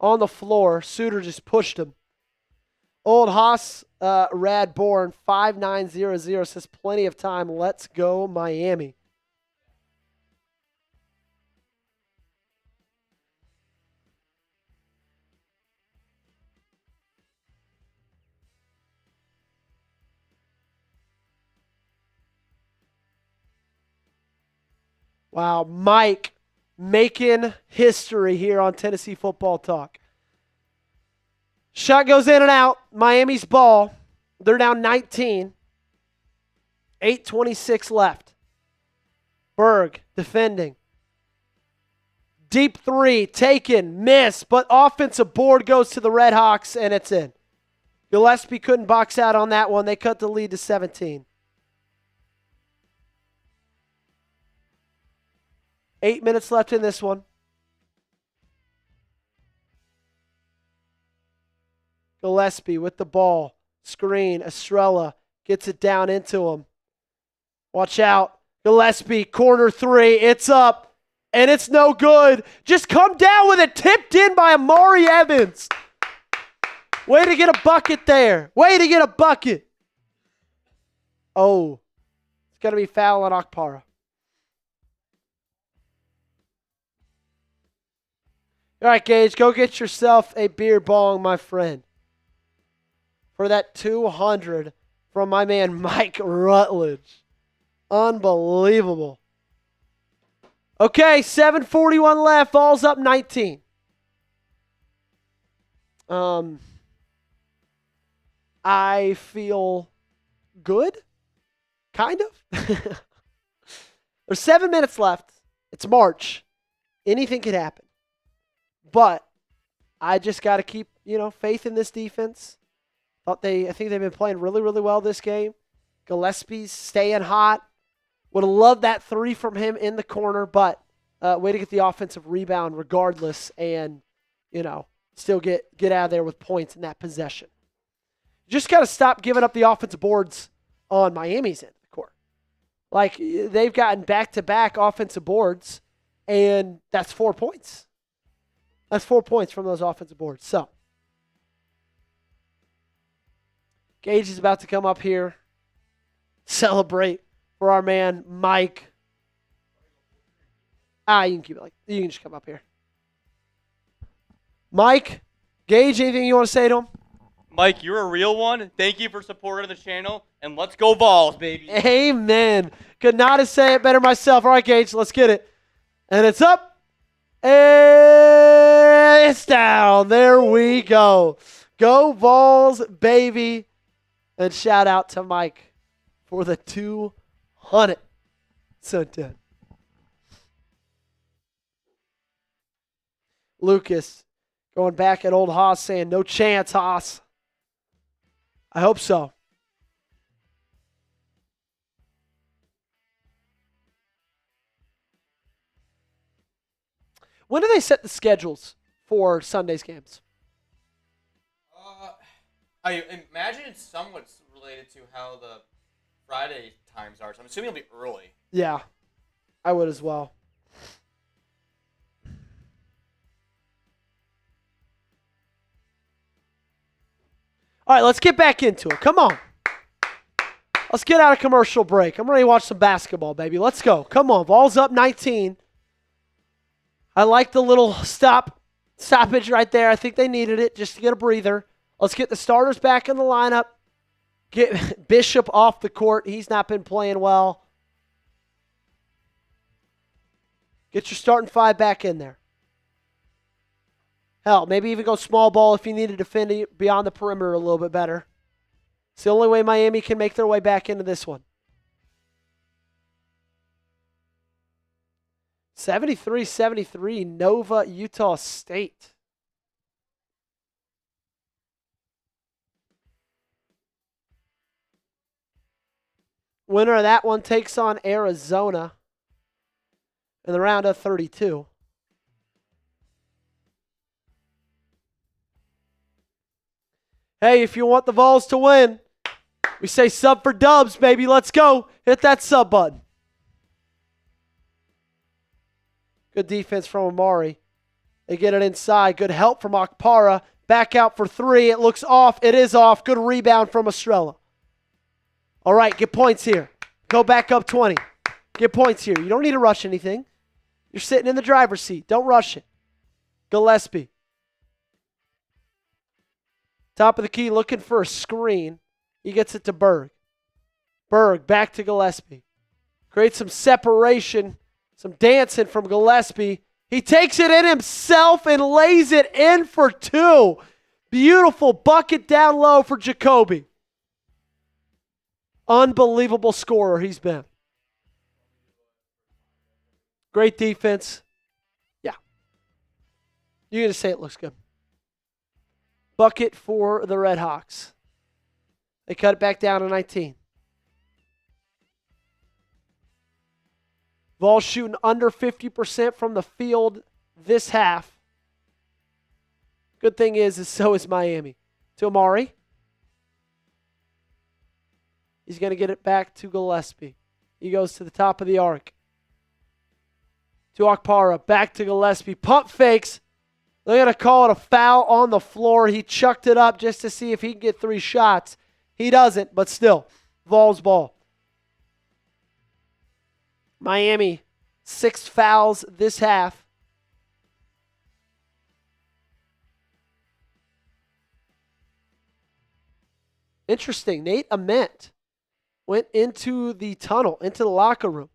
on the floor. Suter just pushed him. Old Haas Radborn 5900 says plenty of time. Let's go Miami. Wow, Mike making history here on Tennessee Football Talk. Shot goes in and out. Miami's ball. They're down 19. 8:26 left. Berg defending. Deep three, taken, miss, but offensive board goes to the Redhawks, and it's in. Gillespie couldn't box out on that one. They cut the lead to 17. 8 minutes left in this one. Gillespie with the ball. Screen. Estrella gets it down into him. Watch out. Gillespie, corner three. It's up. And it's no good. Just come down with it. Tipped in by Amari Evans. Way to get a bucket there. Way to get a bucket. Oh. It's going to be foul on Okpara. All right, Gage, go get yourself a beer bong, my friend. For that 200 from my man Mike Rutledge. Unbelievable. Okay, 7:41 left. Vols up 19. I feel good, kind of. There's 7 minutes left. It's March. Anything could happen. But I just got to keep, faith in this defense. I think they've been playing really, really well this game. Gillespie's staying hot. Would have loved that three from him in the corner, but way to get the offensive rebound regardless and, still get out of there with points in that possession. Just got to stop giving up the offensive boards on Miami's end of the court. Like, they've gotten back-to-back offensive boards, and that's 4 points. That's 4 points from those offensive boards. So, Gage is about to come up here, celebrate for our man Mike. You can keep it you can just come up here. Mike, Gage, anything you want to say to him? Mike, you're a real one. Thank you for supporting the channel, and let's go Vols, baby. Amen. Could not have said it better myself. All right, Gage, let's get it. And it's up. And it's down. There we go. Go Vols, baby. And shout out to Mike for the 200. So dead. Lucas going back at old Haas saying, no chance, Haas. I hope so. When do they set the schedules for Sunday's games? I imagine it's somewhat related to how the Friday times are. So I'm assuming it'll be early. Yeah, I would as well. All right, let's get back into it. Come on. Let's get out of commercial break. I'm ready to watch some basketball, baby. Let's go. Come on. Vols up 19. I like the little stoppage right there. I think they needed it just to get a breather. Let's get the starters back in the lineup. Get Bishop off the court. He's not been playing well. Get your starting five back in there. Hell, maybe even go small ball if you need to defend beyond the perimeter a little bit better. It's the only way Miami can make their way back into this one. 73-73, Nova, Utah State. Winner of that one takes on Arizona in the round of 32. Hey, if you want the Vols to win, we say sub for dubs, baby. Let's go. Hit that sub button. Good defense from Amari. They get it inside. Good help from Okpara. Back out for three. It looks off. It is off. Good rebound from Estrella. All right, get points here. Go back up 20. Get points here. You don't need to rush anything. You're sitting in the driver's seat. Don't rush it. Gillespie. Top of the key looking for a screen. He gets it to Berg. Berg back to Gillespie. Creates some separation. Some dancing from Gillespie. He takes it in himself and lays it in for two. Beautiful bucket down low for Jacoby. Unbelievable scorer he's been. Great defense. Yeah. You're going to say it looks good. Bucket for the Redhawks. They cut it back down to 19. Vols shooting under 50% from the field this half. Good thing is so is Miami. To Amari. He's going to get it back to Gillespie. He goes to the top of the arc. To Okpara. Back to Gillespie. Pump fakes. They're going to call it a foul on the floor. He chucked it up just to see if he can get 3 shots. He doesn't, but still. Vols ball. Miami, 6 fouls this half. Interesting. Nate Ament went into the tunnel, into the locker room.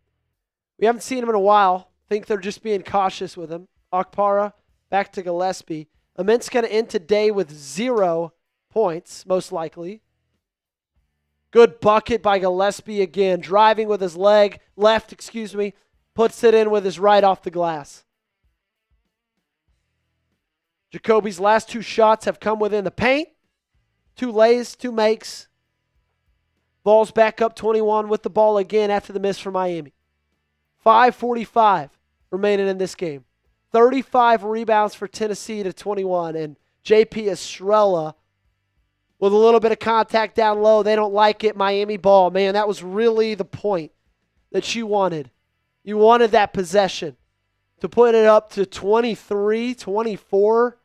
We haven't seen him in a while. Think they're just being cautious with him. Okpara back to Gillespie. Ament's going to end today with 0 points, most likely. Good bucket by Gillespie again. Driving with his left, puts it in with his right off the glass. Jacoby's last 2 shots have come within the paint. 2 lays, 2 makes. Vols back up 21 with the ball again after the miss from Miami. 5:45 remaining in this game. 35 rebounds for Tennessee to 21. And JP Estrella with a little bit of contact down low. They don't like it. Miami ball. Man, that was really the point that you wanted. You wanted that possession to put it up to 23, 24.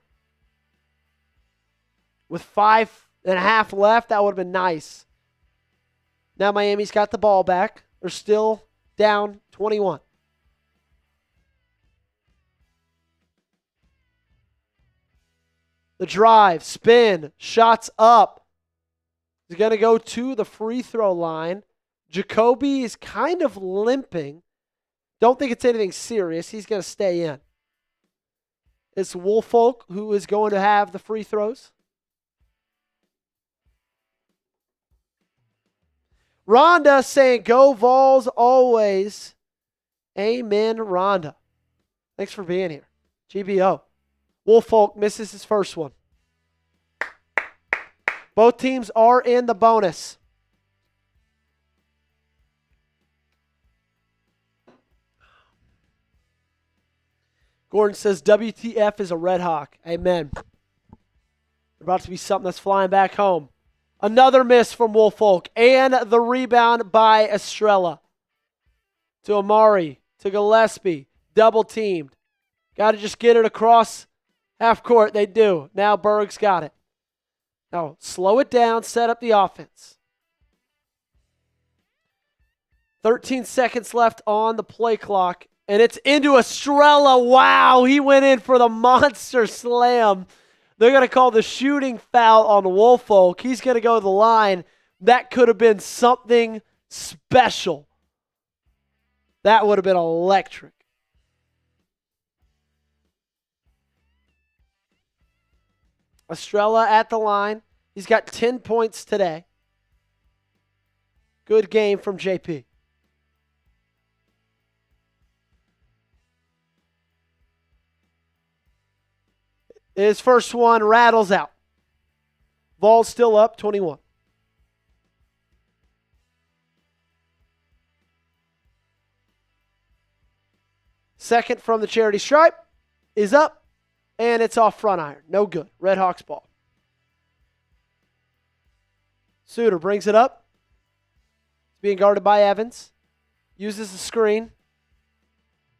With 5.5 left, that would have been nice. Now Miami's got the ball back. They're still down 21. The drive, spin, shots up. He's going to go to the free throw line. Jacoby is kind of limping. Don't think it's anything serious. He's going to stay in. It's Woolfolk who is going to have the free throws. Rhonda saying, go Vols always. Amen, Rhonda. Thanks for being here. GBO. Woolfolk misses his first one. Both teams are in the bonus. Gordon says, WTF is a Red Hawk. Amen. About to be something that's flying back home. Another miss from Woolfolk. And the rebound by Estrella. To Amari. To Gillespie. Double teamed. Got to just get it across half court. They do. Now Berg's got it. Now slow it down. Set up the offense. 13 seconds left on the play clock. And it's into Estrella. Wow, he went in for the monster slam. They're going to call the shooting foul on Woolfolk. He's going to go to the line. That could have been something special. That would have been electric. Estrella at the line. He's got 10 points today. Good game from JP. His first one rattles out. Vols still up 21. Second from the charity stripe is up, and it's off front iron. No good. Redhawks ball. Suter brings it up. It's being guarded by Evans. Uses the screen.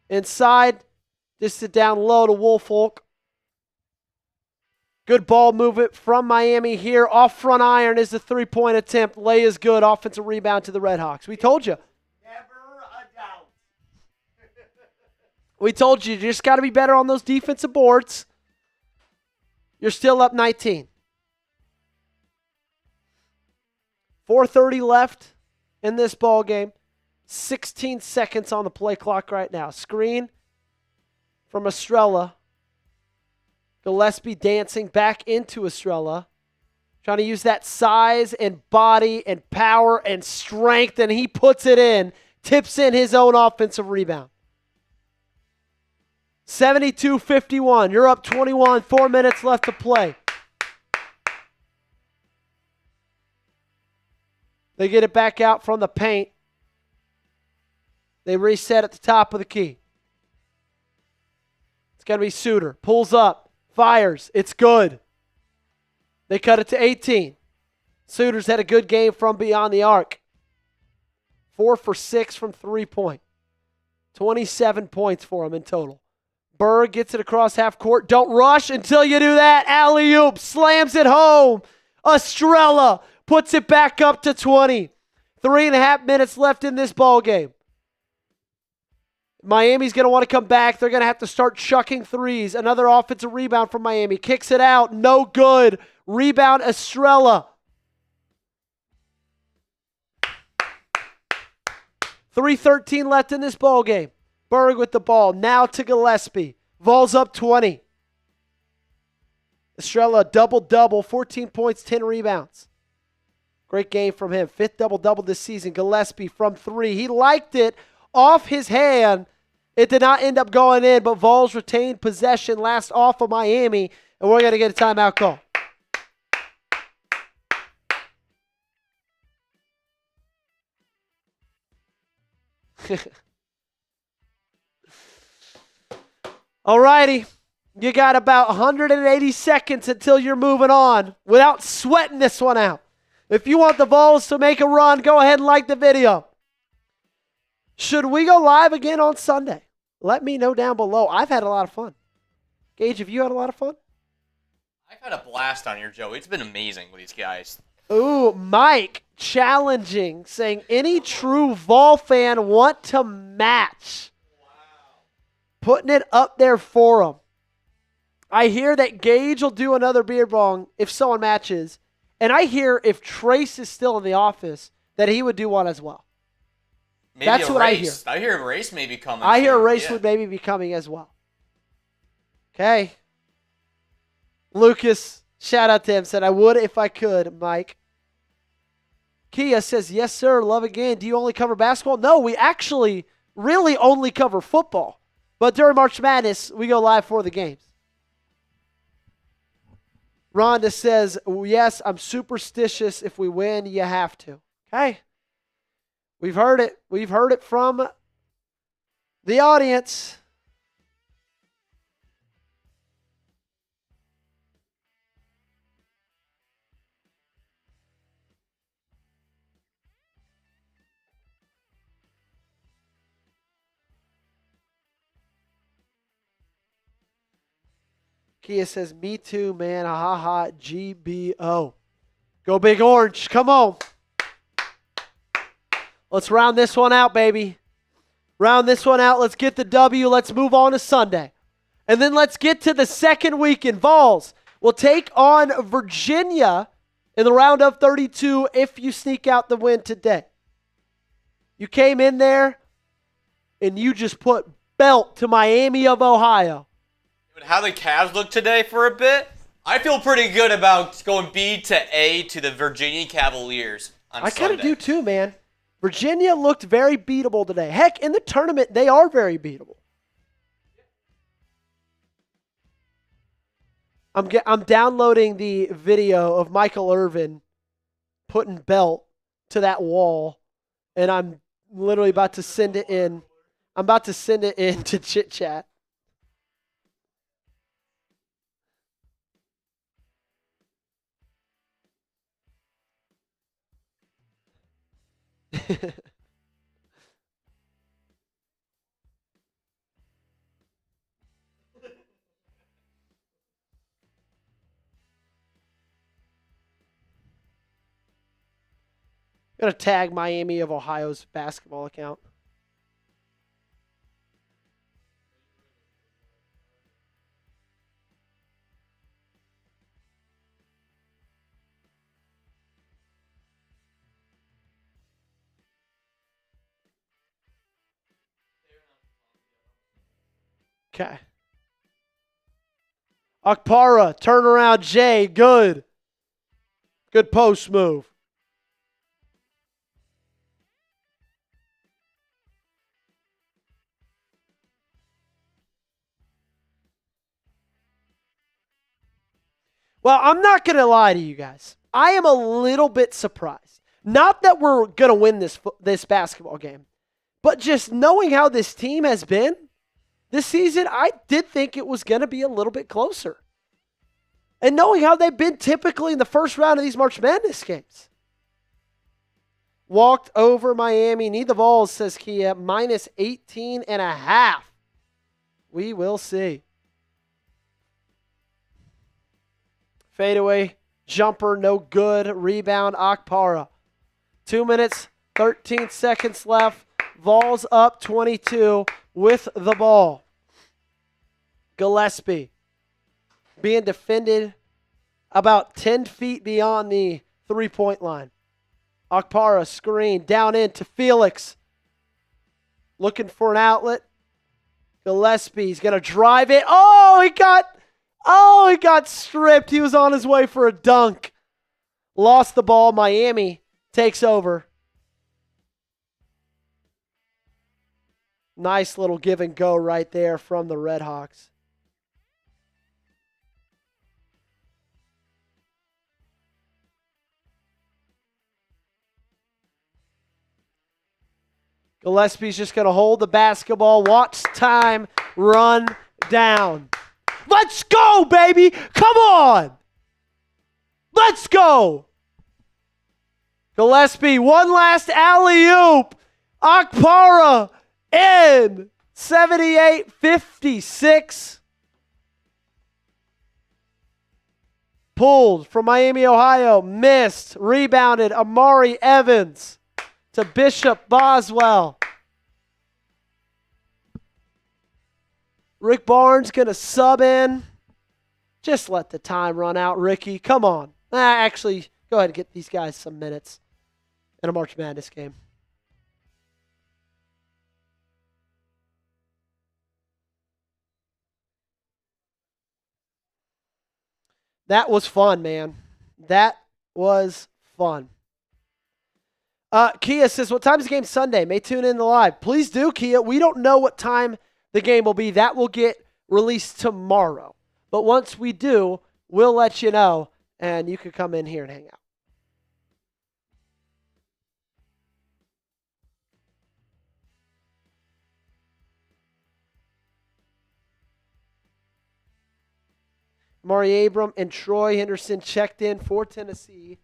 Inside, just it down low to Woolfolk. Good ball movement from Miami here. Off front iron is the three-point attempt. Lay is good. Offensive rebound to the Redhawks. We told you. Never a doubt. We told you. You just got to be better on those defensive boards. You're still up 19. 4:30 left in this ball game. 16 seconds on the play clock right now. Screen from Estrella. Gillespie dancing back into Estrella. Trying to use that size and body and power and strength, and he puts it in. Tips in his own offensive rebound. 72-51. You're up 21. 4 minutes left to play. They get it back out from the paint. They reset at the top of the key. It's going to be Suter. Pulls up. Fires. It's good. They cut it to 18. Suter's had a good game from beyond the arc. 4 for 6 from three-point. 27 points for him in total. Berg gets it across half court. Don't rush until you do that. Alley-oop. Slams it home. Estrella puts it back up to 20. 3.5 minutes left in this ball game. Miami's going to want to come back. They're going to have to start chucking threes. Another offensive rebound from Miami. Kicks it out. No good. Rebound Estrella. 3:13 left in this ball game. Berg with the ball. Now to Gillespie. Vols up 20. Estrella double-double. 14 points, 10 rebounds. Great game from him. 5th double-double this season. Gillespie from 3. He liked it off his hand. It did not end up going in, but Vols retained possession last off of Miami, and we're going to get a timeout call. All righty. You got about 180 seconds until you're moving on without sweating this one out. If you want the Vols to make a run, go ahead and like the video. Should we go live again on Sunday? Let me know down below. I've had a lot of fun. Gage, have you had a lot of fun? I've had a blast on here, Joey. It's been amazing with these guys. Ooh, Mike challenging, saying any true Vol fan want to match. Wow. Putting it up there for them. I hear that Gage will do another beer bong if someone matches. And I hear if Trace is still in the office that he would do one as well. Maybe That's a what race. I hear. I hear a race may be coming. I hear a soon. race Yeah. would maybe be coming as well. Okay. Lucas, shout out to him, said, I would if I could, Mike. Kia says, yes, sir, love again. Do you only cover basketball? No, we actually really only cover football. But during March Madness, we go live for the games. Rhonda says, yes, I'm superstitious. If we win, you have to. Okay. We've heard it. We've heard it from the audience. Kia says, me too, man. Ha ha ha. GBO. Go Big Orange. Come on. Let's round this one out, baby. Round this one out. Let's get the W. Let's move on to Sunday. And then let's get to the second weekend. Vols will take on Virginia in the round of 32 if you sneak out the win today. You came in there and you just put belt to Miami of Ohio. How the Cavs look today for a bit, I feel pretty good about going B to A to the Virginia Cavaliers on I kind of Sunday. do too, man. Virginia looked very beatable today. Heck, in the tournament, they are very beatable. I'm downloading the video of Michael Irvin putting belt to that wall, and I'm literally about to send it in. I'm about to send it in to Chit Chat. I'm going to tag Miami of Ohio's basketball account. Okay. Okpara, turnaround Jay, good. Good post move. Well, I'm not going to lie to you guys. I am a little bit surprised. Not that we're going to win this basketball game, but just knowing how this team has been this season, I did think it was going to be a little bit closer. And knowing how they've been typically in the first round of these March Madness games. Walked over Miami. Need the Vols, says Kia. Minus 18.5. We will see. Fadeaway jumper, no good. Rebound, Okpara. 2 minutes, 13 seconds left. Vols up 22 with the ball. Gillespie being defended about 10 feet beyond the three-point line. Okpara screen down into Felix. Looking for an outlet. Gillespie's going to drive it. Oh, he got stripped. He was on his way for a dunk. Lost the ball. Miami takes over. Nice little give and go right there from the Redhawks. Gillespie's just going to hold the basketball. Watch time run down. Let's go, baby. Come on. Let's go. Gillespie, one last alley-oop. Okpara in 78-56. Pulled from Miami, Ohio. Missed. Rebounded. Amari Evans to Bishop Boswell. Rick Barnes going to sub in. Just let the time run out, Ricky. Come on. Actually, go ahead and get these guys some minutes in a March Madness game. That was fun, man. That was fun. Kia says, what time is the game Sunday? May tune in live. Please do, Kia. We don't know what time the game will be. That will get released tomorrow. But once we do, we'll let you know, and you can come in here and hang out. Mari Abram and Troy Henderson checked in for Tennessee.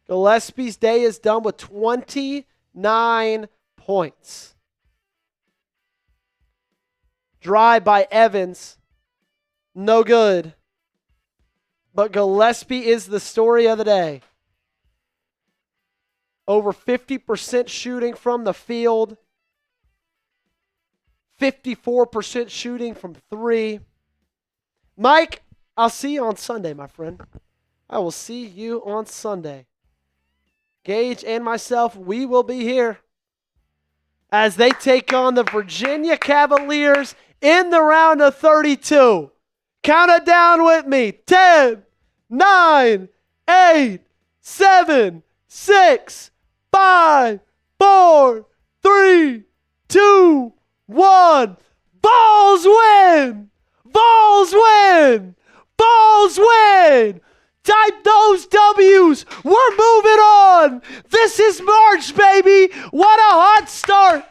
Gillespie's day is done with 29 points. Drive by Evans. No good. But Gillespie is the story of the day. Over 50% shooting from the field. 54% shooting from three. Mike, I'll see you on Sunday, my friend. I will see you on Sunday. Gage and myself, we will be here as they take on the Virginia Cavaliers in the round of 32. Count it down with me. 10, 9, 8, 7, 6, 5, 4, 3, 2, 1. Vols win! Vols win! Vols win! Type those W's. We're moving on. This is March, baby. What a hot start.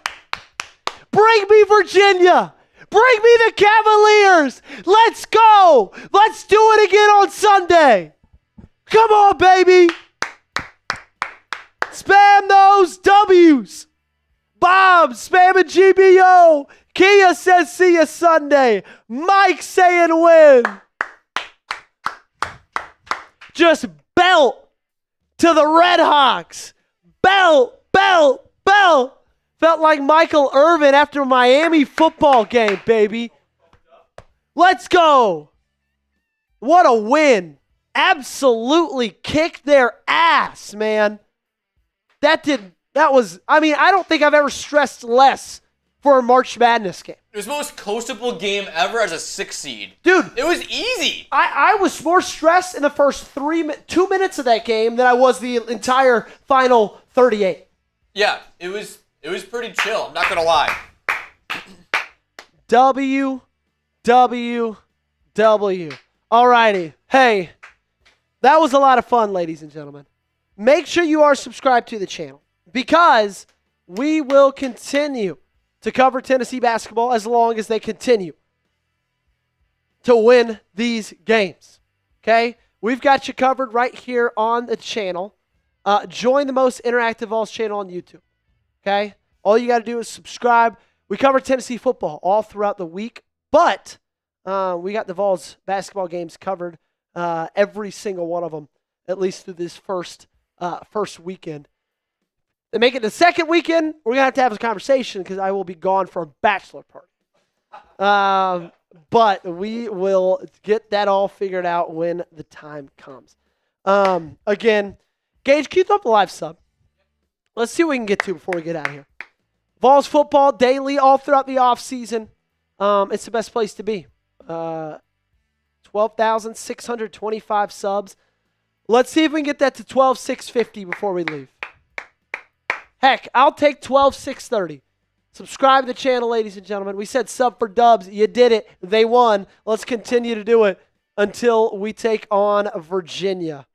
Bring me Virginia. Bring me the Cavaliers. Let's go. Let's do it again on Sunday. Come on, baby. Spam those W's. Bob spamming GBO. Kia says see you Sunday. Mike saying win. Just belt to the Redhawks. Belt, belt, belt. Felt like Michael Irvin after a Miami football game, baby. Let's go. What a win. Absolutely kicked their ass, man. I don't think I've ever stressed less for a March Madness game. It was the most coastable game ever as a 6 seed. Dude. It was easy. I was more stressed in the first 2 minutes of that game than I was the entire final 38. Yeah, it was pretty chill. I'm not going to lie. W. Alrighty. Hey, that was a lot of fun, ladies and gentlemen. Make sure you are subscribed to the channel because we will continue to cover Tennessee basketball as long as they continue to win these games. Okay? We've got you covered right here on the channel. Join the most interactive Vols channel on YouTube. Okay? All you got to do is subscribe. We cover Tennessee football all throughout the week, but we got the Vols basketball games covered, every single one of them, at least through this first weekend. They make it the second weekend, we're going to have a conversation because I will be gone for a bachelor party. But we will get that all figured out when the time comes. Again, Gage, can you throw up the live sub? Let's see what we can get to before we get out of here. Vols football daily all throughout the offseason. It's the best place to be. 12,625 subs. Let's see if we can get that to 12,650 before we leave. Heck, I'll take 12,630. Subscribe to the channel, ladies and gentlemen. We said sub for Dubs. You did it. They won. Let's continue to do it until we take on Virginia.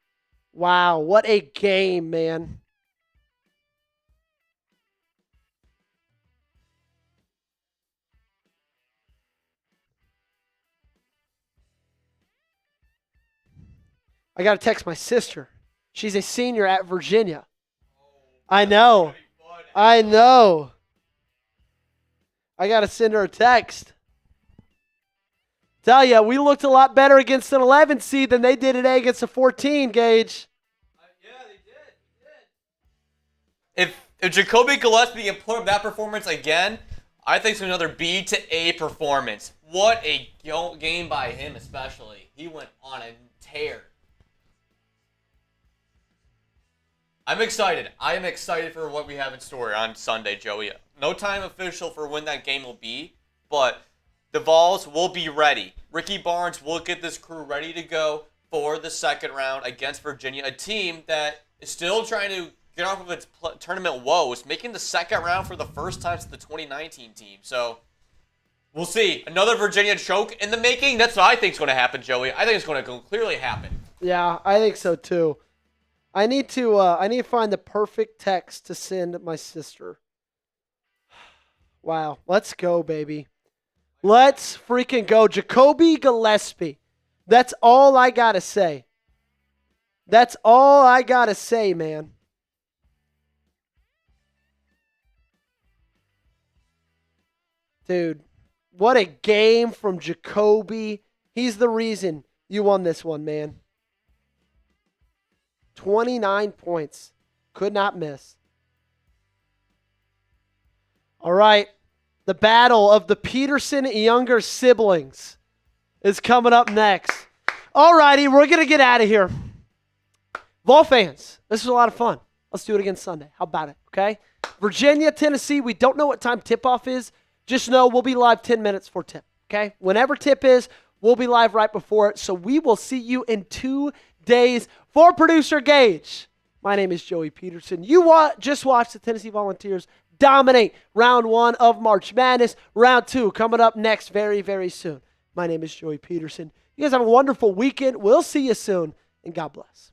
Wow, what a game, man. I got to text my sister. She's a senior at Virginia. I know. I got to send her a text. Tell ya, we looked a lot better against an 11 seed than they did today against a 14, Gage. Yeah, they did. If Jacoby Gillespie can put up that performance again, I think it's another B to A performance. What a game by him especially. He went on a tear. I'm excited. I am excited for what we have in store on Sunday, Joey. No time official for when that game will be, but the Vols will be ready. Ricky Barnes will get this crew ready to go for the second round against Virginia, a team that is still trying to get off of its tournament woes, making the second round for the first time since the 2019 team. So we'll see. Another Virginia choke in the making. That's what I think is going to happen, Joey. I think it's going to clearly happen. Yeah, I think so too. I need to find the perfect text to send my sister. Wow, let's go, baby. Let's freaking go. Jacoby Gillespie. That's all I got to say. That's all I got to say, man. Dude, what a game from Jacoby. He's the reason you won this one, man. 29 points. Could not miss. All right. The battle of the Petersen younger siblings is coming up next. All righty. We're going to get out of here. Vol fans, this was a lot of fun. Let's do it again Sunday. How about it? Okay? Virginia, Tennessee. We don't know what time tip-off is. Just know we'll be live 10 minutes for tip. Okay? Whenever tip is, we'll be live right before it. So we will see you in 2 days. For producer Gage, my name is Joey Petersen. You just watched the Tennessee Volunteers dominate round 1 of March Madness. Round 2 coming up next very, very soon. My name is Joey Petersen. You guys have a wonderful weekend. We'll see you soon, and God bless.